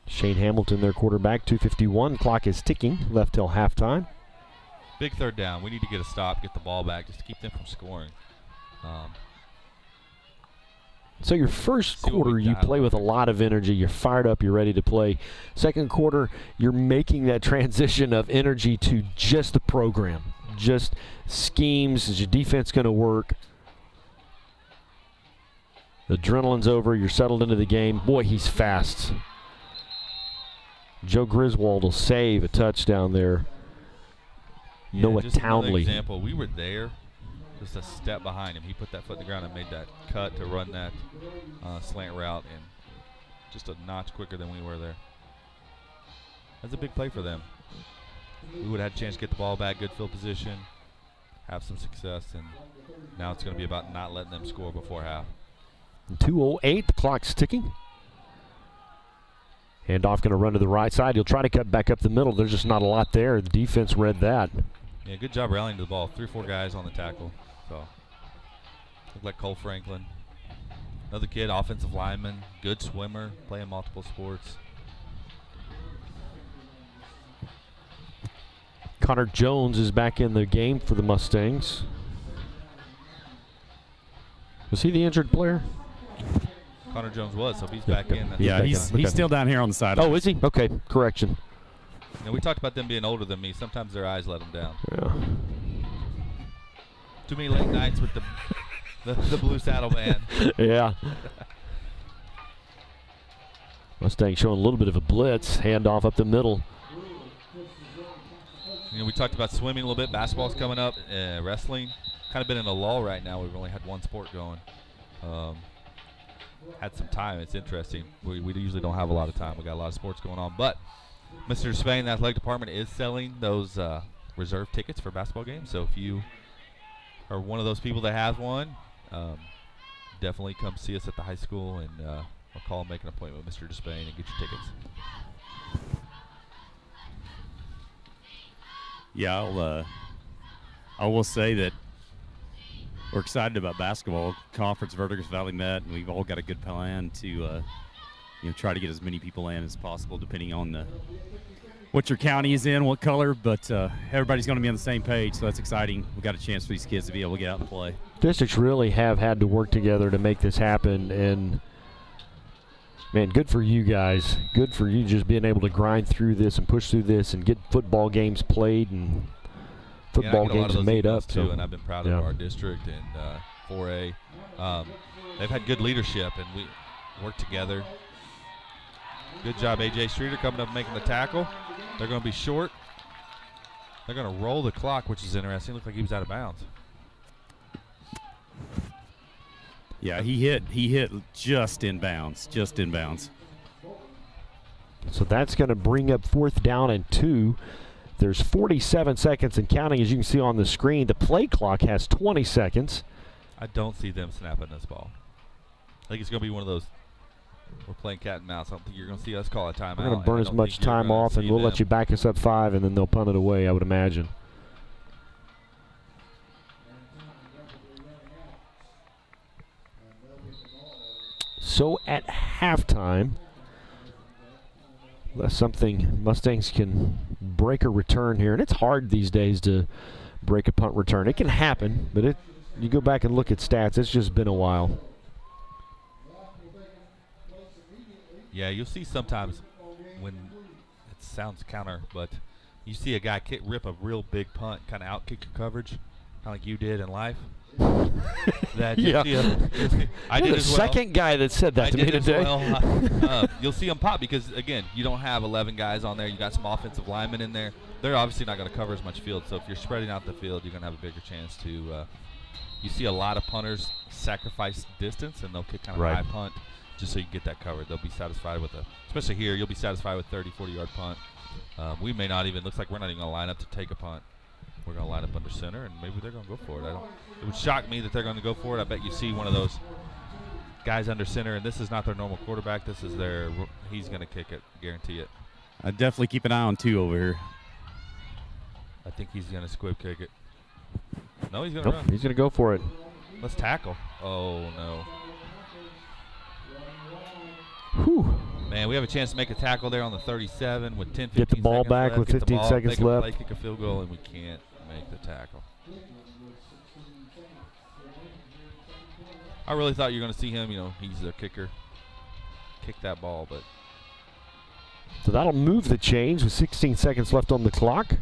Shane Hamilton, their quarterback, 2:51. Clock is ticking. Left till halftime. Big 3rd down. We need to get a stop, get the ball back, just to keep them from scoring. So your first quarter, you play with a lot of energy. You're fired up. You're ready to play. Second quarter, you're making that transition of energy to just the program, just schemes. Is your defense going to work? The adrenaline's over. You're settled into the game. Boy, he's fast. Joe Griswold will save a touchdown there. Yeah, Noah just another Townley. Example. We were there. Just a step behind him. He put that foot in the ground and made that cut to run that slant route, and just a notch quicker than we were there. That's a big play for them. We would have had a chance to get the ball back, good field position. have some success, and now it's going to be about not letting them score before half. 2:08, the clock's ticking. Handoff going to run to the right side. He'll try to cut back up the middle. There's just not a lot there. The defense read that. Yeah, good job rallying to the ball. 3 or 4 guys on the tackle. So, looked like Cole Franklin. Another kid, offensive lineman, good swimmer, playing multiple sports. Connor Jones is back in the game for the Mustangs. Was he the injured player? Connor Jones was, so he's back in. Yeah, he's still down here on the sideline. Oh, is he? Okay, correction. You know, we talked about them being older than me. Sometimes their eyes let them down. Yeah. Too many late nights with the blue saddle band. Yeah. Mustang showing a little bit of a blitz. Handoff up the middle. You know, we talked about swimming a little bit. Basketball's coming up. Wrestling. Kind of been in a lull right now. We've only had one sport going. Had some time. It's interesting. We usually don't have a lot of time. We got a lot of sports going on. But Mr. Spain, the athletic department, is selling those reserve tickets for basketball games. So if you are one of those people that has one, definitely come see us at the high school and I'll call and make an appointment with Mr. Despain and get your tickets. Yeah, I will say that we're excited about basketball. Conference Verdigris Valley met, and we've all got a good plan to try to get as many people in as possible, depending on what your county is in, what color. But everybody's going to be on the same page, so that's exciting. We've got a chance for these kids to be able to get out and play. Districts really have had to work together to make this happen, and man, good for you guys. Good for you just being able to grind through this and push through this and get football games played and football games made up. Too, and I've been proud of our district and 4A. They've had good leadership, and we work together. Good job, A.J. Streeter coming up and making the tackle. They're going to be short. They're going to roll the clock, which is interesting. Looked like he was out of bounds. Yeah, he hit just in bounds, So that's going to bring up 4th down and 2. There's 47 seconds and counting, as you can see on the screen. The play clock has 20 seconds. I don't see them snapping this ball. I think it's going to be one of those, we're playing cat and mouse. I don't think you're going to see us call a timeout. We're going to burn as much time off, and we'll let you back us up 5, and then they'll punt it away, I would imagine. So at halftime, that's something Mustangs can break a return here. And it's hard these days to break a punt return. It can happen, but you go back and look at stats, it's just been a while. Yeah, you'll see sometimes when it sounds counter, but you see a guy rip a real big punt, kind of outkick your coverage, kind of like you did in life. That yeah. I did the second guy that said that to me today. You'll see them pop because, again, you don't have 11 guys on there. You got some offensive linemen in there. They're obviously not going to cover as much field. So if you're spreading out the field, you're going to have a bigger chance to. You see a lot of punters sacrifice distance, and they'll kick kind of high punt just so you get that covered. They'll be satisfied with especially here, you'll be satisfied with 30, 40-yard punt. We may not even, looks like we're not even going to line up to take a punt. We're going to line up under center, and maybe they're going to go for it. It would shock me that they're going to go for it. I bet you see one of those guys under center, and this is not their normal quarterback. This is he's going to kick it, guarantee it. I'd definitely keep an eye on 2 over here. I think he's going to squib kick it. No, he's going to run. He's going to go for it. Let's tackle. Oh, no. Whew. Man, we have a chance to make a tackle there on the 37 with 10, 15 Get the ball back left. with 15 seconds left. Play, kick a field goal, and we can't make the tackle. I really thought you were going to see him. He's their kicker. Kick that ball, but. So that'll move the chains with 16 seconds left on the clock.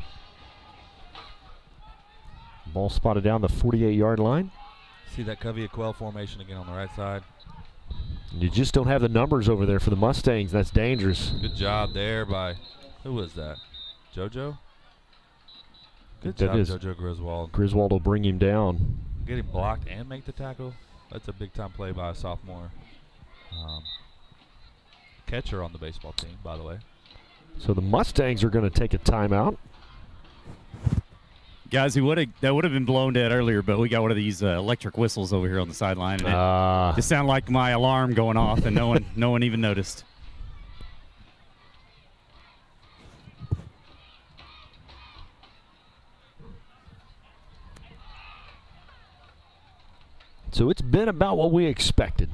Ball spotted down the 48-yard line. See that Covey Quell formation again on the right side. You just don't have the numbers over there for the Mustangs. That's dangerous. Good job there by, who was that? JoJo? Good job, JoJo Griswold. Griswold will bring him down. Get him blocked and make the tackle. That's a big-time play by a sophomore. Catcher on the baseball team, by the way. So the Mustangs are going to take a timeout. Guys, that would have been blown dead earlier, but we got one of these electric whistles over here on the sideline, and it just sounded like my alarm going off, and no one even noticed. So it's been about what we expected.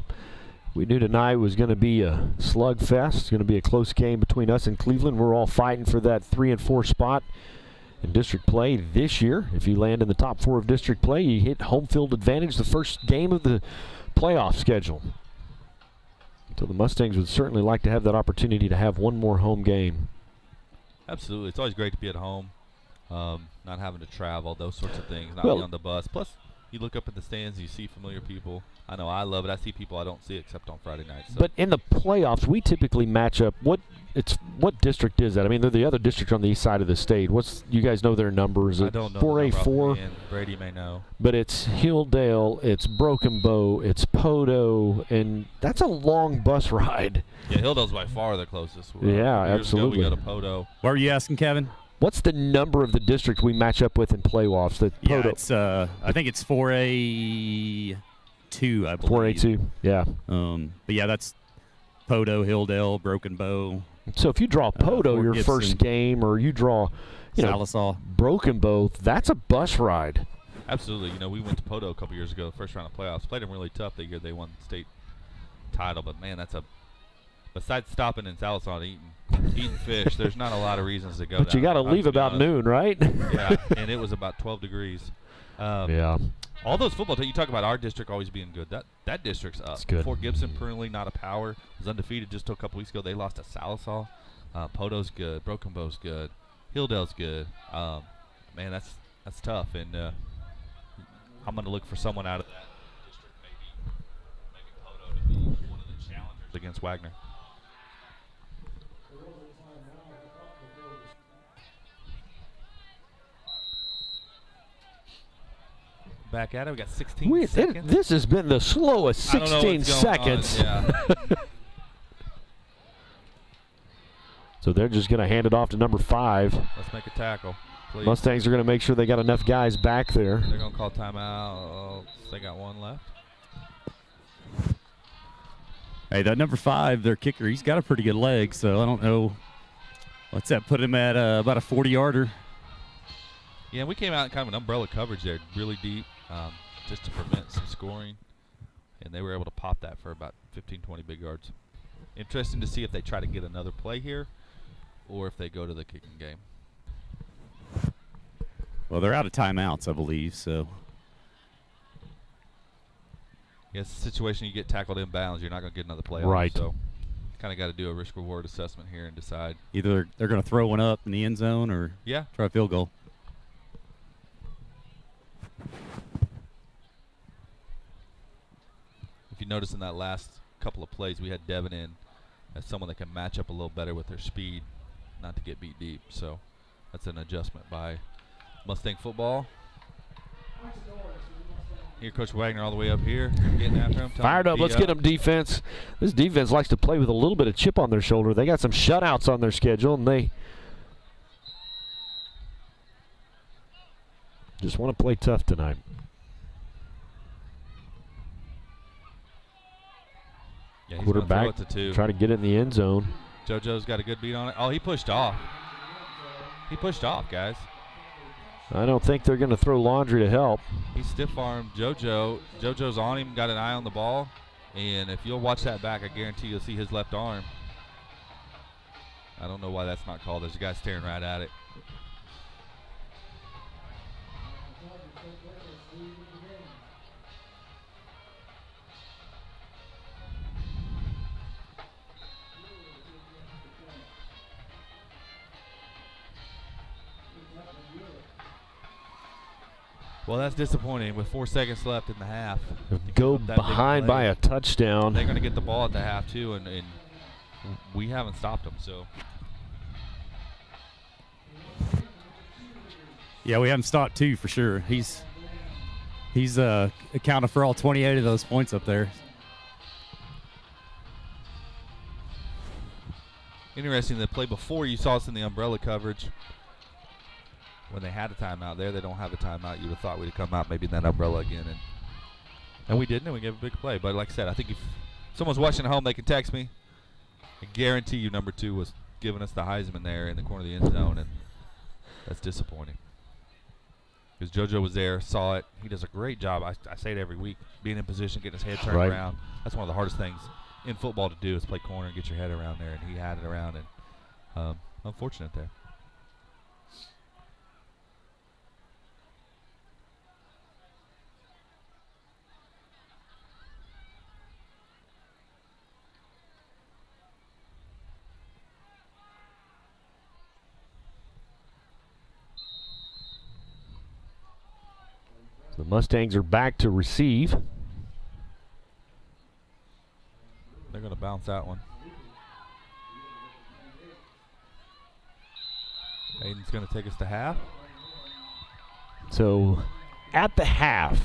We knew tonight was going to be a slugfest. It's going to be a close game between us and Cleveland. We're all fighting for that 3 and 4 spot in district play this year. If you land in the top 4 of district play, you hit home field advantage the first game of the playoff schedule. So the Mustangs would certainly like to have that opportunity to have one more home game. Absolutely. It's always great to be at home, not having to travel, those sorts of things, not be on the bus. Plus, you look up at the stands, you see familiar people. I know I love it. I see people I don't see except on Friday nights. So. But in the playoffs, we typically match up. What district is that? I mean, they're the other district on the east side of the state. You guys know their numbers? I don't know. 4A4. Brady may know. But it's Hilldale, it's Broken Bow, it's Podo, and that's a long bus ride. Yeah, Hilldale's by far the closest. Yeah, absolutely. We go to Podo. What are you asking, Kevin? What's the number of the district we match up with in playoffs? Yeah, it's I think it's 4A2, I believe. 4A2, yeah. But yeah, that's Podo, Hilldale, Broken Bow. So if you draw Podo your first game, or you draw Salisaw, Broken Bow, that's a bus ride. Absolutely. You know, we went to Podo a couple years ago, first round of playoffs. Played them really tough that year. They won the state title. But, man, besides stopping in Salisaw and eating fish, there's not a lot of reasons to go. But you got to leave about noon, right? Yeah, and it was about 12 degrees. Yeah. All those football teams, you talk about our district always being good. That district's up. It's good. Fort Gibson, currently not a power, was undefeated just a couple weeks ago. They lost to Salisaw. Podo's good. Broken Bow's good. Hilldale's good. Man, that's tough. And I'm going to look for someone out of that district, maybe Podo, to be one of the challengers against Wagner. Back at it. We got 16 seconds. This has been the slowest 16 seconds. Yeah. So they're just going to hand it off to number 5. Let's make a tackle, please. Mustangs are going to make sure they got enough guys back there. They're going to call timeout. They got one left. Hey, that number 5, their kicker, he's got a pretty good leg, so I don't know. What's that? Put him at about a 40-yarder. Yeah, we came out in kind of an umbrella coverage there, really deep, just to prevent some scoring. And they were able to pop that for about 15, 20 big yards. Interesting to see if they try to get another play here or if they go to the kicking game. Well, they're out of timeouts, I believe, so. Yeah, it's a situation you get tackled inbounds, you're not going to get another play right. off, so kind of got to do a risk-reward assessment here and decide. Either they're going to throw one up in the end zone or try a field goal. If you notice in that last couple of plays, we had Devin in as someone that can match up a little better with their speed, not to get beat deep. So that's an adjustment by Mustang football. Here, Coach Wagner all the way up here, getting after him. Fired up. Let's get them defense. This defense likes to play with a little bit of chip on their shoulder. They got some shutouts on their schedule, and they just want to play tough tonight. Yeah, quarterback try to get it in the end zone. JoJo's got a good beat on it. Oh, he pushed off. He pushed off, guys. I don't think they're going to throw Laundry to help. He stiff-armed JoJo. JoJo's on him, got an eye on the ball. And if you'll watch that back, I guarantee you'll see his left arm. I don't know why that's not called. There's a guy staring right at it. Well, that's disappointing with 4 seconds left in the half. Go behind by a touchdown. They're going to get the ball at the half, too, and we haven't stopped them. So. Yeah, we haven't stopped 2 for sure. He's accounted for all 28 of those points up there. Interesting, the play before you saw us in the umbrella coverage. when they had a timeout there, they don't have a timeout. You would have thought we'd have come out maybe in that umbrella again, and we didn't, and we gave a big play. But like I said, I think if someone's watching at home, they can text me. I guarantee you number 2 was giving us the Heisman there in the corner of the end zone, and that's disappointing. Because JoJo was there, saw it. He does a great job. I say it every week, being in position, getting his head turned around. That's one of the hardest things in football to do is play corner and get your head around there, and he had it around, and unfortunate there. The Mustangs are back to receive. They're going to bounce that one. Aiden's going to take us to half. So at the half,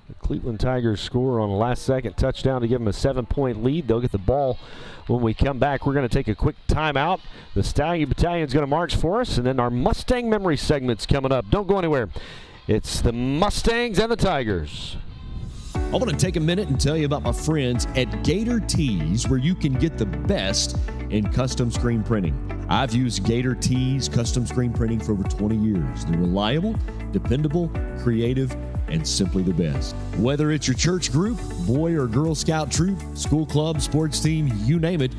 the Cleveland Tigers score on a last-second touchdown to give them a 7-point lead. They'll get the ball when we come back. We're going to take a quick timeout. The Stallion Battalion's going to march for us, and then our Mustang Memory segment's coming up. Don't go anywhere. It's the Mustangs and the Tigers. I want to take a minute and tell you about my friends at Gator Tees, where you can get the best in custom screen printing. I've used Gator Tees custom screen printing for over 20 years. They're reliable, dependable, creative, and simply the best. Whether it's your church group, Boy or Girl Scout troop, school club, sports team, you name it,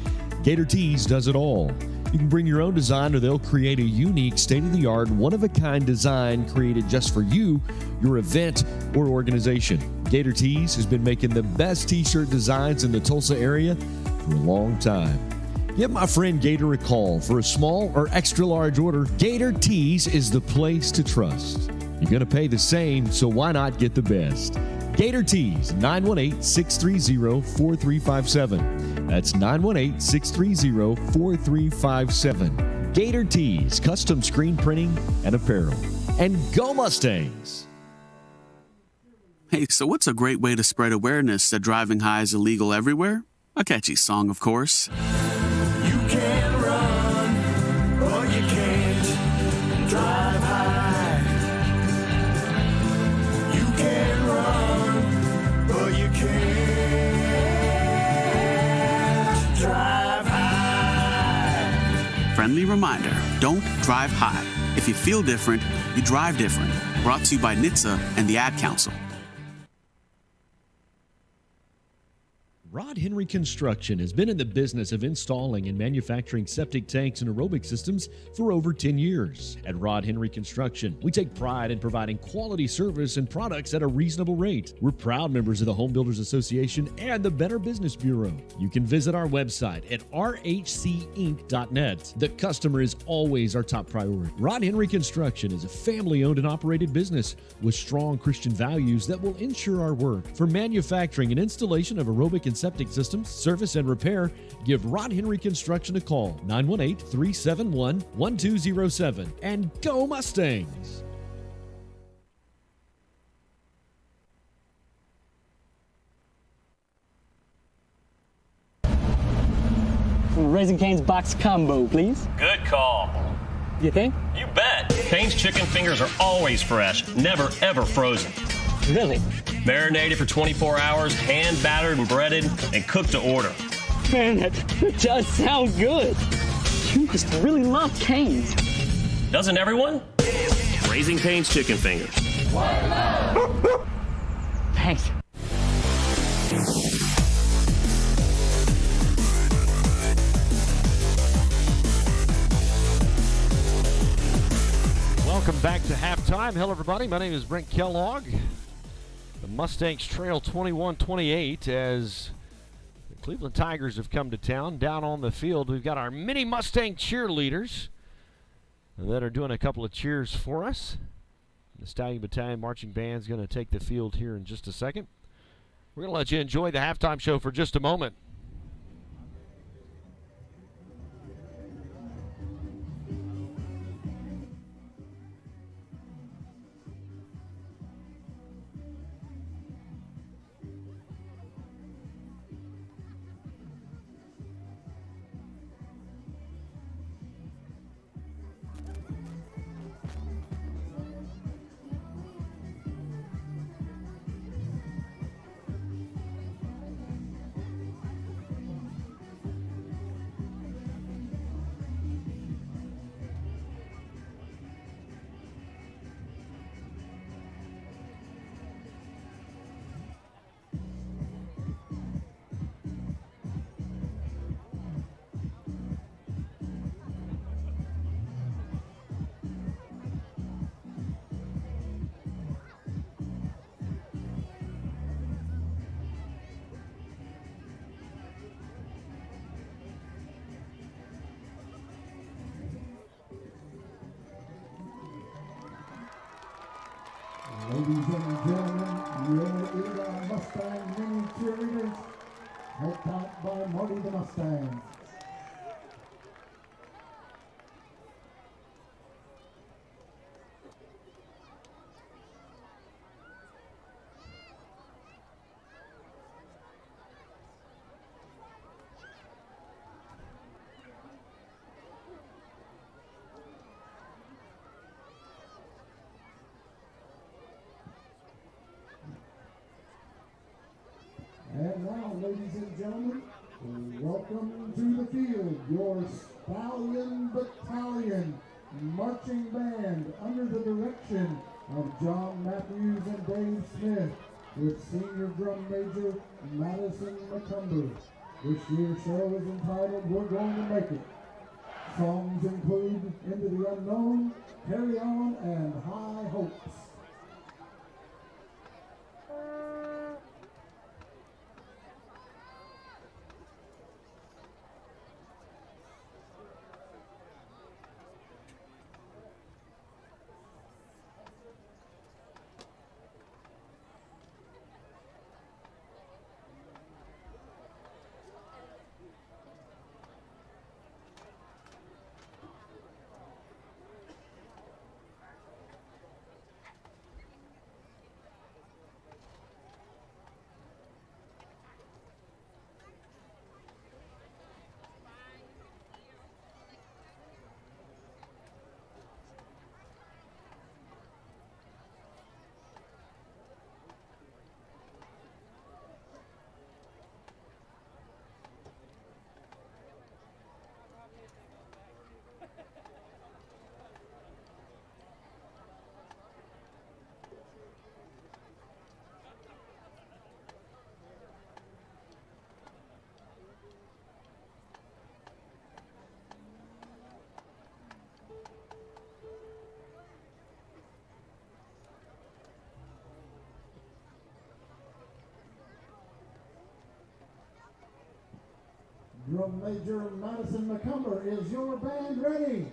Gator Tees does it all. You can bring your own design, or they'll create a unique, state-of-the-art, one-of-a-kind design created just for you, your event, or organization. Gator Tees has been making the best t-shirt designs in the Tulsa area for a long time. Give my friend Gator a call for a small or extra large order. Gator Tees is the place to trust. You're going to pay the same, so why not get the best? Gator Tees, 918-630-4357. That's 918-630-4357. Gator Tees, custom screen printing and apparel. And go Mustangs! Hey, so what's a great way to spread awareness that driving high is illegal everywhere? A catchy song, of course. You can run, but you can't drive high. You can run, but you can't drive high. Friendly reminder, don't drive high. If you feel different, you drive different. Brought to you by NHTSA and the Ad Council. Rod Henry Construction has been in the business of installing and manufacturing septic tanks and aerobic systems for over 10 years. At Rod Henry Construction, we take pride in providing quality service and products at a reasonable rate. We're proud members of the Home Builders Association and the Better Business Bureau. You can visit our website at rhcinc.net. The customer is always our top priority. Rod Henry Construction is a family-owned and operated business with strong Christian values that will ensure our work. For manufacturing and installation of aerobic and septic systems, service and repair, give Rod Henry Construction a call, 918-371-1207. And go Mustangs! Raising Cane's box combo, please. Good call. You think? You bet. Cane's chicken fingers are always fresh, never ever frozen. Really? Marinated for 24 hours, hand battered and breaded, and cooked to order. Man, that does sound good. You must really love Cane's. Doesn't everyone? Raising Cane's chicken fingers. Thanks. Welcome back to halftime. Hello, everybody. My name is Brent Kellogg. The Mustangs trail 21-28 as the Cleveland Tigers have come to town. Down on the field, we've got our mini Mustang cheerleaders that are doing a couple of cheers for us. The Stallion Battalion Marching Band is going to take the field here in just a second. We're going to let you enjoy the halftime show for just a moment. and gentlemen, welcome to the field your Stallion Battalion marching band under the direction of John Matthews and Dave Smith with senior drum major Madison McCumber. This year's show is entitled We're Going to Make It. Songs include Into the Unknown, Carry On, and High Hopes. Drum Major Madison McCumber, is your band ready?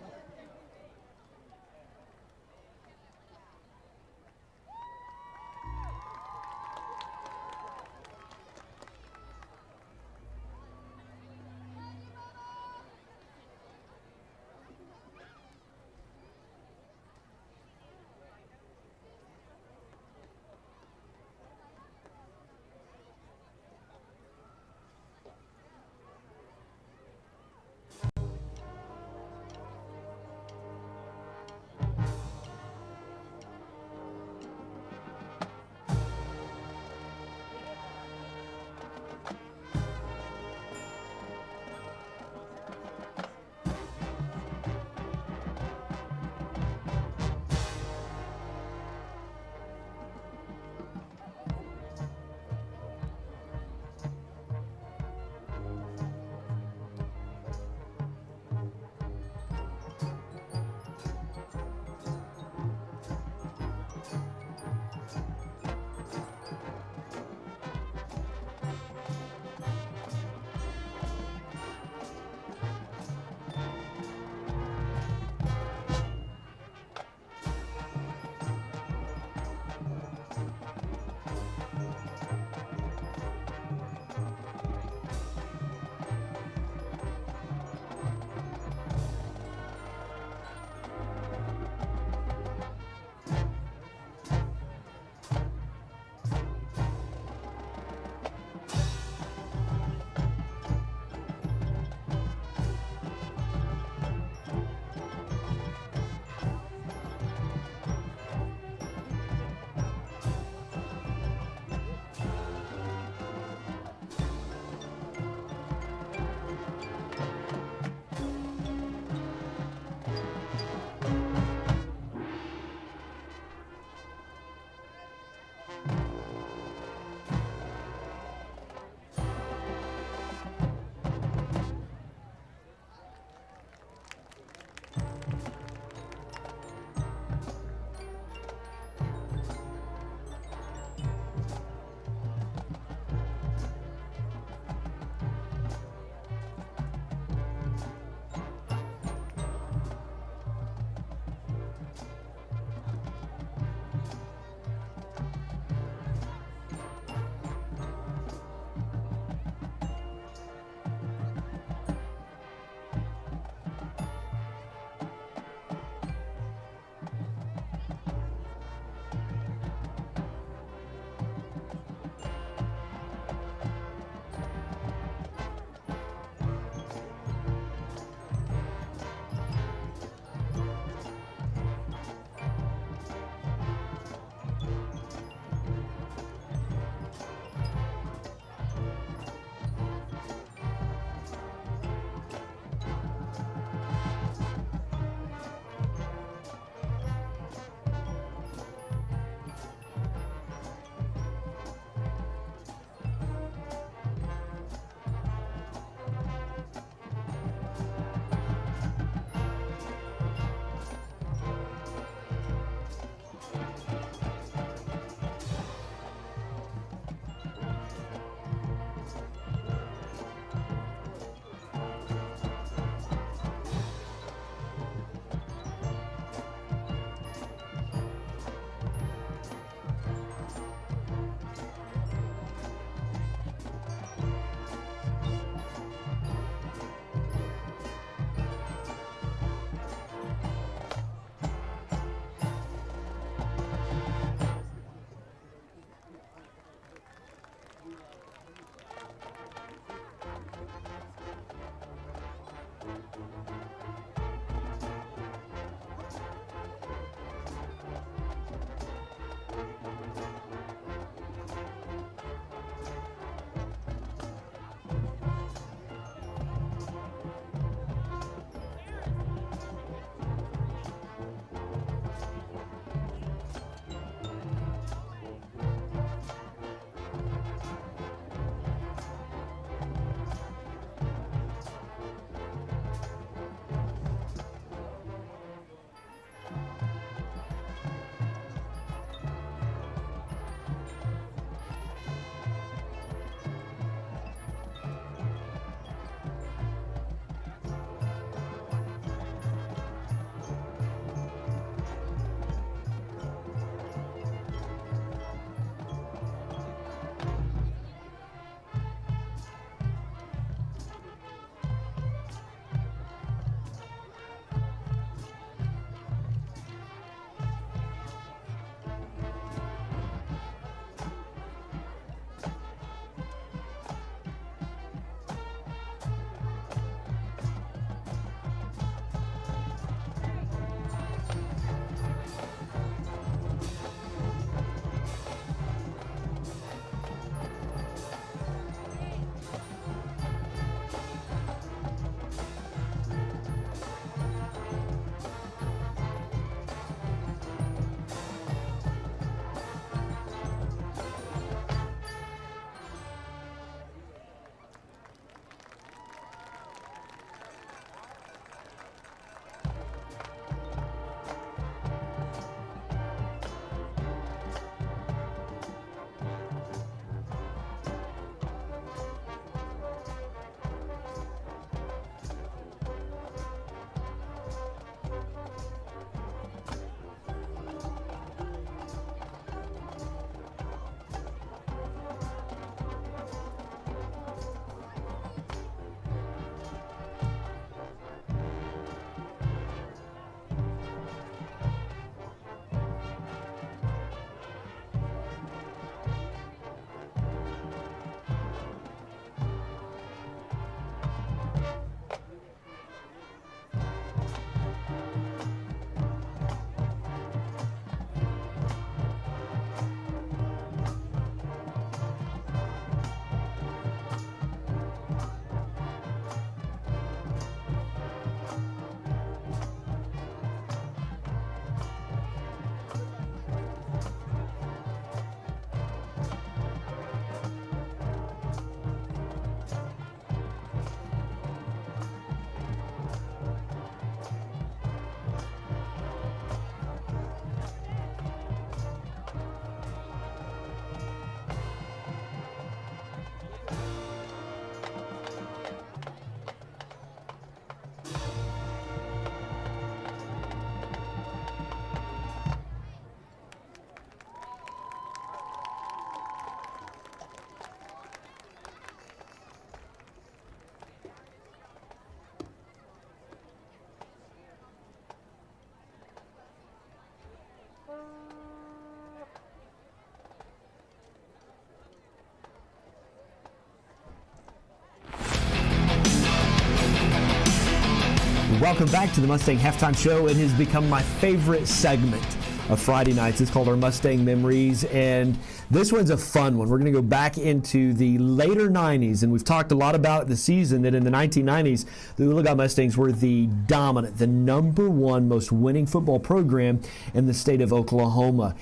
Welcome back to the Mustang Halftime Show. It has become my favorite segment of Friday nights. It's called our Mustang Memories, and this one's a fun one. We're going to go back into the later 90s, and we've talked a lot about the season that in the 1990s, the Oologah Mustangs were the dominant, the number one most winning football program in the state of Oklahoma.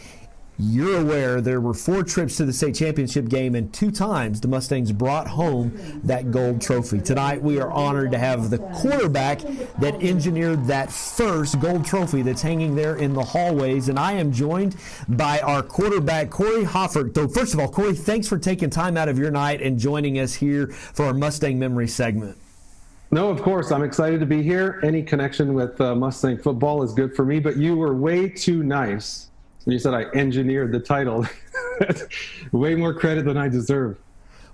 You're aware there were 4 trips to the state championship game, and 2 times the Mustangs brought home that gold trophy. Tonight we are honored to have the quarterback that engineered that first gold trophy that's hanging there in the hallways, and I am joined by our quarterback, Corey Hoffert. So first of all, Corey, thanks for taking time out of your night and joining us here for our Mustang Memory segment. No, of course. I'm excited to be here. Any connection with Mustang football is good for me, but you were way too nice when you said I engineered the title. Way more credit than I deserve.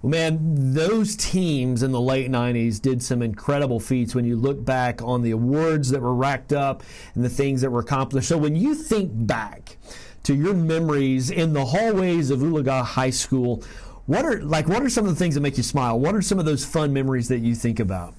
Well, man, those teams in the late 90s did some incredible feats when you look back on the awards that were racked up and the things that were accomplished. So when you think back to your memories in the hallways of Oologah High School, what are some of the things that make you smile? What are some of those fun memories that you think about?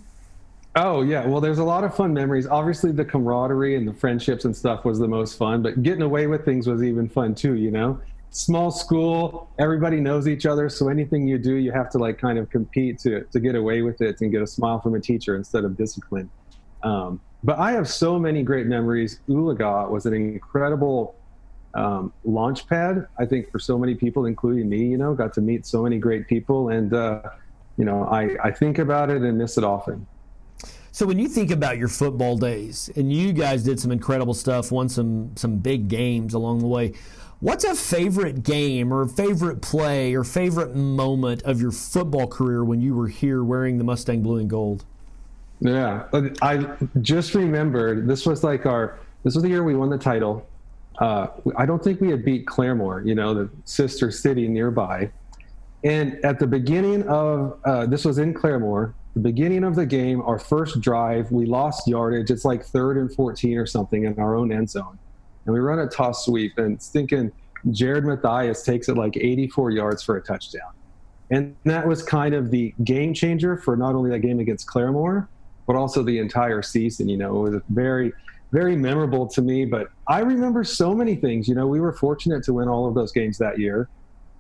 Oh, yeah. Well, there's a lot of fun memories. Obviously, the camaraderie and the friendships and stuff was the most fun, but getting away with things was even fun, too, you know? Small school, everybody knows each other, so anything you do, you have to, kind of compete to get away with it and get a smile from a teacher instead of discipline. But I have so many great memories. Oologah was an incredible launch pad, I think, for so many people, including me, got to meet so many great people, and, I think about it and miss it often. So when you think about your football days, and you guys did some incredible stuff, won some big games along the way, what's a favorite game or favorite play or favorite moment of your football career when you were here wearing the Mustang blue and gold? Yeah, I just remembered this was the year we won the title. I don't think we had beat Claremore, the sister city nearby. And at the beginning of, this was in Claremore, the beginning of the game, our first drive, we lost yardage. It's like 3rd and 14 or something in our own end zone. And we run a toss sweep, and thinking Jared Mathias takes it like 84 yards for a touchdown. And that was kind of the game changer for not only that game against Claremore, but also the entire season. It was very, very memorable to me. But I remember so many things. We were fortunate to win all of those games that year.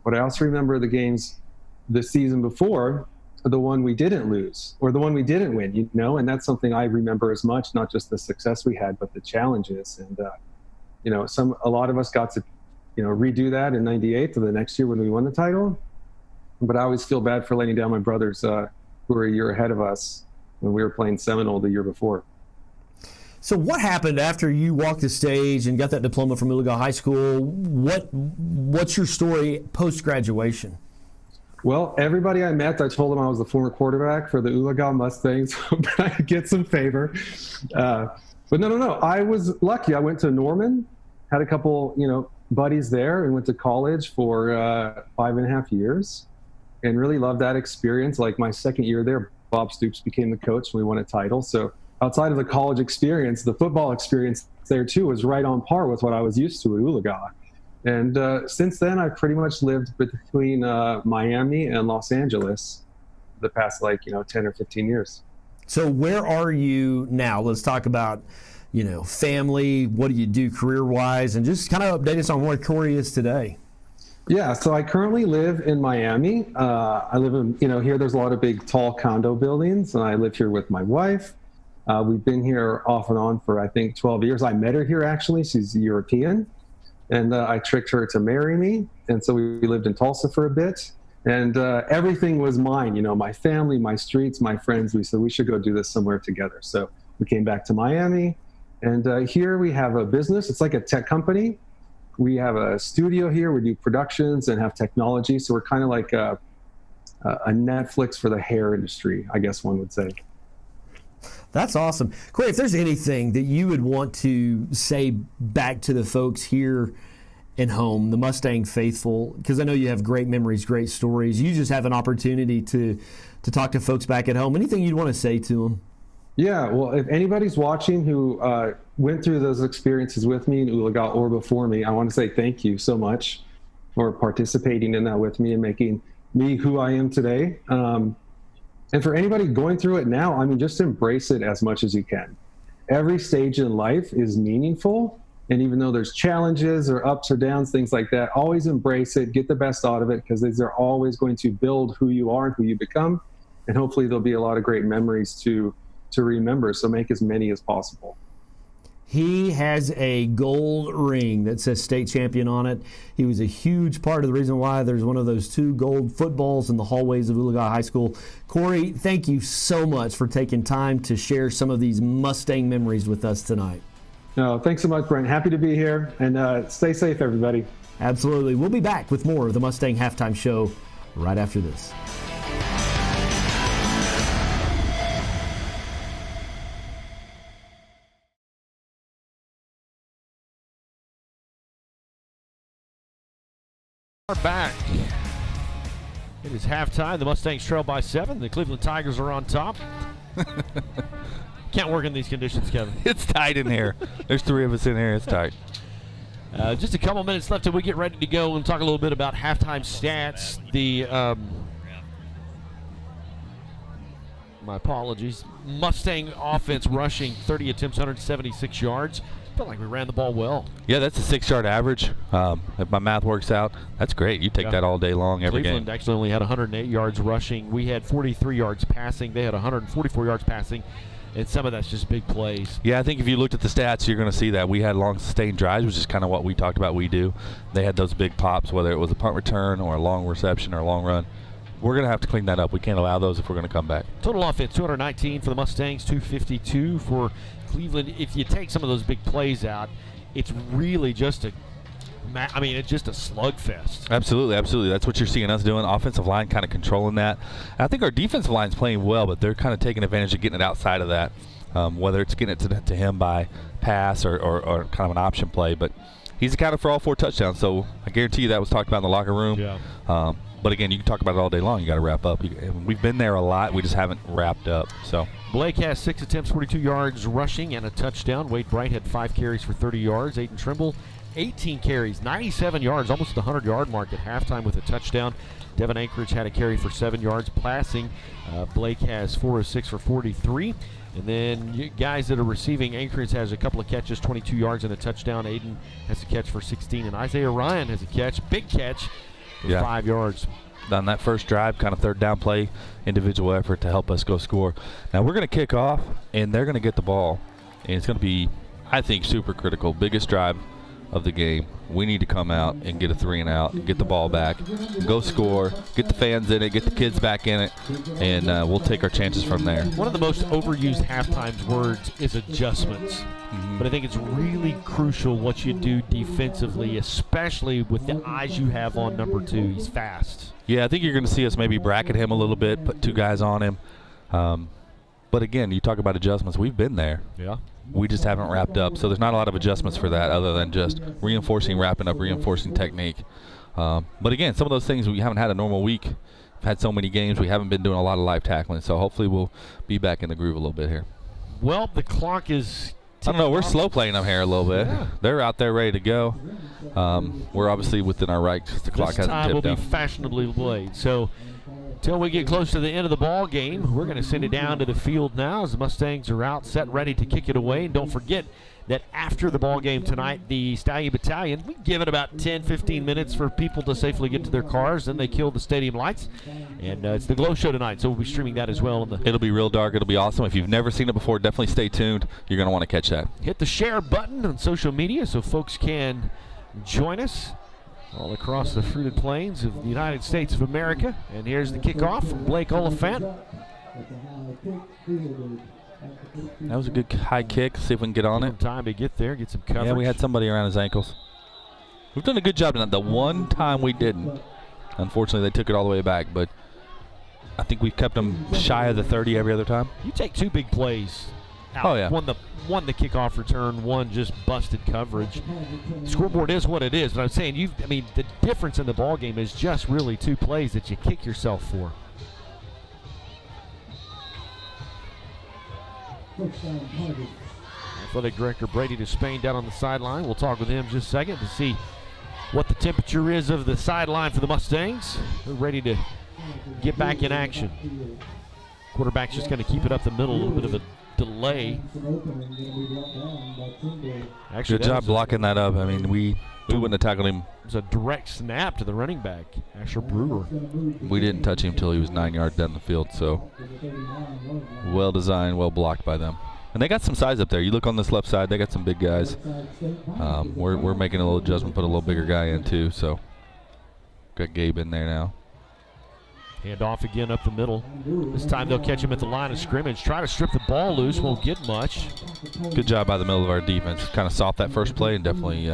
But I also remember the games the season before, the one we didn't lose or the one we didn't win, and that's something I remember as much, not just the success we had, but the challenges. And, a lot of us got to, redo that in 98 to the next year when we won the title. But I always feel bad for letting down my brothers who were a year ahead of us when we were playing Seminole the year before. So what happened after you walked the stage and got that diploma from Oologah High School? What's your story post-graduation? Well, everybody I met, I told them I was the former quarterback for the Oologah Mustangs, hoping I could get some favor. But no. I was lucky. I went to Norman, had a couple, buddies there, and went to college for 5.5 years, and really loved that experience. Like my second year there, Bob Stoops became the coach, and we won a title. So outside of the college experience, the football experience there too was right on par with what I was used to at Oologah. And since then, I've pretty much lived between Miami and Los Angeles the past 10 or 15 years. So where are you now? Let's talk about, family. What do you do career-wise? And just kind of update us on where Corey is today. Yeah, so I currently live in Miami. I live in, here there's a lot of big, tall condo buildings, and I live here with my wife. We've been here off and on for, I think, 12 years. I met her here, actually. She's European. And I tricked her to marry me. And so we lived in Tulsa for a bit. And everything was mine, my family, my streets, my friends. We said we should go do this somewhere together. So we came back to Miami. And here we have a business. It's like a tech company. We have a studio here. We do productions and have technology. So we're kind of like a Netflix for the hair industry, I guess one would say. That's awesome. Corey, if there's anything that you would want to say back to the folks here at home, the Mustang faithful, because I know you have great memories, great stories. You just have an opportunity to talk to folks back at home. Anything you'd want to say to them? Yeah, well, if anybody's watching who went through those experiences with me in Oologah or before me, I want to say thank you so much for participating in that with me and making me who I am today. And for anybody going through it now, just embrace it as much as you can. every stage in life is meaningful. And even though there's challenges or ups or downs, things like that, always embrace it, get the best out of it, because these are always going to build who you are and who you become. And hopefully there'll be a lot of great memories to remember. So make as many as possible. He has a gold ring that says state champion on it. He was a huge part of the reason why there's one of those 2 gold footballs in the hallways of Oologah High School. Corey, thank you so much for taking time to share some of these Mustang memories with us tonight. No, thanks so much, Brent. Happy to be here, and stay safe, everybody. Absolutely. We'll be back with more of the Mustang Halftime Show right after this. Back. It is halftime. The Mustangs trail by 7. The Cleveland Tigers are on top. Can't work in these conditions, Kevin. It's tight in here. There's 3 of us in here. It's tight. Just a couple minutes left till we get ready to go and talk a little bit about halftime stats. My apologies. Mustang offense rushing 30 attempts, 176 yards. Felt like we ran the ball well. Yeah, that's a 6-yard average. If my math works out, that's great. You take that all day long, every Cleveland game. actually only had 108 yards rushing. We had 43 yards passing. They had 144 yards passing. And some of that's just big plays. Yeah, I think if you looked at the stats, you're going to see that we had long sustained drives, which is kind of what we talked about we do. They had those big pops, whether it was a punt return or a long reception or a long run. We're going to have to clean that up. We can't allow those if we're going to come back. Total offense, 219 for the Mustangs, 252 for Cleveland. If you take some of those big plays out, it's really just it's just a slugfest. Absolutely, absolutely. That's what you're seeing us doing. Offensive line kind of controlling that. And I think our defensive line's playing well, but they're kind of taking advantage of getting it outside of that, whether it's getting it to him by pass or kind of an option play. But he's accounted for all 4 touchdowns, so I guarantee you that was talked about in the locker room. Yeah. But again, you can talk about it all day long. You got to wrap up. We've been there a lot. We just haven't wrapped up. So Blake has 6 attempts, 42 yards rushing, and a touchdown. Wade Bright had 5 carries for 30 yards. Aiden Trimble, 18 carries, 97 yards, almost the 100-yard mark at halftime with a touchdown. Devin Anchorage had a carry for 7 yards. Passing, Blake has 4 of 6 for 43. And then you guys that are receiving, Anchorage has a couple of catches, 22 yards and a touchdown. Aiden has a catch for 16. And Isaiah Ryan has a catch, big catch, for 5 yards. On that first drive, kind of third down play, individual effort to help us go score. Now we're going to kick off, and they're going to get the ball. And it's going to be, I think, super critical. Biggest drive of the game. We need to come out and get a 3-and-out, get the ball back, go score, get the fans in it, get the kids back in it, and we'll take our chances from there. One of the most overused halftime words is adjustments. But I think it's really crucial what you do defensively, especially with the eyes you have on number 2. He's fast. Yeah, I think you're going to see us maybe bracket him a little bit, put 2 guys on him. But again, you talk about adjustments. We've been there. Yeah. We just haven't wrapped up. So there's not a lot of adjustments for that other than just reinforcing, wrapping up, reinforcing technique. But again, some of those things, we haven't had a normal week. We've had so many games. We haven't been doing a lot of live tackling. So hopefully we'll be back in the groove a little bit here. Well, the clock is... I don't know. We're slow playing them here a little bit. Yeah. They're out there ready to go. We're obviously within our right because the clock hasn't tipped down. This time will be fashionably played. So until we get close to the end of the ball game, we're going to send it down to the field now as the Mustangs are out, set, ready to kick it away. And don't forget that after the ball game tonight, the Stallion Battalion, we give it about 10-15 minutes for people to safely get to their cars. Then they kill the stadium lights. And it's the Glow Show tonight, so we'll be streaming that as well. It'll be real dark. It'll be awesome. If you've never seen it before, definitely stay tuned. You're going to want to catch that. Hit the share button on social media so folks can join us all across the fruited plains of the United States of America. And here's the kickoff from Blake Oliphant. That was a good high kick. See if we can get on it. Time to get there, get some coverage. Yeah, we had somebody around his ankles. We've done a good job tonight. The one time we didn't, unfortunately, they took it all the way back. But I think we've kept them shy of the 30 every other time. You take 2 big plays out. Oh, yeah. One the kickoff return, one just busted coverage. Scoreboard is what it is. But I'm saying, the difference in the ball game is just really 2 plays that you kick yourself for. Athletic Director Brady Despain down on the sideline. We'll talk with him in just a second to see what the temperature is of the sideline for the Mustangs. They're ready to get back in action. Quarterback's just going to keep it up the middle, a little bit of a delay. Good job blocking that up. I mean, we wouldn't have tackled him. It was a direct snap to the running back, Asher Brewer. We didn't touch him until he was 9 yards down the field, so well designed, well blocked by them. And they got some size up there. You look on this left side, they got some big guys. We're making a little adjustment, put a little bigger guy in too, so got Gabe in there now. Hand off again up the middle. This time they'll catch him at the line of scrimmage. Try to strip the ball loose, won't get much. Good job by the middle of our defense. Kind of soft that first play and definitely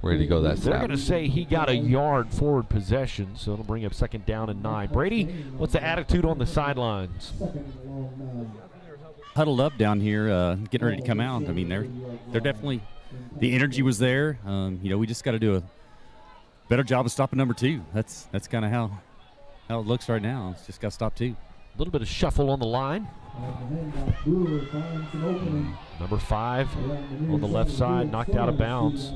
ready to go that snap. They're going to say he got a yard forward possession, so it'll bring up 2nd down and 9. Brady, what's the attitude on the sidelines? Huddled up down here, getting ready to come out. I mean, they're definitely, the energy was there. We just got to do a better job of stopping number 2. That's kind of how it looks right now. It's just got to stop 2. A little bit of shuffle on the line. Number 5 on the left side, knocked out of bounds.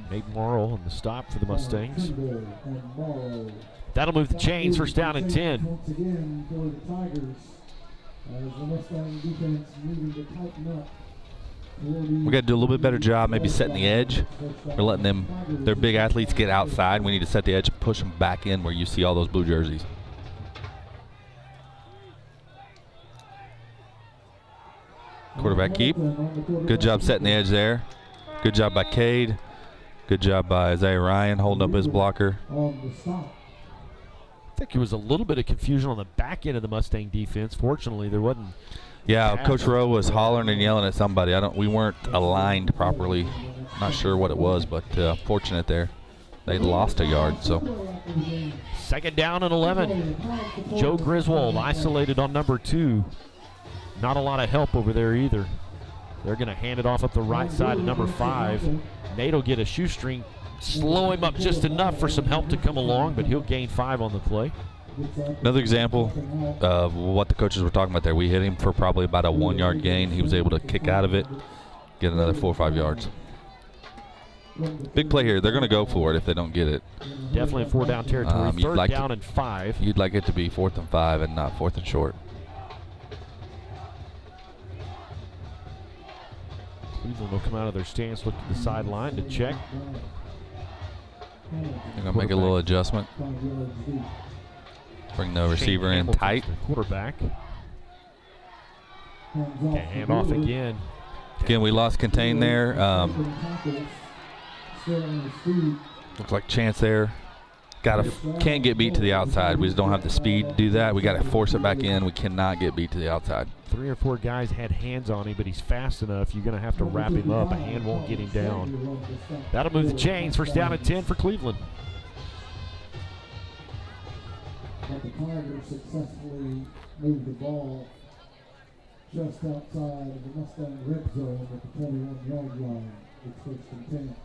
Nate Morrow on the stop for the Mustangs. That'll move the chains. 1st down and 10. We got to do a little bit better job maybe setting the edge. We're letting their big athletes get outside. We need to set the edge and push them back in where you see all those blue jerseys. Quarterback keep. Good job setting the edge there. Good job by Cade. Good job by Isaiah Ryan holding up his blocker. I think there was a little bit of confusion on the back end of the Mustang defense. Fortunately, there wasn't. Yeah, Coach Rowe was hollering and yelling at somebody. We weren't aligned properly. Not sure what it was, but fortunate there. They lost a yard, so. 2nd down and 11. Joe Griswold isolated on number 2. Not a lot of help over there either. They're going to hand it off up the right side to number 5. Nate will get a shoestring, slow him up just enough for some help to come along, but he'll gain 5 on the play. Another example of what the coaches were talking about there. We hit him for probably about a 1 yard gain. He was able to kick out of it, get another 4 or 5 yards. Big play here. They're going to go for it if they don't get it. Definitely in 4 down territory. 3rd down and 5. You'd like it to be 4th and 5 and not 4th and short. Cleveland will come out of their stance, look to the sideline to check. They're going to make a little adjustment. Bring the receiver in tight. Quarterback. Hand off again. Again, we lost contain there. Looks like chance there. Can't get beat to the outside. We just don't have the speed to do that. We got to force it back in. We cannot get beat to the outside. 3 or 4 guys had hands on him, but he's fast enough. You're going to have to wrap him up. A hand won't get him down. That'll move the chains. 1st down and 10 for Cleveland. But the Tigers successfully moved the ball just outside of the Mustang red zone at the 21-yard line. It's 1st and 10.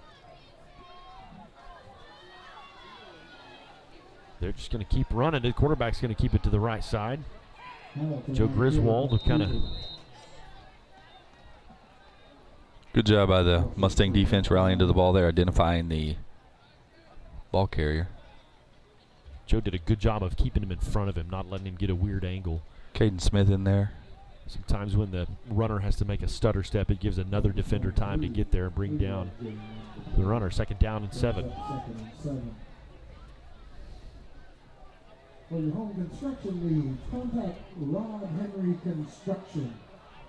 They're just going to keep running. The quarterback's going to keep it to the right side. Joe Griswold will kind of. Good job by the Mustang defense rallying to the ball there, identifying the ball carrier. Joe did a good job of keeping him in front of him, not letting him get a weird angle. Caden Smith in there. Sometimes when the runner has to make a stutter step, it gives another defender time to get there and bring down the runner. 2nd down and 7. For your home construction needs, contact Rod Henry Construction.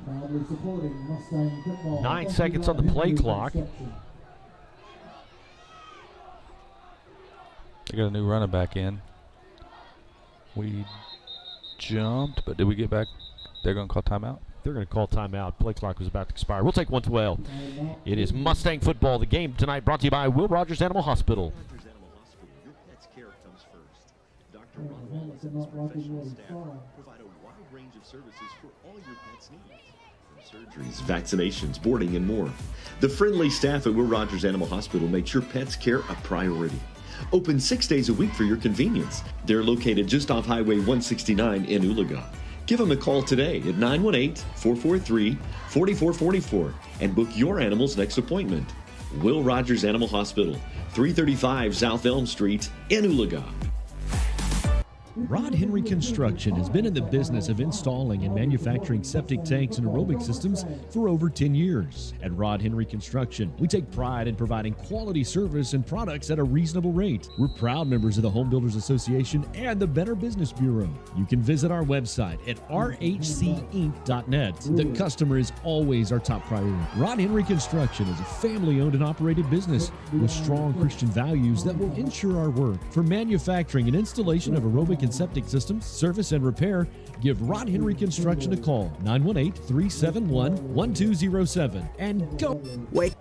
Proudly supporting Mustang football. 9 seconds on the play clock. They got a new running back in. We jumped, but did we get back? They're going to call timeout? They're going to call timeout. Play clock was about to expire. We'll take 1:12. It is Mustang football. The game tonight brought to you by Will Rogers Animal Hospital. Your pet's care comes first. Dr. Ron Wallace and his professional staff provide a wide range of services for all your pet's needs. From surgeries, vaccinations, boarding, and more. The friendly staff at Will Rogers Animal Hospital makes your pet's care a priority. Open 6 days a week for your convenience. They're located just off Highway 169 in Oologah. Give them a call today at 918-443-4444 and book your animal's next appointment. Will Rogers Animal Hospital, 335 South Elm Street in Oologah. Rod Henry Construction has been in the business of installing and manufacturing septic tanks and aerobic systems for over 10 years. At Rod Henry Construction, we take pride in providing quality service and products at a reasonable rate. We're proud members of the Home Builders Association and the Better Business Bureau. You can visit our website at rhcinc.net. The customer is always our top priority. Rod Henry Construction is a family-owned and operated business with strong Christian values that will ensure our work. For manufacturing and installation of aerobic and septic systems, service and repair, give Rod Henry Construction a call, 918-371-1207, and go. Wait.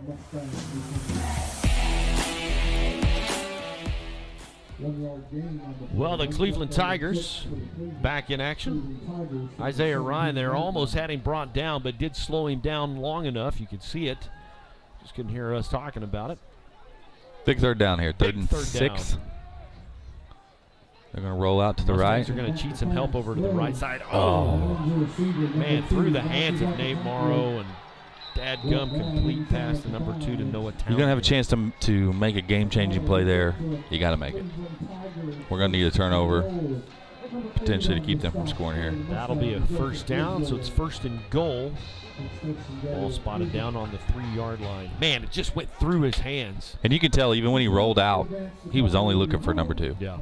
Well, the Cleveland Tigers back in action. Isaiah Ryan there almost had him brought down, but did slow him down long enough. You could see it. Just couldn't hear us talking about it. Big third down here, third and 6. Down. They're going to roll out to the right. They're going to cheat some help over to the right side. Oh, man, through the hands of Nate Morrow, and dadgum complete pass to number 2 to Noah Townsend. You're going to have a chance to make a game-changing play there. You got to make it. We're going to need a turnover, potentially, to keep them from scoring here. That'll be a first down, so it's first and goal. Ball spotted down on the 3-yard line. Man, it just went through his hands. And you can tell even when he rolled out, he was only looking for number 2. Yeah.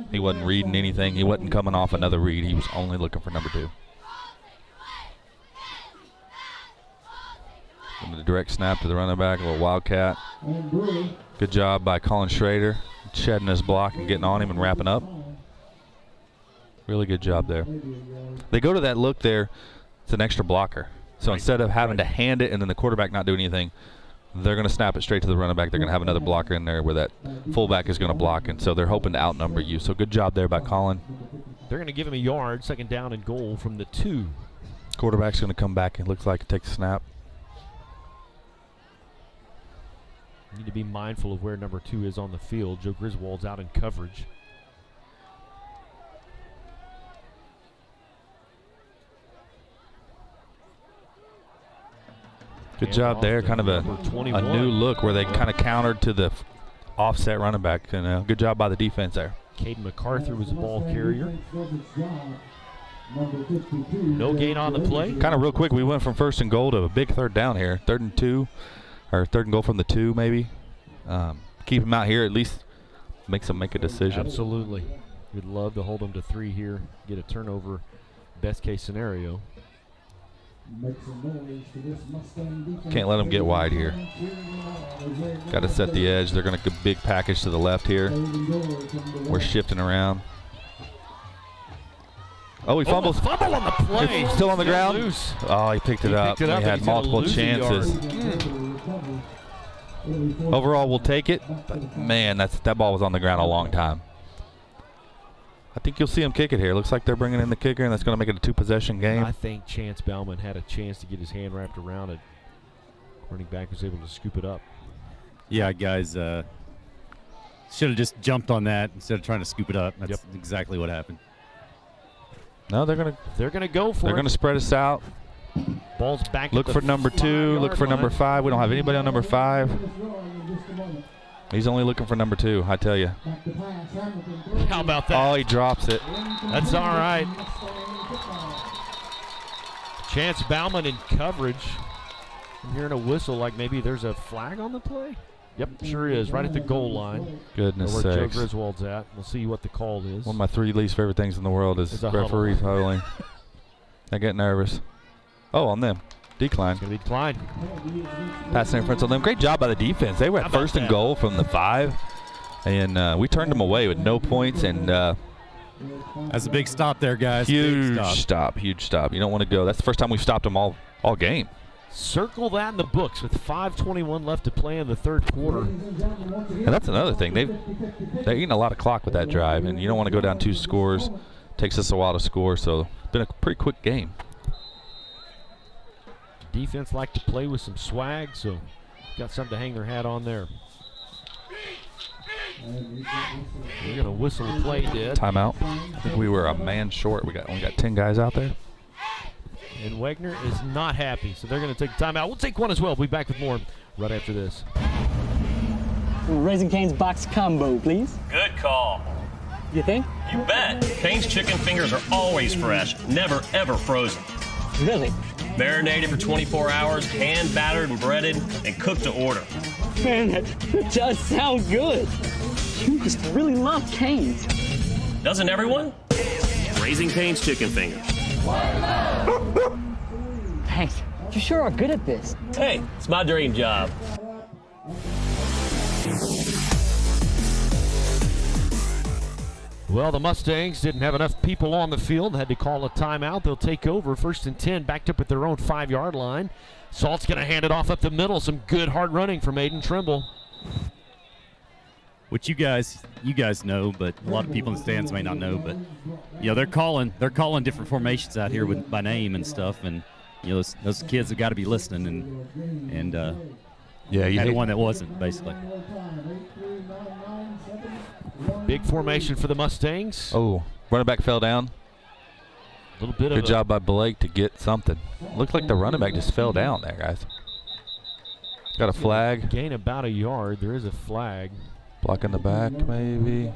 He wasn't reading anything. He wasn't coming off another read. He was only looking for number 2. And the direct snap to the running back, a little wildcat. Good job by Colin Schrader, shedding his block and getting on him and wrapping up. Really good job there. They go to that look there. It's an extra blocker. So instead of having to hand it and then the quarterback not doing anything, they're going to snap it straight to the running back. They're going to have another blocker in there where that fullback is going to block. And so they're hoping to outnumber you. So good job there by Colin. They're going to give him a yard, second down and goal from the 2. Quarterback's going to come back and looks like to take the snap. You need to be mindful of where number 2 is on the field. Joe Griswold's out in coverage. Good job there. Kind of a new look where they kind of countered to the offset running back. And good job by the defense there. Caden MacArthur was the ball carrier. No gain on the play. Kind of real quick, we went from first and goal to a big third down here. 3rd and 2, or 3rd and goal from the 2 maybe. Keep him out here, at least makes them make a decision. Absolutely. We'd love to hold them to 3 here, get a turnover, best case scenario. Can't let them get wide here. Got to set the edge. They're going to big package to the left here. We're shifting around. Oh, he fumbles. Fumble on the play. It's still on the ground. Loose. Oh, he picked it up. He had multiple chances. Overall, we'll take it. But man, that ball was on the ground a long time. I think you'll see him kick it here. Looks like they're bringing in the kicker, and that's going to make it a 2-possession game. I think Chance Bauman had a chance to get his hand wrapped around it. Running back was able to scoop it up. Yeah, guys, should have just jumped on that instead of trying to scoop it up. That's exactly what happened. No, they're gonna go for it. They're gonna spread us out. Ball's back. Look for number 2. Look for number 5. We don't have anybody on number 5. He's only looking for number 2, I tell you. How about that? Oh, he drops it. That's all right. Chance Bauman in coverage. I'm hearing a whistle like maybe there's a flag on the play. Yep, sure is. Right at the goal line. Goodness sakes. Where Joe Griswold's at. We'll see what the call is. One of my 3 least favorite things in the world is referees huddling. I get nervous. Oh, on them. Decline. It's going to be declined. Pass interference on them. Great job by the defense. They were at first and goal from the 5, and we turned them away with no points. And that's a big stop there, guys. Huge stop. Huge stop. You don't want to go. That's the first time we've stopped them all game. Circle that in the books with 5:21 left to play in the 3rd quarter. And that's another thing. They're eating a lot of clock with that drive, and you don't want to go down 2 scores. Takes us a while to score, so it's been a pretty quick game. Defense like to play with some swag, so got something to hang their hat on there. We're going to whistle a play dead. Timeout. I think we were a man short. We only got 10 guys out there. And Wagner is not happy, so they're going to take a timeout. We'll take one as well. We'll be back with more right after this. Raising Cane's box combo, please. Good. call. You think? You bet. Kane's chicken fingers are always fresh, never ever frozen. Really? Marinated for 24 hours, hand battered and breaded, and cooked to order. Man, that does sound good. You must really love Cane's. Doesn't everyone? Raising Kane's chicken fingers. Thanks. You sure are good at this. Hey, it's my dream job. Well, the Mustangs didn't have enough people on the field, had to call a timeout. They'll take over 1st and 10, backed up at their own 5-yard line. Salt's going to hand it off up the middle. Some good hard running from Aiden Trimble. Which you guys know, but a lot of people in the stands may not know. But they're calling different formations out here by name and stuff, and those kids have got to be listening. And you had one that wasn't, basically. Big formation for the Mustangs. Oh, running back fell down. A little bit of good job by Blake to get something. Looks like the running back just fell down there, guys. Got a flag. Gain about a yard. There is a flag. Blocking the back, maybe.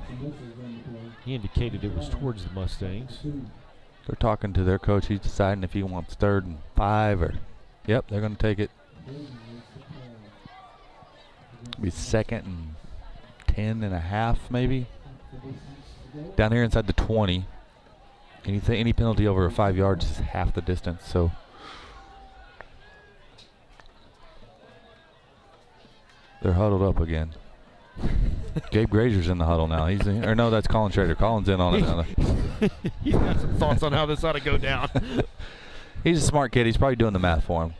He indicated it was towards the Mustangs. They're talking to their coach. He's deciding if he wants 3rd and 5 or. Yep, they're going to take it. Be 2nd and 10 and a half, maybe. Down here inside the 20. Any penalty over 5 yards is half the distance. So. They're huddled up again. Gabe Grazier's in the huddle now. He's in, or no, that's Colin Schrader. Colin's in on it now. He's got some thoughts on how this ought to go down. He's a smart kid. He's probably doing the math for him.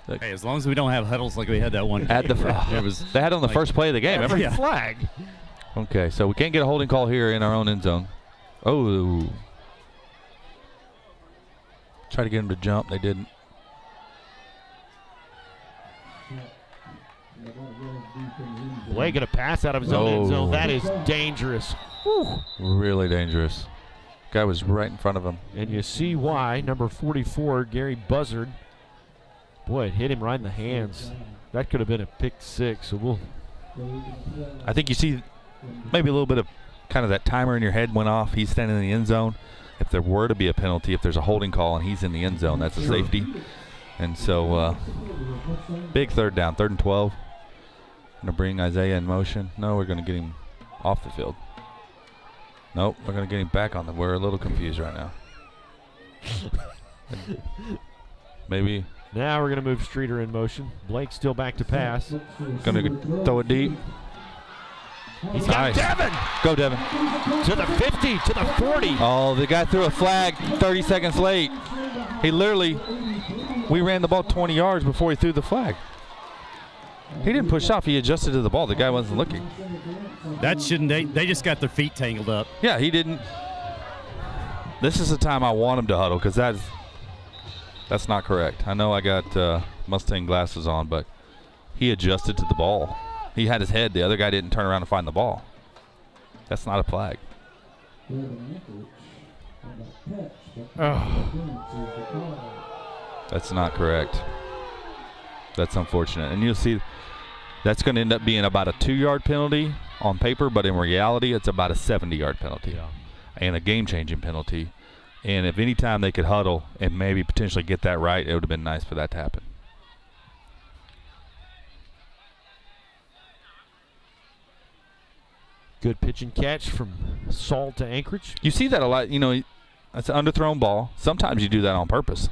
Hey, as long as we don't have huddles like we had that one. They had on the first play of the game. Every flag. Okay, so we can't get a holding call here in our own end zone. Oh. Try to get him to jump. They didn't. Blake going to pass out of his own end zone. That is dangerous. Whew. Really dangerous. Guy was right in front of him. And you see why. Number 44, Gary Buzzard. Boy, it hit him right in the hands. That could have been a pick 6. So I think you see maybe a little bit of kind of that timer in your head went off. He's standing in the end zone. If there were to be a penalty, if there's a holding call and he's in the end zone, that's a safety. And so big 3rd down, 3rd and 12. Going to bring Isaiah in motion. No, we're going to get him off the field. Nope, we're going to get him back on the. We're a little confused right now. Maybe. Now we're going to move Streeter in motion. Blake still back to pass. Going to throw it deep. He's got Devin. Go, Devin. To the 50, to the 40. Oh, the guy threw a flag 30 seconds late. We ran the ball 20 yards before he threw the flag. He didn't push off. He adjusted to the ball. The guy wasn't looking. That shouldn't. They just got their feet tangled up. Yeah, he didn't. This is the time I want him to huddle because that's not correct. I know I got Mustang glasses on, but he adjusted to the ball. He had his head. The other guy didn't turn around to find the ball. That's not a flag. Oh. That's not correct. That's unfortunate. And you'll see that's going to end up being about a 2-yard penalty on paper, but in reality, it's about a 70-yard penalty and a game-changing penalty. And if any time they could huddle and maybe potentially get that right, it would have been nice for that to happen. Good pitch and catch from Salt to Anchorage. You see that a lot. That's an underthrown ball. Sometimes you do that on purpose.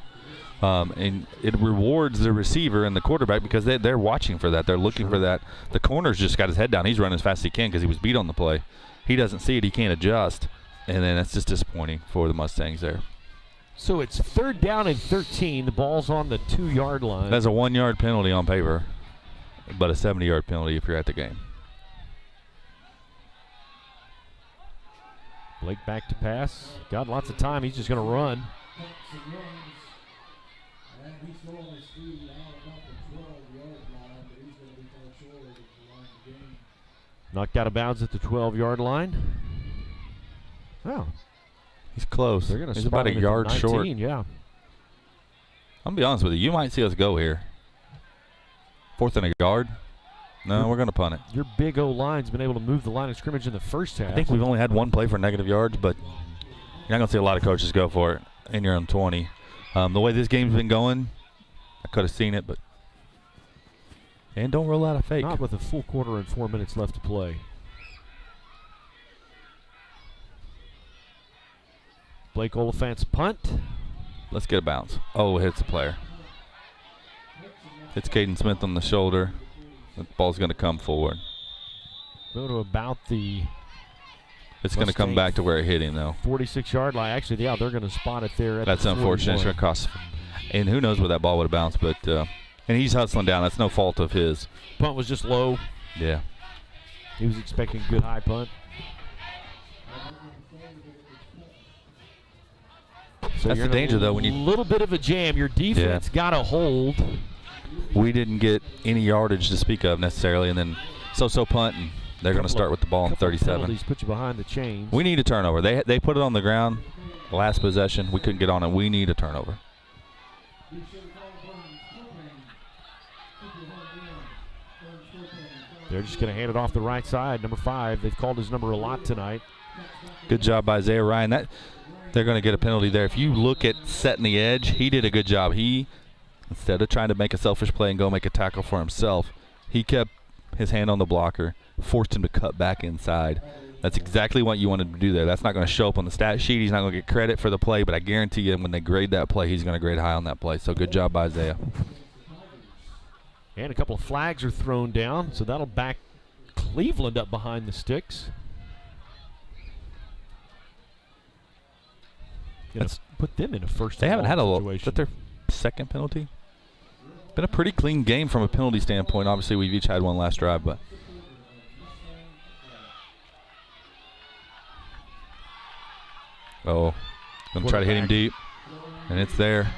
And it rewards the receiver and the quarterback because they're watching for that. They're looking for that. The corner's just got his head down. He's running as fast as he can because he was beat on the play. He doesn't see it. He can't adjust. And then that's just disappointing for the Mustangs there. So it's 3rd down and 13. The ball's on the 2-yard line. That's a 1-yard penalty on paper, but a 70-yard penalty if you're at the game. Blake back to pass. Got lots of time. He's just going to run. Knocked out of bounds at the 12-yard line. Oh. He's close. They're going to He's about a yard short. Yeah. I'm going to be honest with you. You might see us go here. 4th and a yard. No, we're going to punt it. Your big O-line's been able to move the line of scrimmage in the first half. I think we've only had one play for negative yards, but you're not going to see a lot of coaches go for it in your own 20. The way this game's been going, I could have seen it, but and don't roll out a fake. Not with a full quarter and 4 minutes left to play. Blake Oliphant's punt. Let's get a bounce. Oh, it hits the player. Hits Caden Smith on the shoulder. The ball's going to come forward. Go to about the It's going to come back to where it hit him, though. 46-yard line. Actually, yeah, they're going to spot it there. That's unfortunate. It's going to cost. And who knows where that ball would have bounced. But and he's hustling down. That's no fault of his. Punt was just low. Yeah. He was expecting a good high punt. So that's the danger, though. When you a little bit of a jam, your defense got a hold. We didn't get any yardage to speak of necessarily, and then so punt, and they're going to start with the ball in 37. Put you behind the chains. We need a turnover. They put it on the ground last possession. We couldn't get on it. We need a turnover. They're just going to hand it off the right side. Number 5. They've called his number a lot tonight. Good job by Isaiah Ryan. They're going to get a penalty there. If you look at setting the edge, he did a good job. He, instead of trying to make a selfish play and go make a tackle for himself, he kept his hand on the blocker, forced him to cut back inside. That's exactly what you wanted to do there. That's not going to show up on the stat sheet. He's not going to get credit for the play, but I guarantee you when they grade that play, he's going to grade high on that play. So good job by Isaiah. And a couple of flags are thrown down, so that'll back Cleveland up behind the sticks. Let's put them in a first. They haven't had is that their second penalty? Been a pretty clean game from a penalty standpoint. Obviously, we've each had one last drive, but gonna try to hit him deep, and it's there.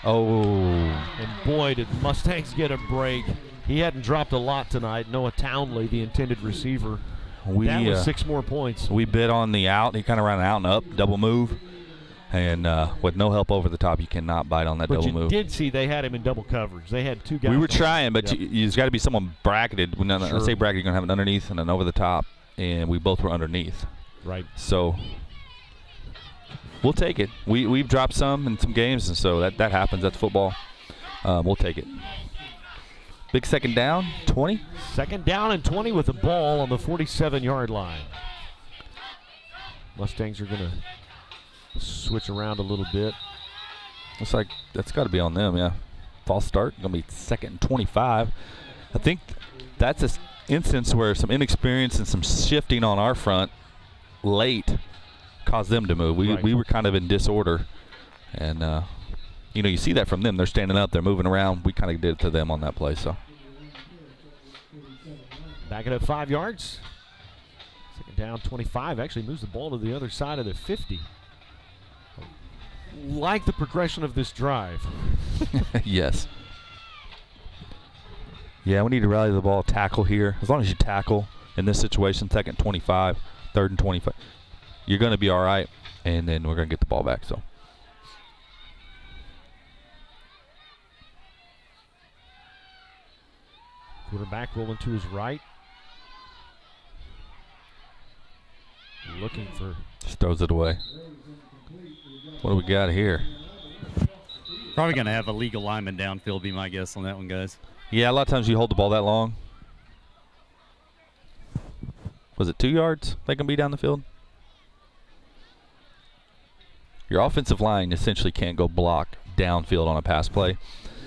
And boy, did Mustangs get a break. He hadn't dropped a lot tonight. Noah Townley, the intended receiver. That was 6 more points. We bid on the out. He kind of ran an out and up, double move. And with no help over the top, you cannot bite on that double move. But you did see they had him in double coverage. They had 2 guys. We were trying, but you've got to be someone bracketed. When I say bracketed, you're going to have an underneath and an over the top. And we both were underneath. Right. So we'll take it. We've dropped some in some games, and so that happens. That's football. We'll take it. Big second down, 20. Second down and 20 with the ball on the 47-yard line. Mustangs are going to switch around a little bit. Looks like that's got to be on them, yeah. False start, going to be second and 25. I think that's an instance where some inexperience and some shifting on our front late caused them to move. We were kind of in disorder, and you see that from them. They're standing up, they're moving around. We kind of did it to them on that play. So back it up 5 yards. Second down, 25. Actually moves the ball to the other side of the 50. Like the progression of this drive. Yes. Yeah, we need to rally the ball, tackle here. As long as you tackle in this situation, second 25, third and 25, you're going to be all right, and then we're going to get the ball back. So quarterback rolling to his right. Looking for. Just throws it away. What do we got here? Probably going to have a legal lineman downfield, be my guess on that one, guys. Yeah, a lot of times you hold the ball that long. Was it 2 yards they can be down the field? Your offensive line essentially can't go block downfield on a pass play.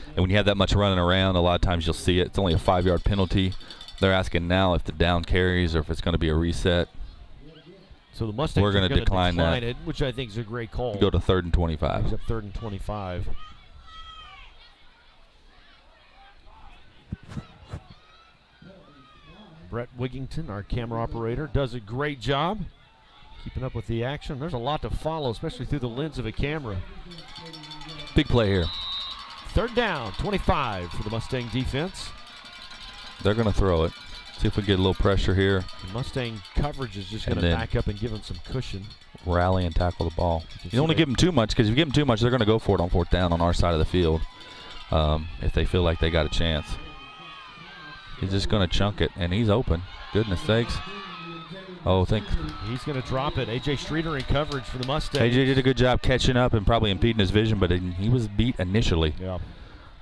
And when you have that much running around, a lot of times you'll see it. It's only a 5-yard penalty. They're asking now if the down carries or if it's going to be a reset. So the Mustangs are going to decline that, it, which I think is a great call. Go to third and 25. He's up third and 25. Brett Wigington, our camera operator, does a great job keeping up with the action. There's a lot to follow, especially through the lens of a camera. Big play here. Third down, 25 for the Mustang defense. They're going to throw it. See if we get a little pressure here. The Mustang coverage is just going to back up and give them some cushion. Rally and tackle the ball. You don't want to give them too much, because if you give them too much, they're going to go for it on fourth down on our side of the field if they feel like they got a chance. He's just going to chunk it, and he's open. Goodness sakes. Oh, he's going to drop it. A.J. Streeter in coverage for the Mustangs. A.J. did a good job catching up and probably impeding his vision, but he was beat initially. Yeah.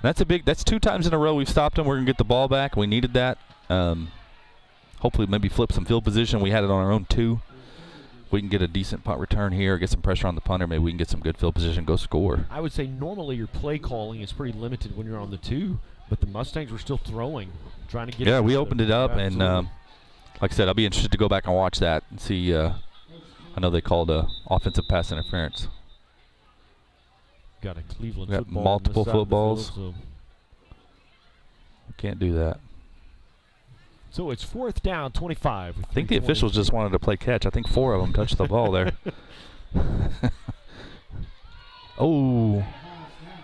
That's 2 times in a row we've stopped him. We're going to get the ball back. We needed that. Hopefully maybe flip some field position. We had it on our own 2. We can get a decent punt return here, get some pressure on the punter. Maybe we can get some good field position, go score. I would say normally your play calling is pretty limited when you're on the 2, but the Mustangs were still throwing, trying to get Yeah, we opened it up, and like I said, I'll be interested to go back and watch that and see. I know they called offensive pass interference. Got a Cleveland got football multiple footballs. Field, so. Can't do that. So it's 4th down, 25. I think the officials just wanted to play catch. I think 4 of them touched the ball there. Oh,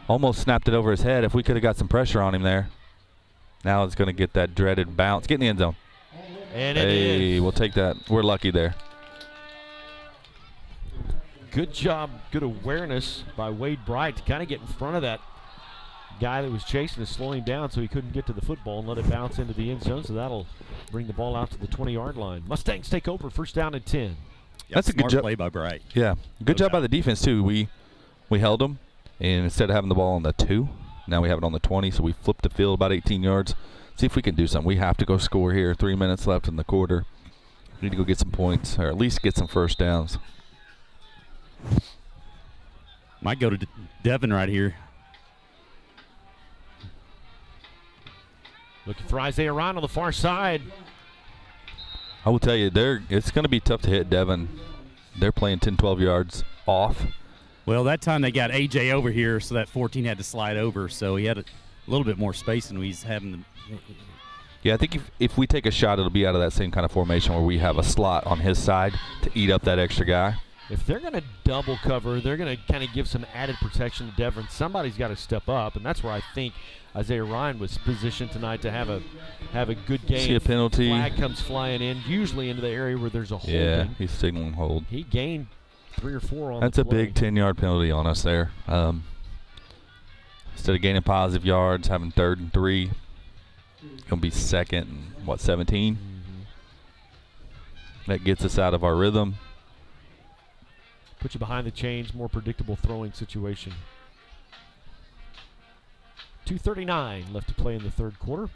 almost snapped it over his head. If we could have got some pressure on him there. Now it's going to get that dreaded bounce. Get in the end zone. And it is. We'll take that. We're lucky there. Good job, good awareness by Wade Bright to kind of get in front of that guy that was chasing to slow him down so he couldn't get to the football and let it bounce into the end zone. So that'll bring the ball out to the 20-yard line. Mustangs take over, 1st down and 10. Yep, that's a good play by Bright. Yeah, good job by the defense too. We held them, and instead of having the ball on the 2, now we have it on the 20. So we flipped the field about 18 yards. See if we can do something. We have to go score here. 3 minutes left in the quarter. We need to go get some points, or at least get some first downs. Might go to Devin right here. Looking for Isaiah Ryan on the far side. I will tell you, it's going to be tough to hit Devin. They're playing 10, 12 yards off. Well, that time they got A.J. over here, so that 14 had to slide over, so he had a little bit more space than he's having. Yeah, I think if we take a shot, it'll be out of that same kind of formation where we have a slot on his side to eat up that extra guy. If they're going to double cover, they're going to kind of give some added protection to Devin. Somebody's got to step up, and that's where I think Isaiah Ryan was positioned tonight to have a good game. See a penalty. Flag comes flying in, usually into the area where there's a holding. Yeah, he's signaling hold. He gained 3 or 4 on That's the a play. big 10-yard penalty on us there. Instead of gaining positive yards, having 3rd and 3, going to be 2nd and, 17? Mm-hmm. That gets us out of our rhythm. Put you behind the chains, more predictable throwing situation. 2:39 left to play in the 3rd quarter.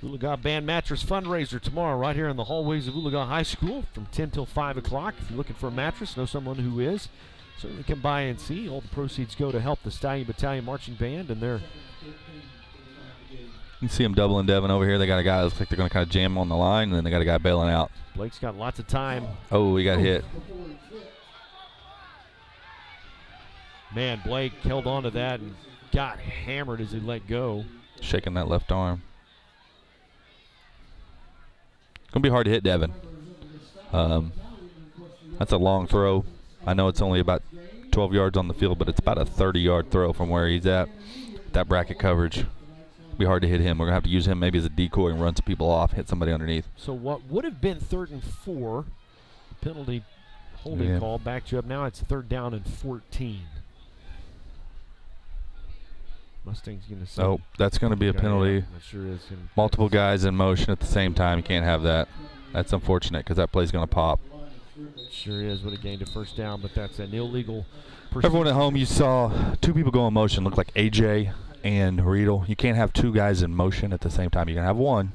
Oologah Band Mattress fundraiser tomorrow right here in the hallways of Oologah High School from 10 till 5 o'clock. If you're looking for a mattress, know someone who is, certainly come by and see. All the proceeds go to help the Stallion Battalion Marching Band and their... You can see them doubling Devin over here. They got a guy that looks like they're going to kind of jam on the line, and then they got a guy bailing out. Blake's got lots of time. Oh, he got hit. Man, Blake held on to that and got hammered as he let go. Shaking that left arm. It's going to be hard to hit Devin. That's a long throw. I know it's only about 12 yards on the field, but it's about a 30-yard throw from where he's at. That bracket coverage. Be hard to hit him. We're going to have to use him maybe as a decoy and run some people off, hit somebody underneath. So what would have been 3rd and 4, penalty holding call backed you up. Now it's 3rd down and 14. Mustang's going to say. Oh, that's going to be a penalty. That sure is. Multiple guys in motion at the same time. You can't have that. That's unfortunate because that play's going to pop. Sure is. Would have gained a 1st down, but that's an illegal. Everyone at home, you saw 2 people go in motion. Looked like AJ and Riedel. You can't have 2 guys in motion at the same time. You can have 1.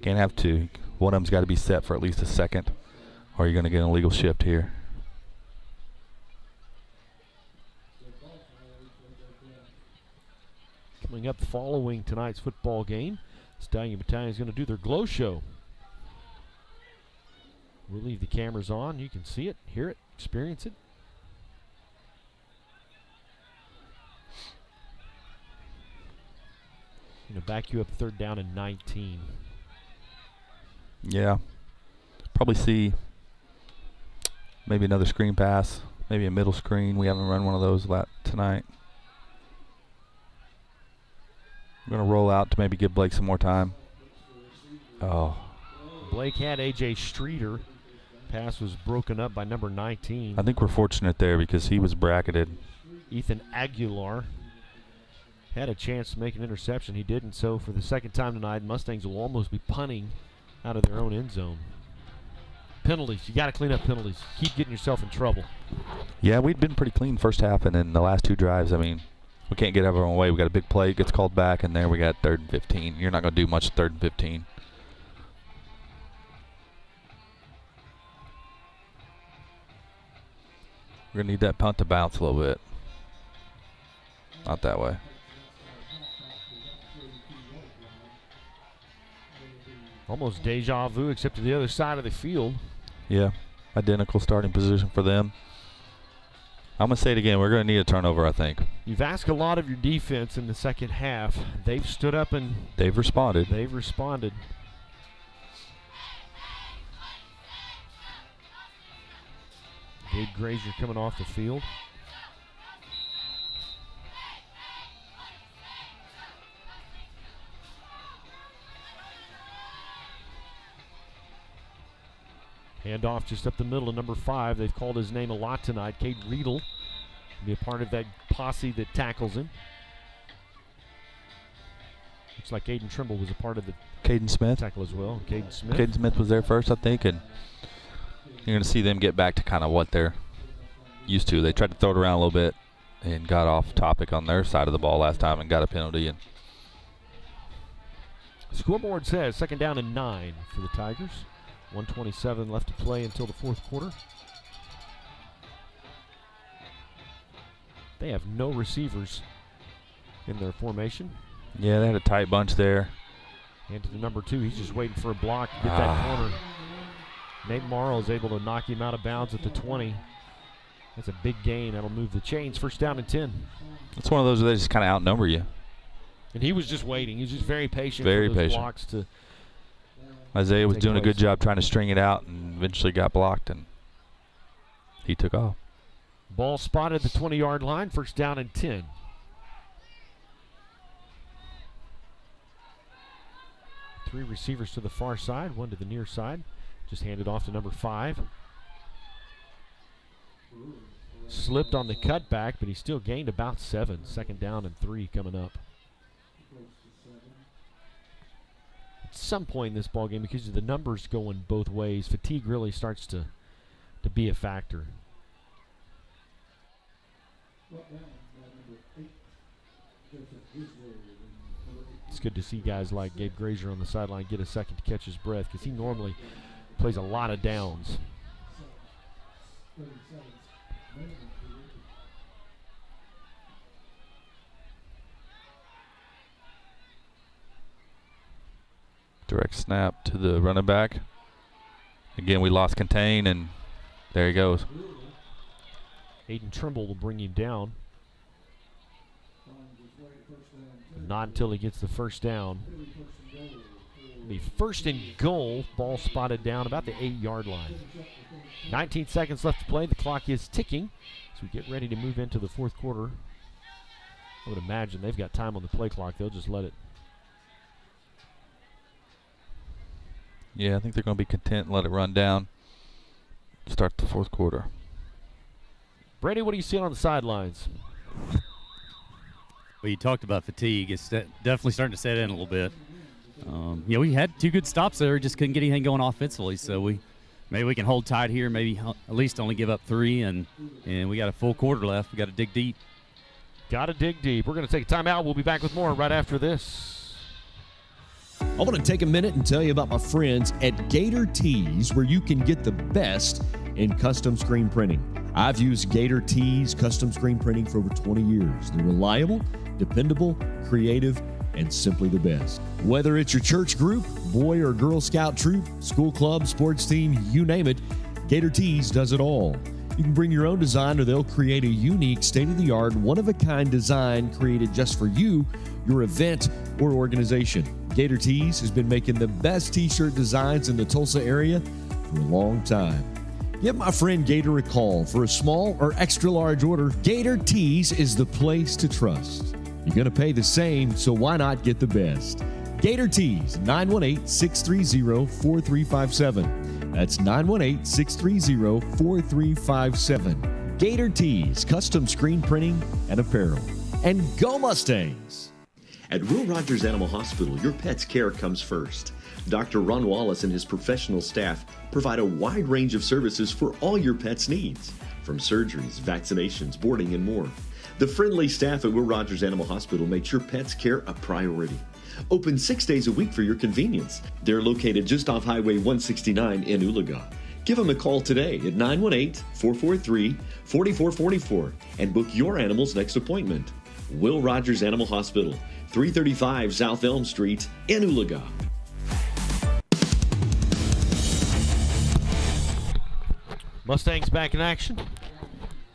Can't have 2. One of them's got to be set for at least a second, or you're going to get an illegal shift here. Coming up following tonight's football game, Stallion Battalion is going to do their glow show. We'll leave the cameras on. You can see it, hear it, experience it. Going to back you up 3rd down and 19. Yeah. Probably see maybe another screen pass, maybe a middle screen. We haven't run one of those tonight. We're going to roll out to maybe give Blake some more time. Oh. Blake had A.J. Streeter. Pass was broken up by number 19. I think we're fortunate there because he was bracketed. Ethan Aguilar had a chance to make an interception. He didn't. So for the second time tonight, Mustangs will almost be punting out of their own end zone. Penalties. You got to clean up penalties. Keep getting yourself in trouble. Yeah, we'd been pretty clean first half, and then the last 2 drives, I mean, we can't get out of our own way. We got a big play, gets called back, and there we got 3rd and 15. You're not going to do much 3rd and 15. We're going to need that punt to bounce a little bit. Not that way. Almost deja vu, except to the other side of the field. Yeah, identical starting position for them. I'm going to say it again. We're going to need a turnover, I think. You've asked a lot of your defense in the second half. They've stood up and they've responded. They've responded. Gabe Grazier coming off the field. Handoff just up the middle to number 5. They've called his name a lot tonight. Cade Riedel will be a part of that posse that tackles him. Looks like Aiden Trimble was a part of the Caden Smith tackle as well. Caden Smith. Caden Smith was there first, I think, and you're going to see them get back to kind of what they're used to. They tried to throw it around a little bit and got off topic on their side of the ball last time and got a penalty. And scoreboard says 2nd down and 9 for the Tigers. 1:27 left to play until the 4th quarter. They have no receivers in their formation. Yeah, they had a tight bunch there. And to the number 2, he's just waiting for a block to get that corner. Nate Morrow is able to knock him out of bounds at the 20. That's a big gain. That'll move the chains. 1st down and 10. It's one of those where they just kind of outnumber you. And he was just waiting. He was just very patient Very for those patient. blocks to Isaiah was take doing a place. good job trying to string it out and eventually got blocked, and he took off. Ball spotted at the 20-yard line. 1st down and 10. Three receivers to the far side, 1 to the near side. Just handed off to number 5. Slipped on the cutback, but he still gained about 7. 2nd down and 3 coming up. At some point in this ball game, because of the numbers going both ways, fatigue really starts to be a factor. It's good to see guys like Gabe Grazier on the sideline get a second to catch his breath, because he normally plays a lot of downs. Direct snap to the running back. Again, we lost contain, and there he goes. Aiden Trimble will bring him down. Not until he gets the 1st down. The 1st and goal, ball spotted down about the 8-yard line. 19 seconds left to play. The clock is ticking as we get ready to move into the 4th quarter. I would imagine they've got time on the play clock. They'll just let it. Yeah, I think they're going to be content and let it run down. Start the 4th quarter. Brady, what are you seeing on the sidelines? Well, you talked about fatigue. It's definitely starting to set in a little bit. We had 2 good stops there, just couldn't get anything going offensively. So maybe we can hold tight here, maybe at least only give up 3, and we got a full quarter left. We got to dig deep. Got to dig deep. We're going to take a timeout. We'll be back with more right after this. I want to take a minute and tell you about my friends at Gator Tees, where you can get the best in custom screen printing. I've used Gator Tees custom screen printing for over 20 years. They're reliable, dependable, creative, and simply the best. Whether it's your church group, Boy or Girl Scout troop, school club, sports team, you name it, Gator Tees does it all. You can bring your own design, or they'll create a unique, state-of-the-art, one-of-a-kind design created just for you, your event, or organization. Gator Tees has been making the best t-shirt designs in the Tulsa area for a long time. Give my friend Gator a call for a small or extra large order. Gator Tees is the place to trust. You're going to pay the same, so why not get the best? Gator Tees, 918-630-4357. That's 918-630-4357. Gator Tees, custom screen printing and apparel. and go Mustangs! At Will Rogers Animal Hospital, your pet's care comes first. Dr. Ron Wallace and his professional staff provide a wide range of services for all your pet's needs, from surgeries, vaccinations, boarding, and more. The friendly staff at Will Rogers Animal Hospital makes your pet's care a priority. Open 6 days a week for your convenience. They're located just off Highway 169 in Oologah. Give them a call today at 918-443-4444 and book your animal's next appointment. Will Rogers Animal Hospital, 335 South Elm Street in Oologah. Mustangs back in action.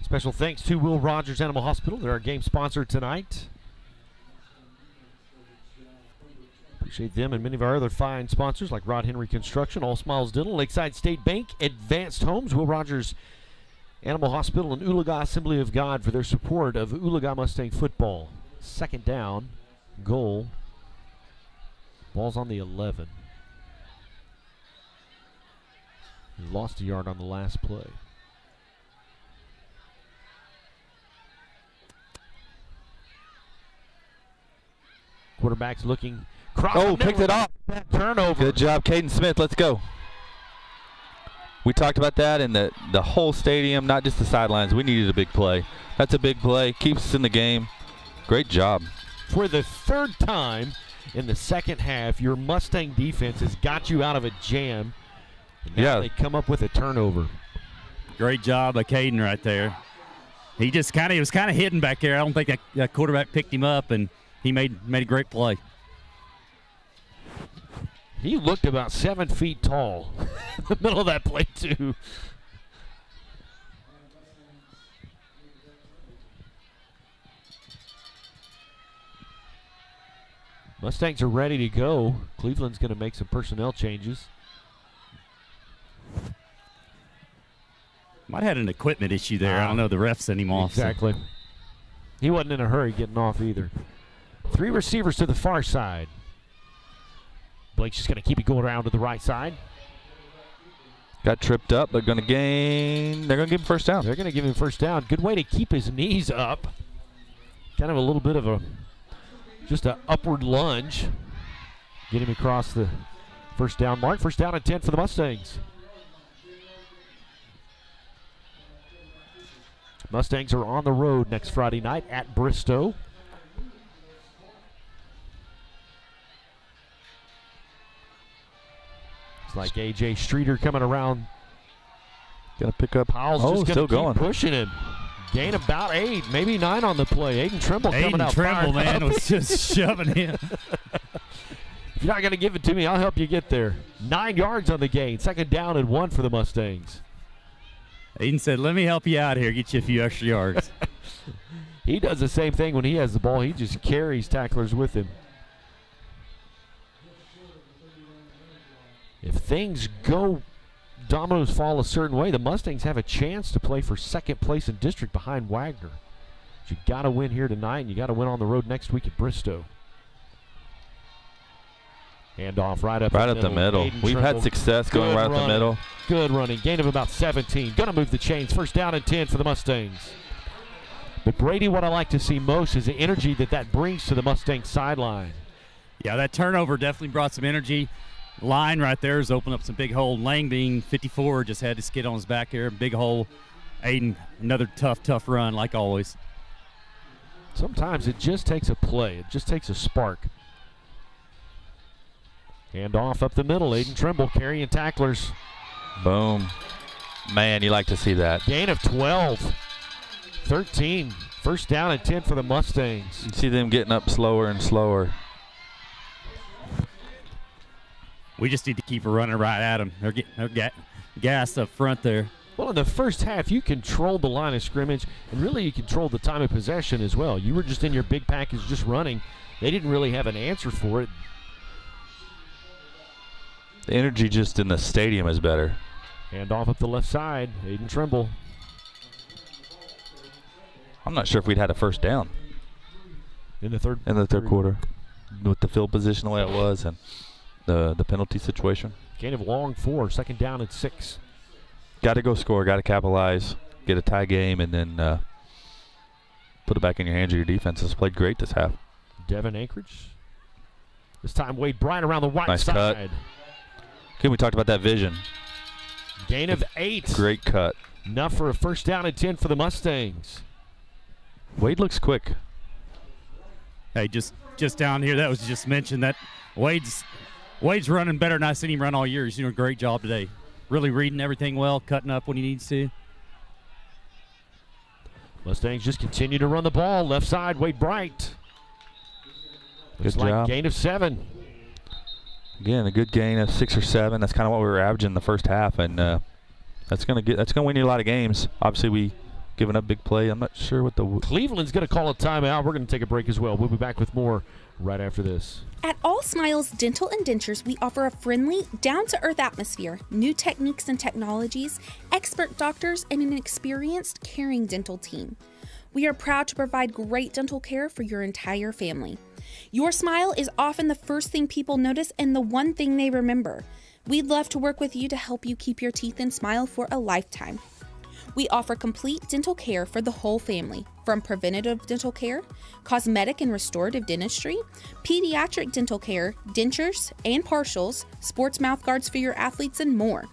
Special thanks to Will Rogers Animal Hospital. They're our game sponsor tonight. Appreciate them and many of our other fine sponsors like Rod Henry Construction, All Smiles Dental, Lakeside State Bank, Advanced Homes, Will Rogers Animal Hospital, and Oologah Assembly of God for their support of Oologah Mustang football. Second down, goal. Ball's on the 11. He lost a yard on the last play. Quarterback's looking. Picked it off. Turnover. Good job, Caden Smith. Let's go. We talked about that in the whole stadium, not just the sidelines. We needed a big play. That's a big play. Keeps us in the game. Great job. For the third time in the second half, your Mustang defense has got you out of a jam. And now they come up with a turnover. Great job by Caden right there. He was kind of hidden back there. I don't think that quarterback picked him up, and he made a great play. He looked about 7 feet tall in the middle of that play, too. Mustangs are ready to go. Cleveland's going to make some personnel changes. Might have had an equipment issue there. I don't know. The ref sent him off. Exactly. He wasn't in a hurry getting off either. 3 receivers to the far side. Blake's just going to keep it going around to the right side. Got tripped up. They're going to gain. They're going to give him first down. They're going to give him first down. Good way to keep his knees up. Kind of a little bit of just an upward lunge. Get him across the first down mark. First down and 10 for the Mustangs. Mustangs are on the road next Friday night at Bristow. It's like A.J. Streeter coming around. Gonna pick up. Powell's just still gonna keep pushing him. Gain about 8, maybe 9 on the play. Aiden Trimble coming out. Aiden Trimble, man, was just shoving him. If you're not gonna give it to me, I'll help you get there. 9 yards on the gain. Second down and 1 for the Mustangs. Aiden said, let me help you out here, get you a few extra yards. He does the same thing when he has the ball. He just carries tacklers with him. If things go, dominoes fall a certain way, the Mustangs have a chance to play for second place in district behind Wagner. But you got to win here tonight, and you got to win on the road next week at Bristow. Handoff right up the middle. We've had success going right up the middle. Good running. Gain of about 17. Going to move the chains. First down and 10 for the Mustangs. But Brady, what I like to see most is the energy that brings to the Mustang sideline. Yeah, that turnover definitely brought some energy. Line right there has opened up some big hole. Langbein, 54, just had to skid on his back there. Big hole. Aiden, another tough run like always. Sometimes it just takes a play. It just takes a spark. Hand off up the middle. Aiden Trimble carrying tacklers. Boom. Man, you like to see that. Gain of 12. 13. First down and 10 for the Mustangs. You see them getting up slower and slower. We just need to keep running right at them. They're gassed up front there. Well, in the first half, you controlled the line of scrimmage, and really you controlled the time of possession as well. You were just in your big package just running. They didn't really have an answer for it. The energy just in the stadium is better. Hand off up the left side. Aiden Trimble. I'm not sure if we'd had a first down. In the third quarter. With the field position the way it was and the penalty situation. Gain of long 4. Second down and 6. Got to go score. Got to capitalize. Get a tie game and then put it back in your hands. Your defense has played great this half. Devin Anchorage. This time Wade Bryant around the right Nice side. cut. Okay, we talked about that vision. Gain of 8. Great cut. Enough for a first down and 10 for the Mustangs. Wade looks quick. Hey, just down here, that was just mentioned that Wade's running better than I've seen him run all year. He's doing a great job today. Really reading everything well, cutting up when he needs to. Mustangs just continue to run the ball. Left side, Wade Bryant. Looks Good like job. Gain of 7. Again, a good gain of 6 or 7. That's kind of what we were averaging in the first half, and that's gonna win you a lot of games. Obviously, we giving up big play. I'm not sure what the Cleveland's going to call a timeout. We're going to take a break as well. We'll be back with more right after this. At All Smiles Dental and Dentures, we offer a friendly, down-to-earth atmosphere, new techniques and technologies, expert doctors, and an experienced, caring dental team. We are proud to provide great dental care for your entire family. Your smile is often the first thing people notice and the one thing they remember. We'd love to work with you to help you keep your teeth and smile for a lifetime. We offer complete dental care for the whole family, from preventative dental care, cosmetic and restorative dentistry, pediatric dental care, dentures and partials, sports mouth guards for your athletes, and more.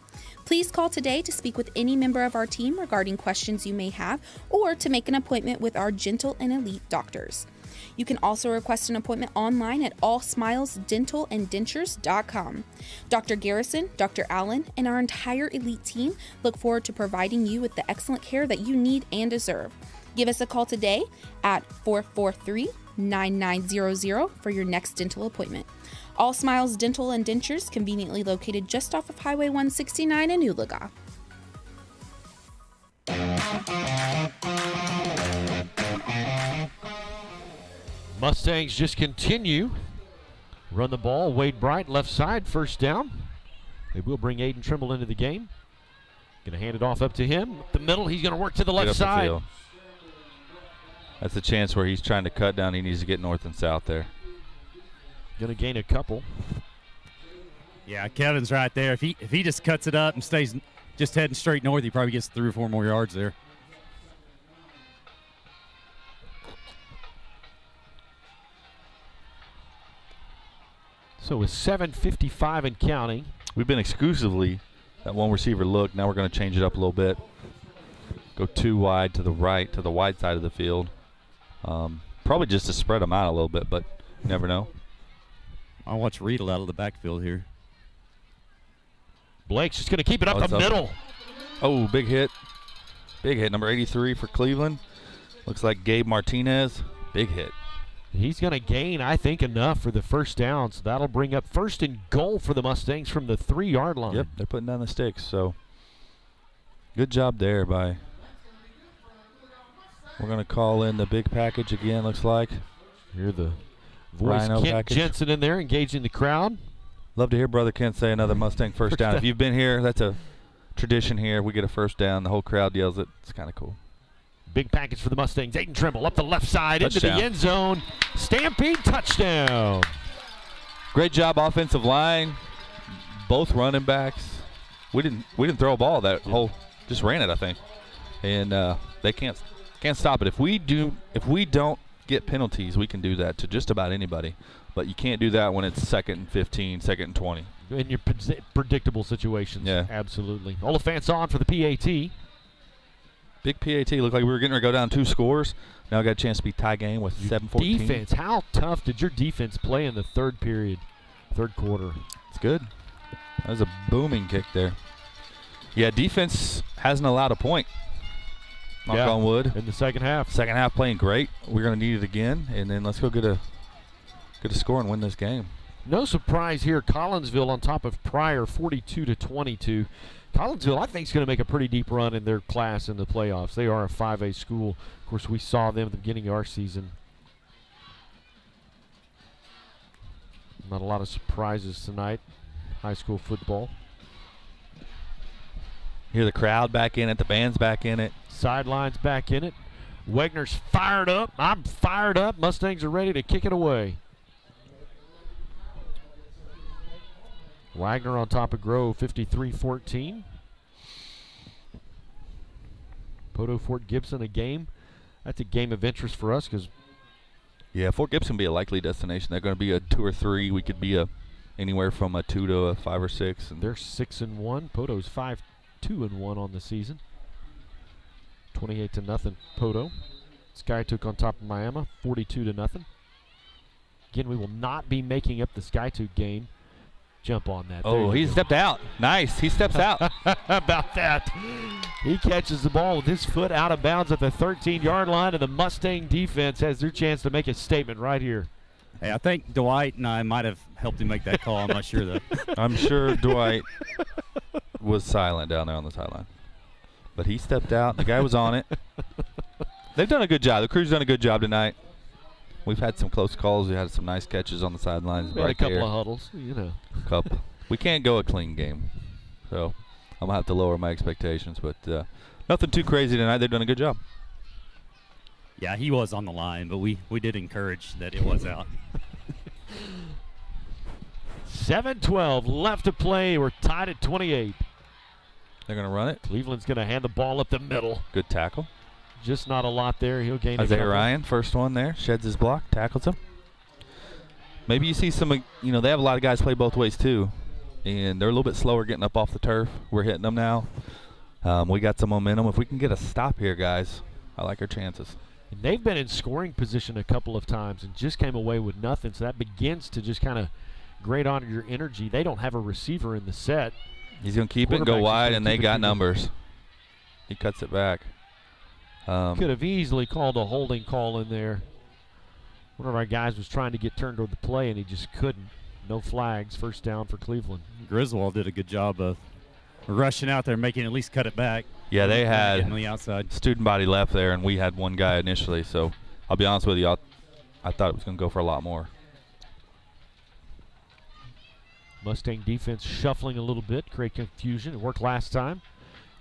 Please call today to speak with any member of our team regarding questions you may have or to make an appointment with our gentle and elite doctors. You can also request an appointment online at allsmilesdentalanddentures.com. Dr. Garrison, Dr. Allen, and our entire elite team look forward to providing you with the excellent care that you need and deserve. Give us a call today at 443-9900 for your next dental appointment. All Smiles Dental and Dentures, conveniently located just off of Highway 169 in Oologah. Mustangs just continue. Run the ball. Wade Bryant, left side, first down. They will bring Aiden Trimble into the game. Going to hand it off up to him. Up the middle, he's going to work to the left side. That's a chance where he's trying to cut down. He needs to get north and south there. Going to gain a couple. Yeah, Kevin's right there. If he just cuts it up and stays just heading straight north, he probably gets 3 or 4 more yards there. So with 7:55 and counting. We've been exclusively that one receiver look. Now we're going to change it up a little bit. Go 2 wide to the right, to the wide side of the field. Probably just to spread them out a little bit, but you never know. I watch Riedel out of the backfield here. Blake's just going to keep it up the middle. Oh, big hit. Big hit, number 83 for Cleveland. Looks like Gabe Martinez. Big hit. He's going to gain, I think, enough for the first down. So that'll bring up first and goal for the Mustangs from the 3-yard line. Yep, they're putting down the sticks. So good job there by. We're going to call in the big package again, looks like. Hear the voice, Rhino Kent package. Jensen in there engaging the crowd. Love to hear Brother Kent say another Mustang first down. If you've been here, that's a tradition here. We get a first down. The whole crowd yells it. It's kind of cool. Big package for the Mustangs. Aiden Trimble up the left side Touchdown. into the end zone. Stampede touchdown. Great job offensive line. Both running backs. We didn't throw a ball that whole. Just ran it, I think. And they can't stop it. If we don't get penalties, we can do that to just about anybody. But you can't do that when it's 2nd and 15, 2nd and 20. In your predictable situations. Yeah. Absolutely. Oliphant's on for the PAT. Big PAT. Looked like we were getting ready to go down 2 scores. Now we got a chance to be tie game with 7-14. Defense. How tough did your defense play in the third quarter? It's good. That was a booming kick there. Yeah, defense hasn't allowed a point. Knock on wood. In the second half. Second half playing great. We're going to need it again, and then let's go get a score and win this game. No surprise here. Collinsville on top of Pryor, 42-22. Collinsville, I think, is going to make a pretty deep run in their class in the playoffs. They are a 5A school. Of course, we saw them at the beginning of our season. Not a lot of surprises tonight. High school football. Hear the crowd back in it. The band's back in it. Sidelines back in it. Wegner's fired up. I'm fired up. Mustangs are ready to kick it away. Wagner on top of Grove, 53-14. Poto Fort Gibson, a game that's a game of interest for us because Yeah, Fort Gibson be a likely destination. They're going to be a 2 or 3. We could be anywhere from a 2 to a 5 or 6. And they're 6-1. Poto's 5-2-1 on the season. 28-0 Poto. Skytook on top of Miami, 42-0. Again, we will not be making up the Skytook game. Jump on that. Oh, he stepped out. Nice. He steps out. How about that? He catches the ball with his foot out of bounds at the 13-yard line, and the Mustang defense has their chance to make a statement right here. Hey, I think Dwight and I might have helped him make that call. I'm not sure, though. I'm sure Dwight was silent down there on the sideline. But he stepped out. The guy was on it. They've done a good job. The crew's done a good job tonight. We've had some close calls. We had some nice catches on the sidelines. We had a couple of huddles, Couple. We can't go a clean game. So I'm going to have to lower my expectations. But nothing too crazy tonight. They've done a good job. Yeah, he was on the line, but we did encourage that it was out. 7:12 left to play. We're tied at 28. They're going to run it. Cleveland's going to hand the ball up the middle. Good tackle. Just not a lot there. He'll gain Isaiah Ryan, first one there, sheds his block, tackles him. Maybe you see some, they have a lot of guys play both ways too, and they're a little bit slower getting up off the turf. We're hitting them now. We got some momentum. If we can get a stop here, guys, I like our chances. And they've been in scoring position a couple of times and just came away with nothing, so that begins to just kind of grate on your energy. They don't have a receiver in the set. He's going to keep it and go wide, and they got numbers. He cuts it back. Could have easily called a holding call in there. One of our guys was trying to get turned toward the play, and he just couldn't. No flags. First down for Cleveland. Griswold did a good job of rushing out there, making at least cut it back. Yeah, they had on the outside. Student body left there, and we had one guy initially. So I'll be honest with you, I thought it was going to go for a lot more. Mustang defense shuffling a little bit, create confusion. It worked last time.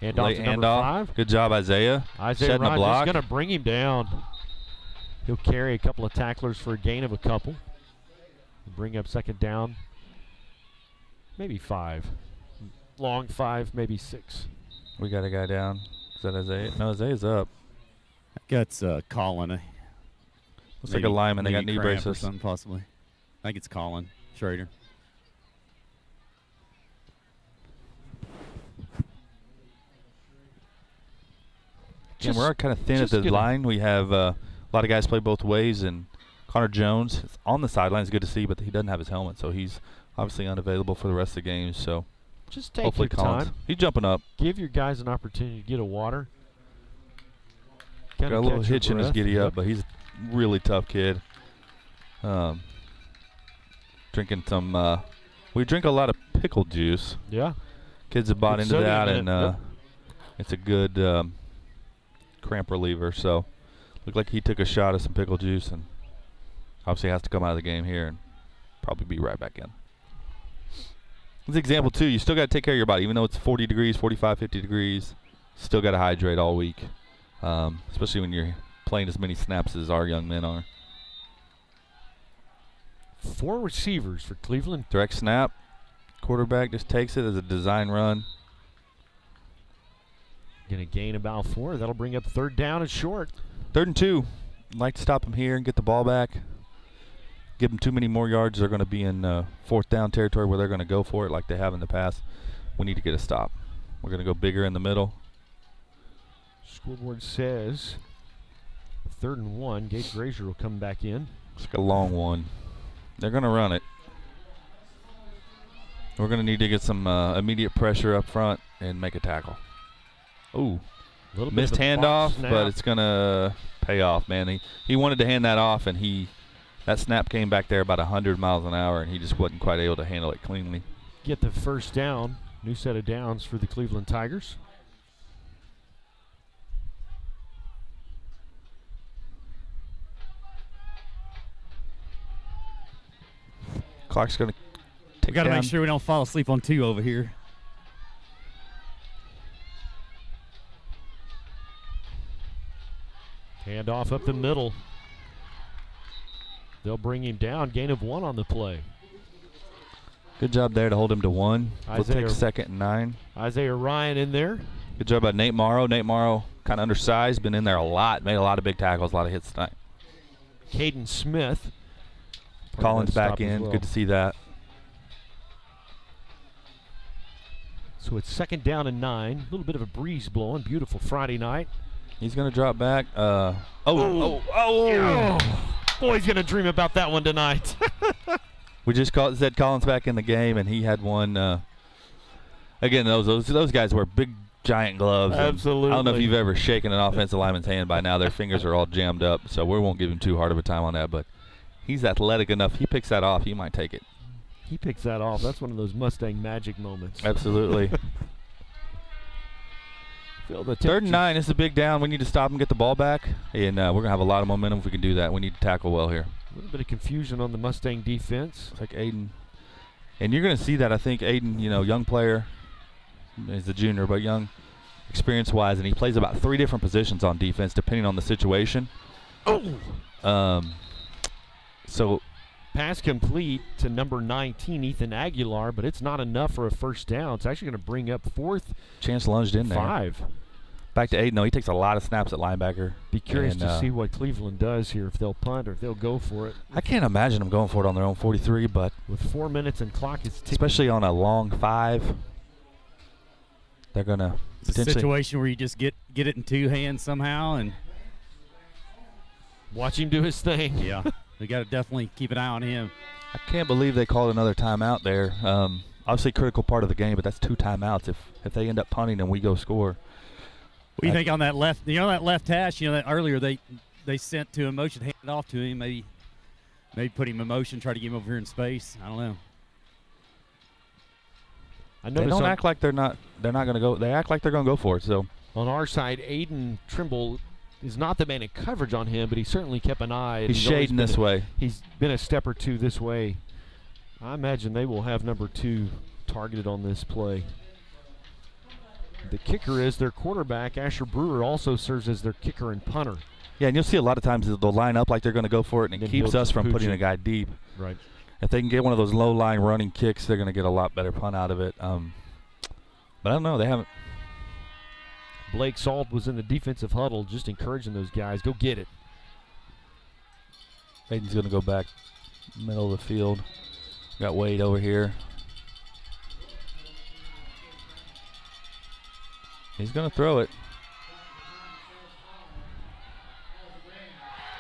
And off to number 5. Good job, Isaiah. Isaiah Rogers block. Going to bring him down. He'll carry a couple of tacklers for a gain of a couple. Bring up second down. Maybe 5. Long 5, maybe 6. We got a guy down. Is that Isaiah? No, Isaiah's up. That's Colin. Looks like a lineman. They got knee braces. Or something, possibly. I think it's Colin Schrader. And we're kind of thin at the line. We have a lot of guys play both ways, and Connor Jones is on the sideline. It's good to see, but he doesn't have his helmet, so he's obviously unavailable for the rest of the game. So just take hopefully your time. He's jumping up. Give your guys an opportunity to get a water. Got a little hitch in his giddy up, but he's a really tough kid. Drinking some. We drink a lot of pickle juice. Yeah. Kids have bought into that, and yep. it's a good cramp reliever. So looked like he took a shot of some pickle juice, and obviously has to come out of the game here and probably be right back in. This example too, you still got to take care of your body, even though it's 40 degrees, 45, 50 degrees. Still got to hydrate all week, especially when you're playing as many snaps as our young men are. 4 receivers for Cleveland. Direct snap. Quarterback just takes it as a design run. Going to gain about 4. That'll bring up third down and short. 3rd and 2. I'd like to stop him here and get the ball back. Give them too many more yards. They're going to be in 4th down territory where they're going to go for it like they have in the past. We need to get a stop. We're going to go bigger in the middle. Scoreboard says 3rd and 1. Gage Grazier will come back in. It's like a long one. They're going to run it. We're going to need to get some immediate pressure up front and make a tackle. Ooh, missed handoff, but it's going to pay off, man. He wanted to hand that off, and that snap came back there about 100 miles an hour, and he just wasn't quite able to handle it cleanly. Get the first down. New set of downs for the Cleveland Tigers. Clock's going to tick We got to down. make sure we don't fall asleep on 2 over here. Hand off up the middle. They'll bring him down. Gain of 1 on the play. Good job there to hold him to 1. We'll take Isaiah- 2nd and 9. Isaiah Ryan in there. Good job by Nate Morrow. Nate Morrow kind of undersized, been in there a lot, made a lot of big tackles, a lot of hits tonight. Caden Smith. Collins back in. Well. Good to see that. So it's 2nd down and 9. A little bit of a breeze blowing. Beautiful Friday night. He's going to drop back. Boy, he's going to dream about that one tonight. We just said Collins back in the game, and he had one. Again, those guys wear big, giant gloves. Absolutely. I don't know if you've ever shaken an offensive lineman's hand by now. Their fingers are all jammed up, so we won't give him too hard of a time on that. But he's athletic enough. He picks that off. He might take it. He picks that off. That's one of those Mustang magic moments. Absolutely. Feel the 3rd and 9. This is a big down. We need to stop and get the ball back, and we're going to have a lot of momentum if we can do that. We need to tackle well here. A little bit of confusion on the Mustang defense. It's like Aiden. And you're going to see that. I think Aiden, young player. He's a junior, but young experience-wise, and he plays about 3 different positions on defense depending on the situation. So pass complete to number 19, Ethan Aguilar, but it's not enough for a first down. It's actually going to bring up 4th. Chance lunged in there. 5. Back to Aiden. No, he takes a lot of snaps at linebacker. Be curious to see what Cleveland does here, if they'll punt or if they'll go for it. I can't imagine them going for it on their own 43, but with 4 minutes and clock is ticking. Especially on a long 5. They're going to It's a situation where you just get it in 2 hands somehow and watch him do his thing. Yeah. We got to definitely keep an eye on him. I can't believe they called another timeout there. Obviously, critical part of the game, but that's 2 timeouts. If they end up punting and we go score. What do you think on that left? That left hash. That earlier they sent to him, motion, handed off to him. Maybe put him in motion, try to get him over here in space. I don't know. They don't act like they're not going to go. They act like they're going to go for it. So on our side, Aiden Trimble is not the man in coverage on him, but he certainly kept an eye. He's shading this way. He's been a step or 2 this way. I imagine they will have number 2 targeted on this play. The kicker is their quarterback. Asher Brewer also serves as their kicker and punter. Yeah, and you'll see a lot of times they'll line up like they're going to go for it, and it keeps us from putting a guy deep. Right. If they can get one of those low-line running kicks, they're going to get a lot better punt out of it. But I don't know. They haven't. Blake Salt was in the defensive huddle just encouraging those guys. Go get it. Aiden's going to go back middle of the field. Got Wade over here. He's going to throw it.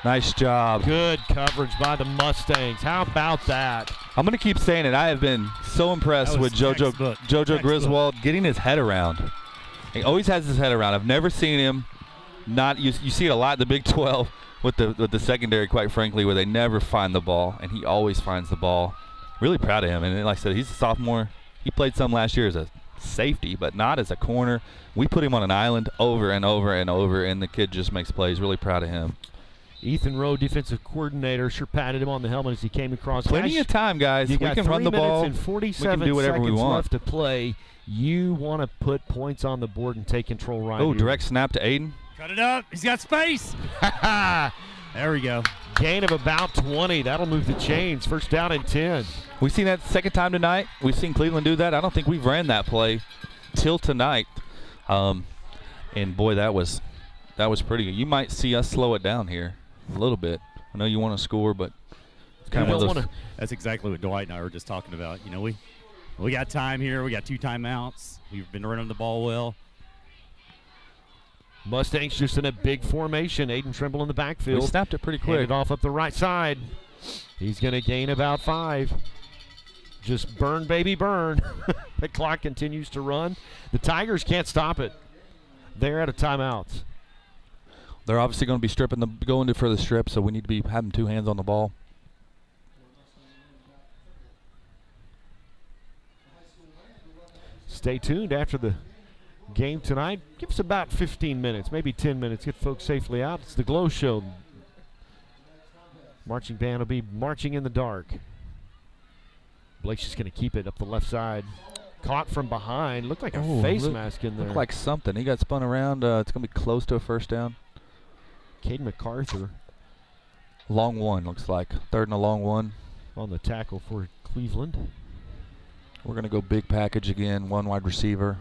Nice job. Good coverage by the Mustangs. How about that? I'm going to keep saying it. I have been so impressed with JoJo Griswold getting his head around. He always has his head around. I've never seen him not. You see it a lot in the Big 12 with the secondary, quite frankly, where they never find the ball, and he always finds the ball. Really proud of him. And like I said, he's a sophomore. He played some last year as a safety, but not as a corner. We put him on an island over and over and over, and the kid just makes plays. Really proud of him. Ethan Rowe, defensive coordinator, sure patted him on the helmet as he came across. Plenty of time, guys. We can run the ball. And 47 we can do whatever we want. left to play. You want to put points on the board and take control right here. Oh, direct snap to Aiden. Cut it up. He's got space. There we go. Gain of about 20. That'll move the chains. First down and 10. We've seen that second time tonight. We've seen Cleveland do that. I don't think we've ran that play till tonight. And boy, that was pretty good. You might see us slow it down here a little bit. I know you want to score, but it's kind of one of those. That's exactly what Dwight and I were just talking about. We got time here. We got 2 timeouts. We've been running the ball well. Mustangs just in a big formation. Aiden Trimble in the backfield. We snapped it pretty quick. Handed off up the right side. He's going to gain about 5. Just burn, baby, burn. The clock continues to run. The Tigers can't stop it. They're out of timeouts. They're obviously going to be going for the strip, so we need to be having 2 hands on the ball. Stay tuned after the game tonight. Give us about 15 minutes, maybe 10 minutes. Get folks safely out. It's the Glow Show. Marching band will be marching in the dark. Blake's just going to keep it up the left side. Caught from behind. Looked like a face mask in there. Looked like something. He got spun around. It's going to be close to a first down. Caden MacArthur. Long one, looks like. 3rd and a long one. On the tackle for Cleveland. We're going to go big package again, 1 wide receiver.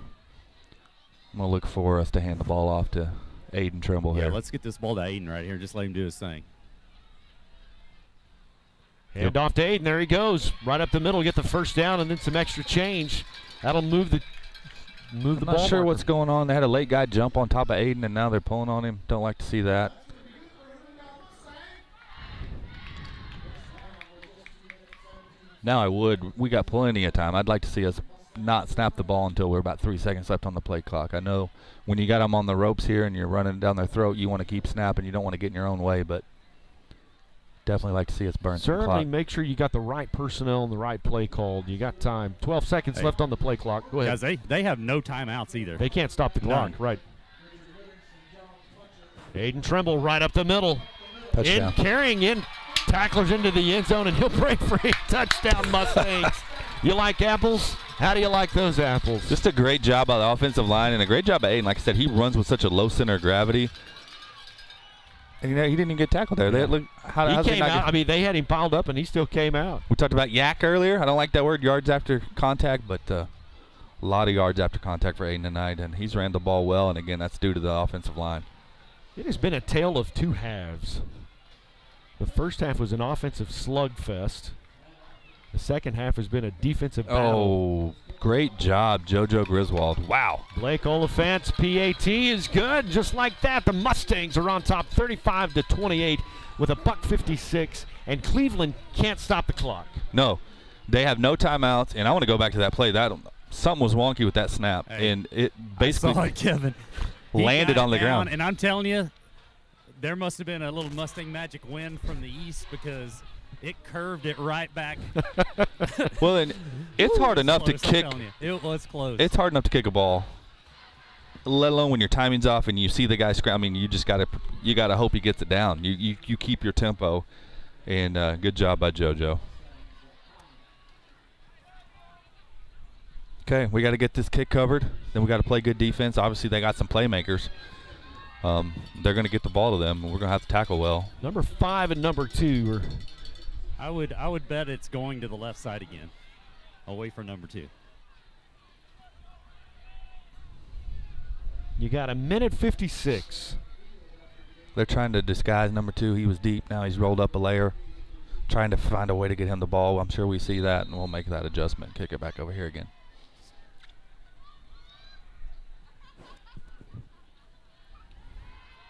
I'm going to look for us to hand the ball off to Aiden Trimble Yeah, here. let's get this ball to Aiden right here. Just let him do his thing. Hand off to Aiden. There he goes. Right up the middle, get the first down, and then some extra change. That'll move the I'm ball. not sure marker. what's going on. They had a late guy jump on top of Aiden, and now they're pulling on him. Don't like to see that. Now I would. We got plenty of time. I'd like to see us not snap the ball until we're about 3 seconds left on the play clock. I know when you got them on the ropes here and you're running down their throat, you want to keep snapping. You don't want to get in your own way, but definitely like to see us burn some Certainly clock. make sure you got the right personnel and the right play called. You got time. 12 seconds left on the play clock. Go ahead. Guys, they have no timeouts either. They can't stop the clock. None. Right. Aiden Trimble right up the middle. Touchdown. Carrying in. Tacklers into the end zone, and he'll break free. Touchdown, Mustangs. You like apples? How do you like those apples? Just a great job by the offensive line and a great job by Aiden. Like I said, he runs with such a low center of gravity. And he didn't even get tackled there. He came out. I mean, they had him piled up, and he still came out. We talked about yak earlier. I don't like that word, yards after contact, but a lot of yards after contact for Aiden tonight, and he's ran the ball well, and again, that's due to the offensive line. It has been a tale of two halves. The first half was an offensive slugfest. The second half has been a defensive battle. Oh, great job, JoJo Griswold. Wow. Blake Oliphant's PAT is good. Just like that, the Mustangs are on top 35-28 with a $1.56, and Cleveland can't stop the clock. No, they have no timeouts, and I want to go back to that play. Something was wonky with that snap, Hey, and it basically I saw it, Kevin. He landed got on the down, ground. And I'm telling you, there must have been a little Mustang magic wind from the east because it curved it right back. Well, and it's hard enough to close, I'm kick. telling you. It was close. It's hard enough to kick a ball, let alone when your timing's off and you see the guy scram. I mean, you gotta hope he gets it down. You keep your tempo, and good job by JoJo. Okay, we got to get this kick covered. Then we got to play good defense. Obviously, they got some playmakers. They're going to get the ball to them, and we're going to have to tackle well. Number 5 and number 2 are. I would bet it's going to the left side again, away from number 2. You got a minute 56. They're trying to disguise number 2. He was deep. Now he's rolled up a layer, trying to find a way to get him the ball. I'm sure we see that, and we'll make that adjustment. Kick it back over here again.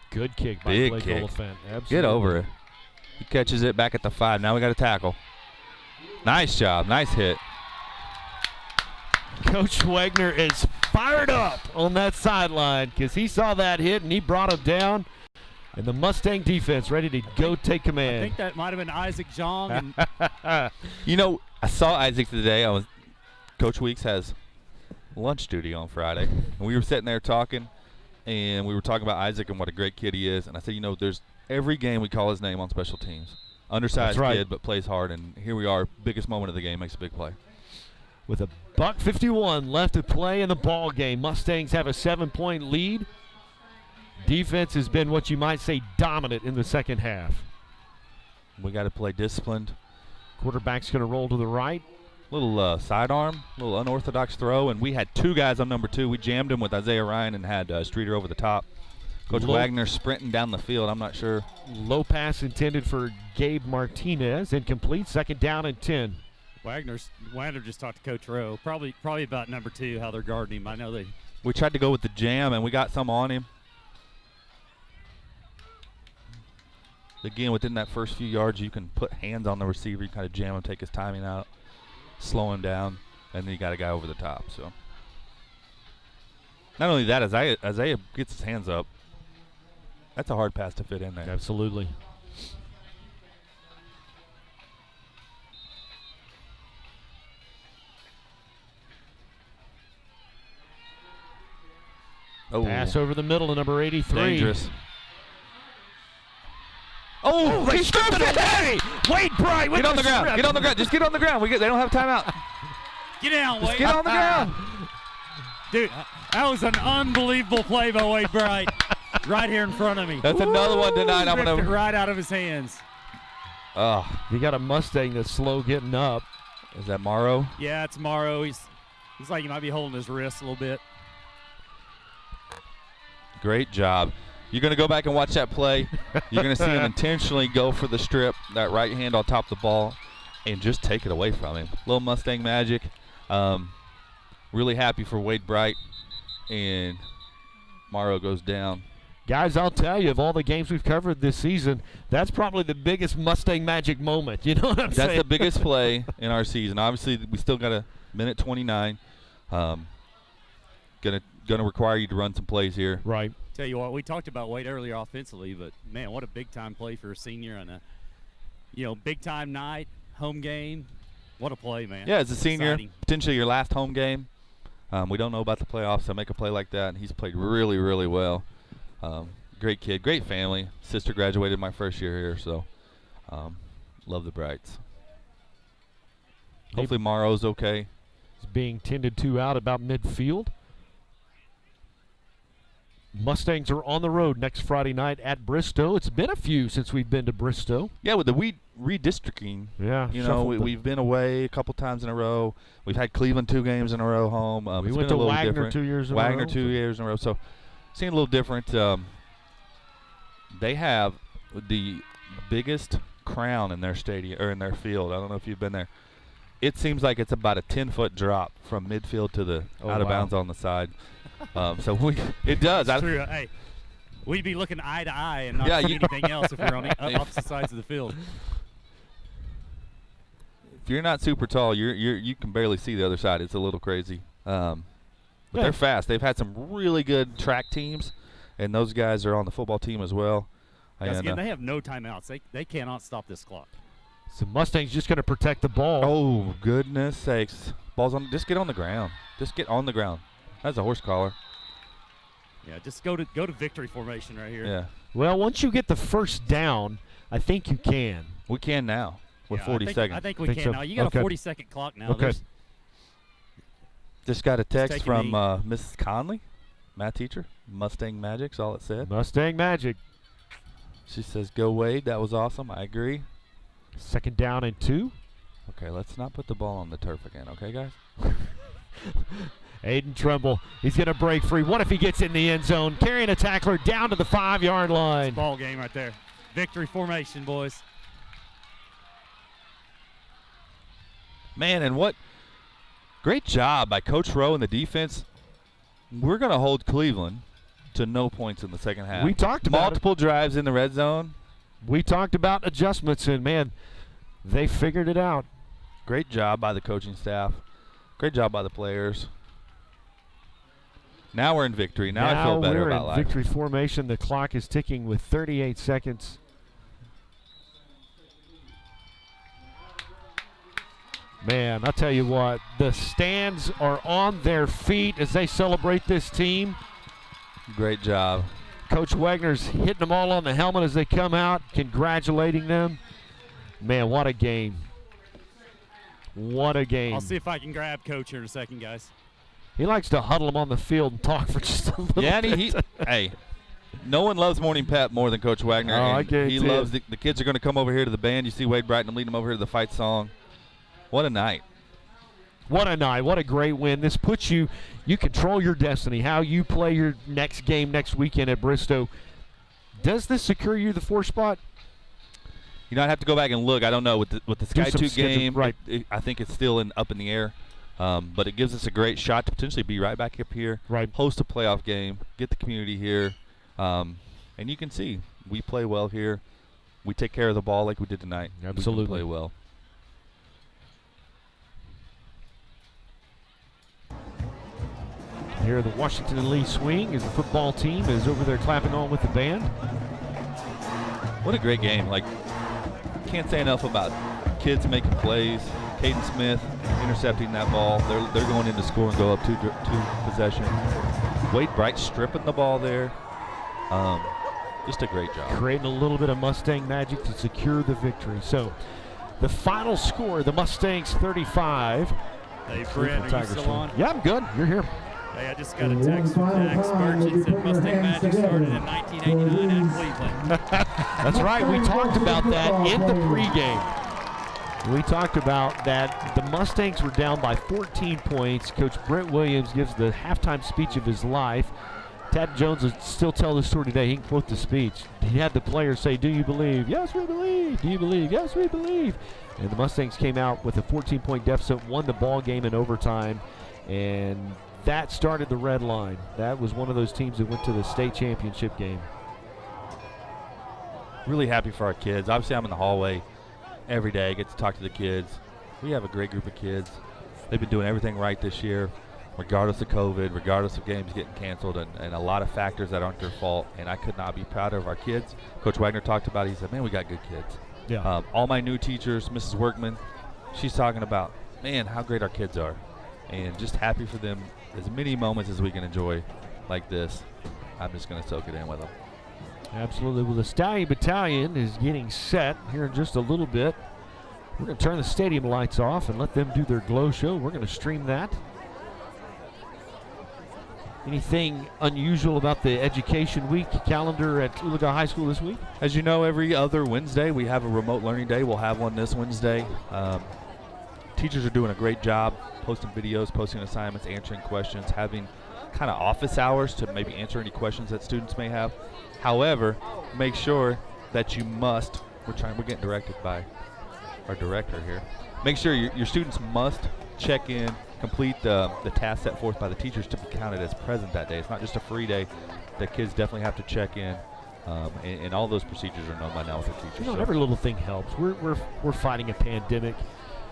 Good kick by Big Blake kick. Oliphant. Absolutely. Get over it. He catches it back at the 5. Now we got to tackle. Nice job. Nice hit. Coach Wagner is fired up on that sideline because he saw that hit and he brought him down. And the Mustang defense ready to go take command. I think that might have been Isaac Jong. You know, I saw Isaac today. Coach Weeks has lunch duty on Friday. And we were sitting there talking. And we were talking about Isaac and what a great kid he is. And I said, you know, there's every game we call his name on special teams. Undersized kid, but plays hard. And here we are, biggest moment of the game, makes a big play. With a $1.51 left to play in the ball game, Mustangs have a 7-point lead. Defense has been what you might say dominant in the second half. We got to play disciplined. Quarterback's going to roll to the right. Little sidearm, little unorthodox throw, and we had 2 guys on number 2. We jammed him with Isaiah Ryan and had Streeter over the top. Coach Wagner sprinting down the field. I'm not sure. Low pass intended for Gabe Martinez. Incomplete. Second down and 10. Wagner just talked to Coach Rowe. Probably about number 2, how they're guarding him. I know they. We tried to go with the jam, and we got some on him. Again, within that first few yards, you can put hands on the receiver. You kind of jam him, take his timing out, slow him down, and then you got a guy over the top. So not only that, Isaiah gets his hands up. That's a hard pass to fit in there. Absolutely. Oh. Pass over the middle to number 83. Dangerous. Oh, he he's stripped it away. Wade Bright with Get on the ground. strip. Get on the ground. Just get on the ground. They don't have timeout. Get down, Wade. Just get on the ground. Dude, that was an unbelievable play by Wade Bright. Right here in front of me. That's another one tonight. I'm Ripped gonna it right out of his hands. Oh, you got a Mustang that's slow getting up. Is that Morrow? Yeah, it's Morrow. He's like he might be holding his wrist a little bit. Great job. You're going to go back and watch that play. You're going to see him intentionally go for the strip, that right hand on top of the ball, and just take it away from him. Little Mustang magic. Really happy for Wade Bright, and Morrow goes down. Guys, I'll tell you, of all the games we've covered this season, that's probably the biggest Mustang magic moment. You know what I'm saying? That's the biggest play in our season. Obviously, we still got a minute 29. Gonna require you to run some plays here. Right. Tell you what, we talked about Wade earlier offensively, but man, what a big time play for a senior on a, big time night, home game. What a play, man. Yeah, as a senior, Exciting. potentially your last home game. We don't know about the playoffs, so make a play like that, and he's played really, really well. Great kid, great family. Sister graduated my first year here, so love the Brights. Hopefully Morrow's okay. He's being tended to out about midfield. Mustangs are on the road next Friday night at Bristow. It's been a few since we've been to Bristow. Yeah, with the redistricting. Yeah, we've been away a couple times in a row. We've had Cleveland 2 games in a row home. We it's went been to a little Wagner different. 2 years in a row. Wagner 2 years in a row. So, seeing a little different. They have the biggest crown in their stadium or in their field. I don't know if you've been there. It seems like it's about a 10-foot drop from midfield to the out of bounds on the side. It does. That's true. Hey, we'd be looking eye to eye and not see anything else if we're on the opposite sides of the field. If you're not super tall, you can barely see the other side. It's a little crazy. But they're fast. They've had some really good track teams, and those guys are on the football team as well. Guys, again, they have no timeouts. They cannot stop this clock. So Mustang's just going to protect the ball. Oh, goodness sakes. Ball's on. Just get on the ground. Just get on the ground. That's a horse collar. Yeah, just go to victory formation right here. Yeah. Well, once you get the first down, I think you can. We can now with 40 seconds. I think we can now. You got a 40-second clock now. Okay. Just got a text from Mrs. Conley, math teacher. Mustang Magic's all it said. Mustang Magic. She says, go Wade. That was awesome. I agree. 2nd down and 2. Okay, let's not put the ball on the turf again. Okay, guys? Aiden Trumbull, he's going to break free. What if he gets in the end zone? Carrying a tackler down to the 5-yard line. Ball game right there. Victory formation, boys. Man, and what great job by Coach Rowe and the defense. We're going to hold Cleveland to no points in the second half. We talked about multiple drives in the red zone. We talked about adjustments, and, man, they figured it out. Great job by the coaching staff. Great job by the players. Now we're in victory. Now I feel better about life. We're in victory formation. The clock is ticking with 38 seconds. Man, I'll tell you what, the stands are on their feet as they celebrate this team. Great job. Coach Wagner's hitting them all on the helmet as they come out, congratulating them. Man, what a game. What a game. I'll see if I can grab Coach here in a second, guys. He likes to huddle them on the field and talk for just a little bit. Hey, no one loves morning pep more than Coach Wagner. Oh, I guarantee he loves the kids are going to come over here to the band. You see Wade Brighton leading them over here to the fight song. What a night. What a night. What a great win. This puts you control your destiny, how you play your next game next weekend at Bristow. Does this secure you the 4 spot? I'd have to go back and look. I don't know. With the Sky 2 game, right. I think it's still up in the air. But it gives us a great shot to potentially be right back up here, right. Host a playoff game, get the community here. And you can see we play well here. We take care of the ball like we did tonight. Absolutely. We play well. Here the Washington Lee Swing as the football team is over there clapping on with the band. What a great game. Can't say enough about kids making plays. Caden Smith intercepting that ball. They're going in to score and go up two possessions. Wade Bright stripping the ball there. Just a great job. Creating a little bit of Mustang magic to secure the victory. So the final score, the Mustangs 35. Hey, Brent, are you still on? Yeah, I'm good. You're here. Hey, I just got a text from Dax Burgess that Mustang Magic started in 1989 at Cleveland. That's right. We talked about that in the pregame. We talked about that the Mustangs were down by 14 points. Coach Brent Williams gives the halftime speech of his life. Tad Jones will still tell this story today. He can quote the speech. He had the players say, "Do you believe?" "Yes, we believe." "Do you believe?" "Yes, we believe." And the Mustangs came out with a 14-point deficit, won the ball game in overtime, and that started the red line. That was one of those teams that went to the state championship game. Really happy for our kids. Obviously, I'm in the hallway every day. I get to talk to the kids. We have a great group of kids. They've been doing everything right this year, regardless of COVID, regardless of games getting canceled, and a lot of factors that aren't their fault. And I could not be prouder of our kids. Coach Wagner talked about it. He said, "Man, we got good kids." Yeah. All my new teachers, Mrs. Workman, she's talking about, man, how great our kids are. And just happy for them. As many moments as we can enjoy like this, I'm just going to soak it in with them. Absolutely. Well, the Stallion Battalion is getting set here in just a little bit. We're going to turn the stadium lights off and let them do their glow show. We're going to stream that. Anything unusual about the Education Week calendar at Oologah High School this week? As you know, every other Wednesday we have a remote learning day. We'll have one this Wednesday. Teachers are doing a great job posting videos, posting assignments, answering questions, having kind of office hours to maybe answer any questions that students may have. However, make sure that you must, we're getting directed by our director here. Make sure your students must check in, complete the task set forth by the teachers to be counted as present that day. It's not just a free day. The kids definitely have to check in, and all those procedures are known by now with the teachers. You know, every little thing helps. We're fighting a pandemic,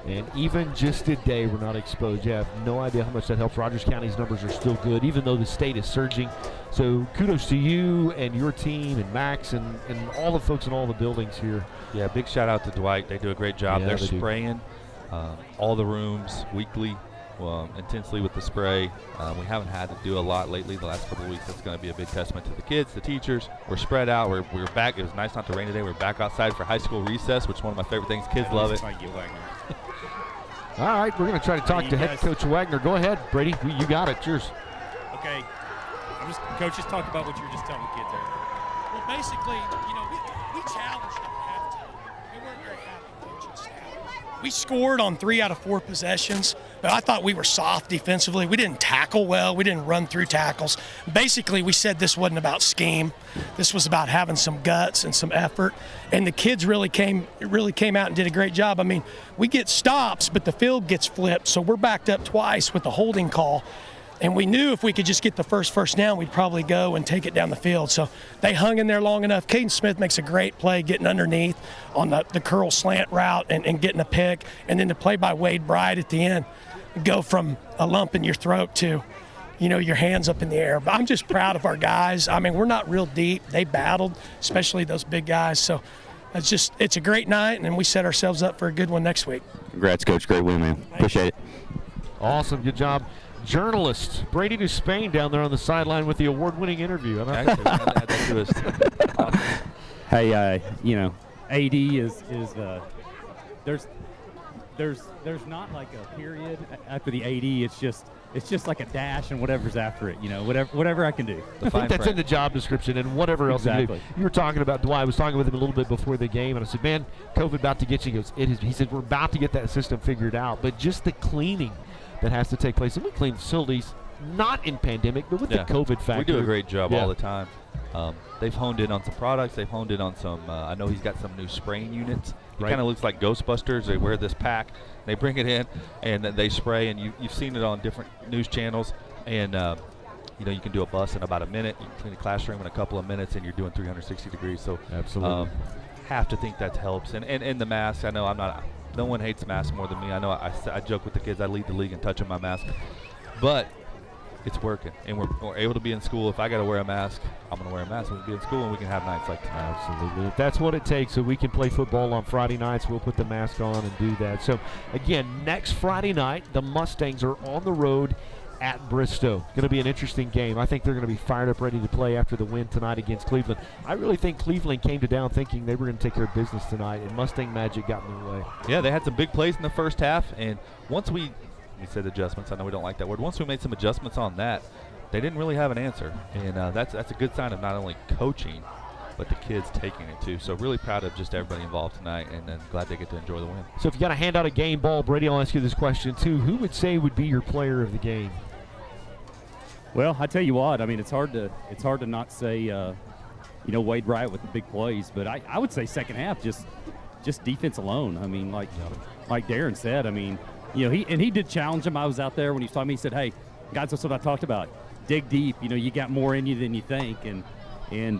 and even just a day we're not exposed. You have no idea how much that helps. Rogers County's numbers are still good, even though the state is surging. So kudos to you and your team and Max and all the folks in all the buildings here. Yeah, big shout out to Dwight. They do a great job. Yeah, They're they do. spraying all the rooms weekly, intensely with the spray. We haven't had to do a lot lately the last couple of weeks. That's going to be a big testament to the kids, the teachers. We're spread out. We're back. It was nice not to rain today. We're back outside for high school recess, which is one of my favorite things. Kids love it. All right, we're going to try to talk to head coach Wagner. Go ahead, Brady. You got it. Yours. Okay. Coach, just talk about what you were just telling the kids there. Well, basically, we challenged them at halftime. We weren't very happy coaching staff. We scored on 3 out of 4 possessions, but I thought we were soft defensively. We didn't tackle well. We didn't run through tackles. Basically, we said this wasn't about scheme. This was about having some guts and some effort. And the kids really came out and did a great job. I mean, we get stops, but the field gets flipped, so we're backed up twice with the holding call. And we knew if we could just get the first down, we'd probably go and take it down the field. So they hung in there long enough. Caden Smith makes a great play getting underneath on the curl slant route and getting a pick. And then the play by Wade Bride at the end, go from a lump in your throat to, your hands up in the air. But I'm just proud of our guys. I mean, we're not real deep. They battled, especially those big guys. So it's a great night, and we set ourselves up for a good one next week. Congrats, Coach. Great win, man. Appreciate it. Awesome. Good job. Journalist Brady Despain down there on the sideline with the award-winning interview. Hey, AD is there's not like a period after the AD. It's just like a dash and whatever's after it. Whatever I can do. I think that's in the job description and whatever else you do. You were talking about Dwight. I was talking with him a little bit before the game, and I said, "Man, COVID about to get you." He goes, "It is." He said, "We're about to get that system figured out, but just the cleaning that has to take place." And we clean facilities not in pandemic, but with the COVID factor. We do a great job all the time. They've honed in on some products. They've honed in on some. I know he's got some new spraying units. It kind of looks like Ghostbusters. They wear this pack. They bring it in, and they spray. And you've seen it on different news channels. And you can do a bus in about a minute. You can clean a classroom in a couple of minutes, and you're doing 360 degrees. So absolutely, have to think that helps. And the mask. I know I'm not. No one hates masks more than me. I know I joke with the kids. I lead the league in touching my mask, but it's working, and we're able to be in school. If I got to wear a mask, I'm going to wear a mask. We can be in school, and we can have nights like tonight. Absolutely. If that's what it takes so we can play football on Friday nights, we'll put the mask on and do that. So, again, next Friday night, the Mustangs are on the road at Bristow. Going to be an interesting game. I think they're going to be fired up, ready to play after the win tonight against Cleveland. I really think Cleveland came to down thinking they were going to take care of business tonight, and Mustang Magic got in their way. Yeah, they had some big plays in the first half, and once we said adjustments. I know we don't like that word. Once we made some adjustments on that, they didn't really have an answer, and that's a good sign of not only coaching, but the kids taking it too. So really proud of just everybody involved tonight, and glad they get to enjoy the win. So if you got to hand out a game ball, Brady, I'll ask you this question too. Who would say would be your player of the game? Well, I tell you what, I mean, it's hard to not say, Wade Wright with the big plays, but I would say second half just defense alone. I mean, like Darren said, I mean, he did challenge him. I was out there when he was talking to me. He said, "Hey, guys, that's what I talked about. Dig deep. You got more in you than you think." And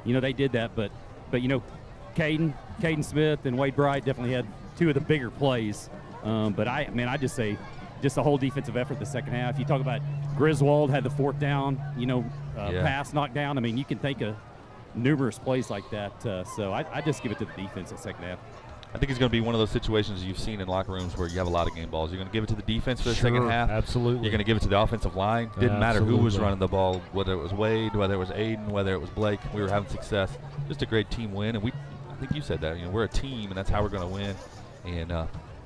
they did that. But Caden Smith and Wade Wright definitely had two of the bigger plays. But I just say just the whole defensive effort the second half. You talk about Griswold had the fourth down, pass knocked down. I mean, you can think of numerous plays like that. So I just give it to the defense at second half. I think it's going to be one of those situations you've seen in locker rooms where you have a lot of game balls. You're going to give it to the defense for the second half. Absolutely. You're going to give it to the offensive line. Didn't matter who was running the ball, whether it was Wade, whether it was Aiden, whether it was Blake. We were having success. Just a great team win. And I think you said that. We're a team, and that's how we're going to win. And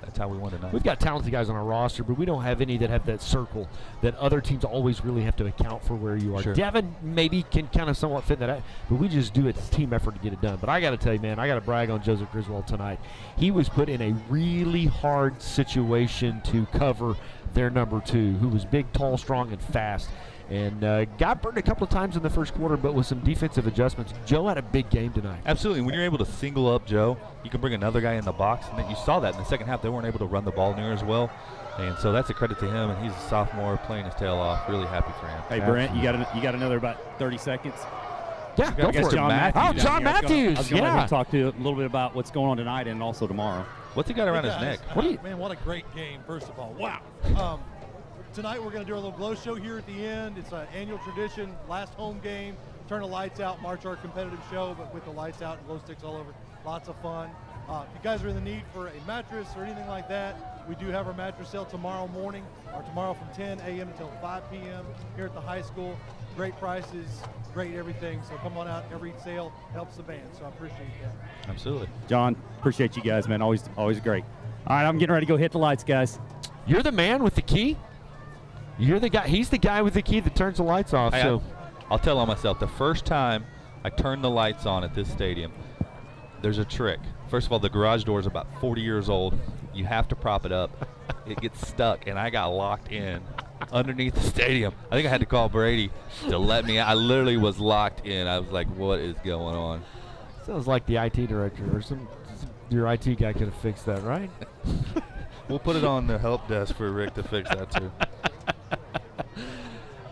that's how we won tonight. We've got talented guys on our roster, but we don't have any that have that circle that other teams always really have to account for where you are. Sure. Devin maybe can kind of somewhat fit that, but we just do it as a team effort to get it done. But I got to tell you, man, I got to brag on Joseph Griswold tonight. He was put in a really hard situation to cover their number 2, who was big, tall, strong, and fast. And got burned a couple of times in the first quarter, but with some defensive adjustments. Joe had a big game tonight. Absolutely. When you're able to single up Joe, you can bring another guy in the box. And then you saw that in the second half. They weren't able to run the ball near as well. And so that's a credit to him. And he's a sophomore playing his tail off. Really happy for him. Hey, Brent, you got another about 30 seconds? Yeah, go for it. John Matthews. John Matthews. I was going to let him talk to you a little bit about what's going on tonight and also tomorrow. What's he got around his neck? Man, what a great game, first of all. Wow. Tonight we're going to do our little glow show here at the end. It's an annual tradition, last home game, turn the lights out, march our competitive show, but with the lights out and glow sticks all over. Lots of fun. If you guys are in the need for a mattress or anything like that, we do have our mattress sale tomorrow morning, or tomorrow from 10 a.m. until 5 p.m. here at the high school. Great prices, great everything. So come on out. Every sale helps the band, so I appreciate that. Absolutely. John, appreciate you guys, man. Always great. All right, I'm getting ready to go hit the lights, guys. You're the man with the key? You're the guy. He's the guy with the key that turns the lights off. I'll tell on myself. The first time I turned the lights on at this stadium, there's a trick. First of all, the garage door is about 40 years old. You have to prop it up. It gets stuck, and I got locked in underneath the stadium. I think I had to call Brady to let me out. I literally was locked in. I was like, what is going on? Sounds like the IT director or your IT guy could have fixed that, right? We'll put it on the help desk for Rick to fix that, too.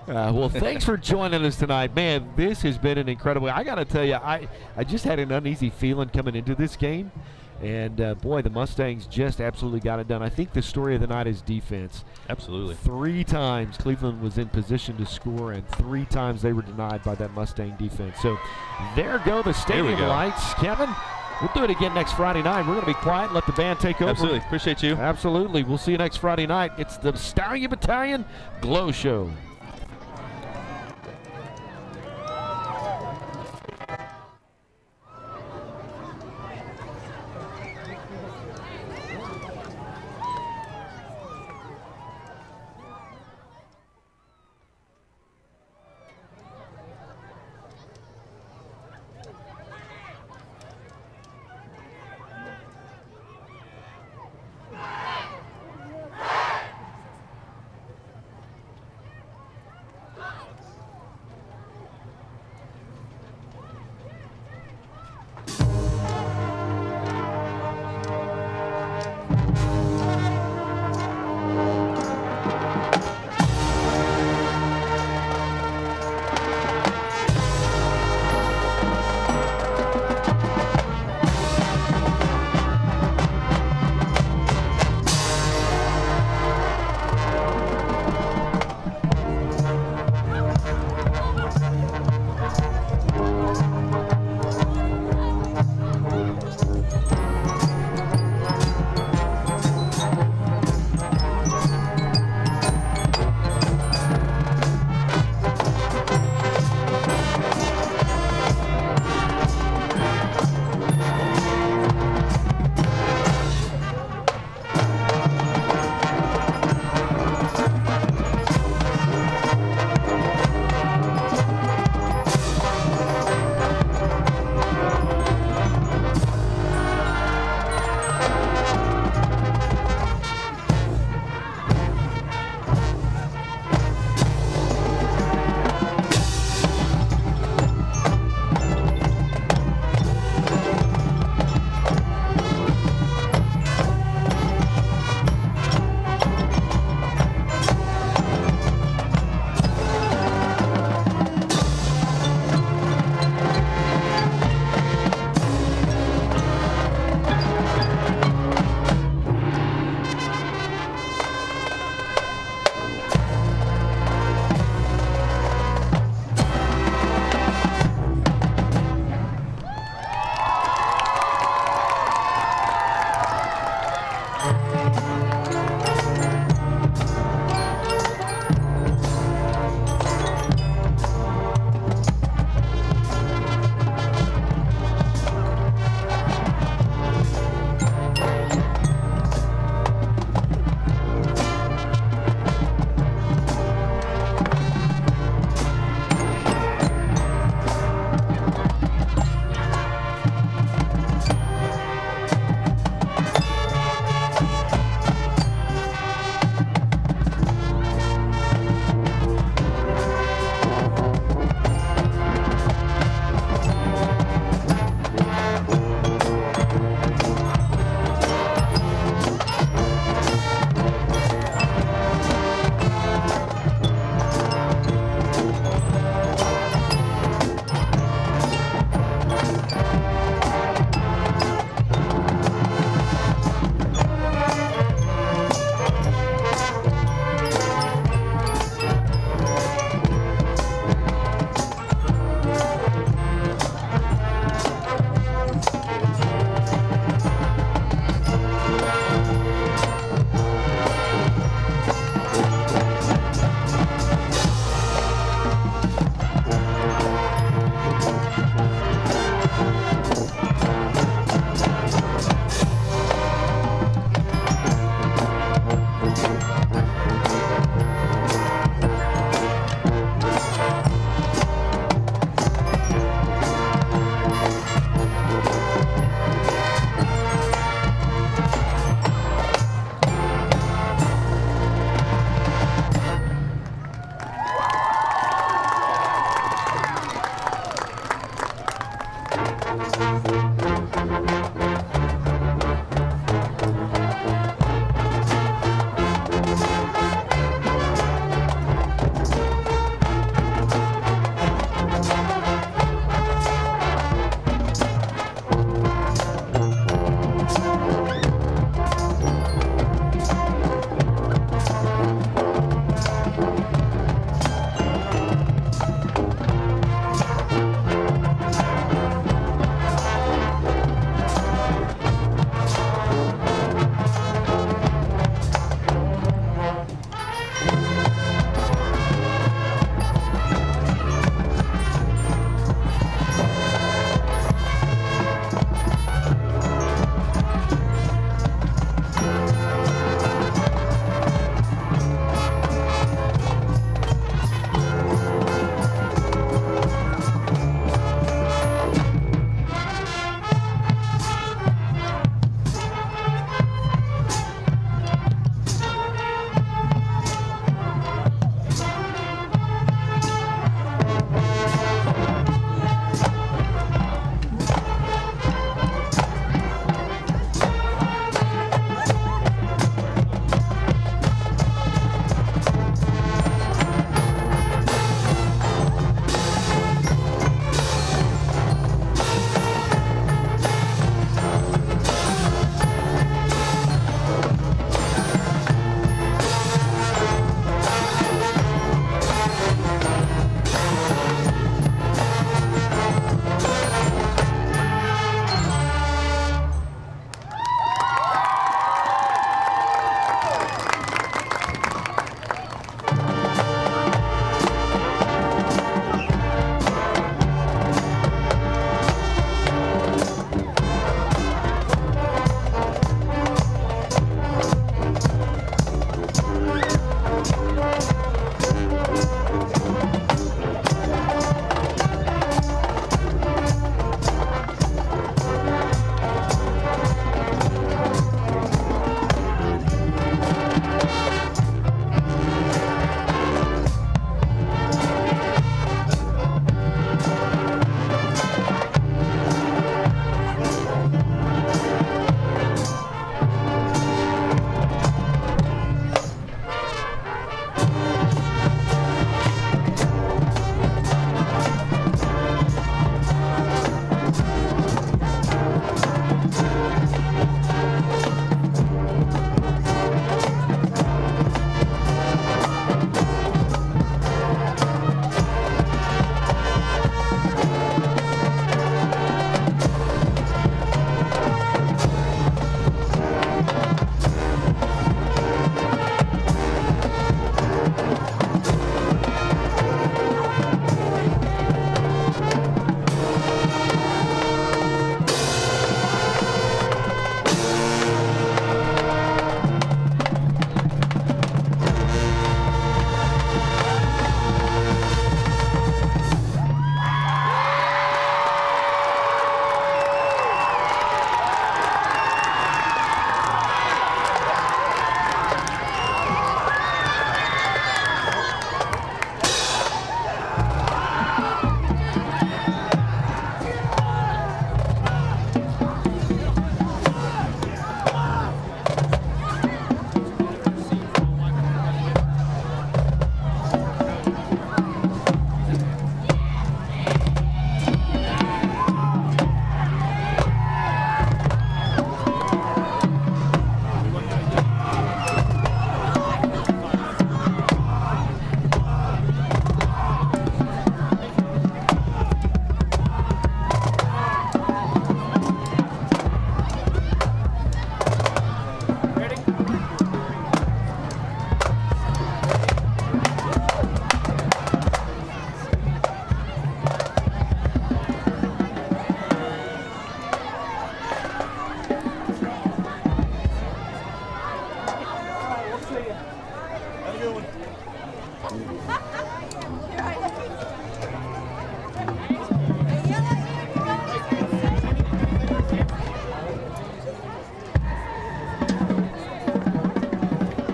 Well, thanks for joining us tonight. Man, this has been an incredible. I got to tell you, I just had an uneasy feeling coming into this game. And, boy, the Mustangs just absolutely got it done. I think the story of the night is defense. Absolutely. 3 times Cleveland was in position to score, and 3 times they were denied by that Mustang defense. So there go the stadium lights. Kevin, we'll do it again next Friday night. We're going to be quiet and let the band take over. Absolutely. Appreciate you. Absolutely. We'll see you next Friday night. It's the Stallion Battalion Glow Show.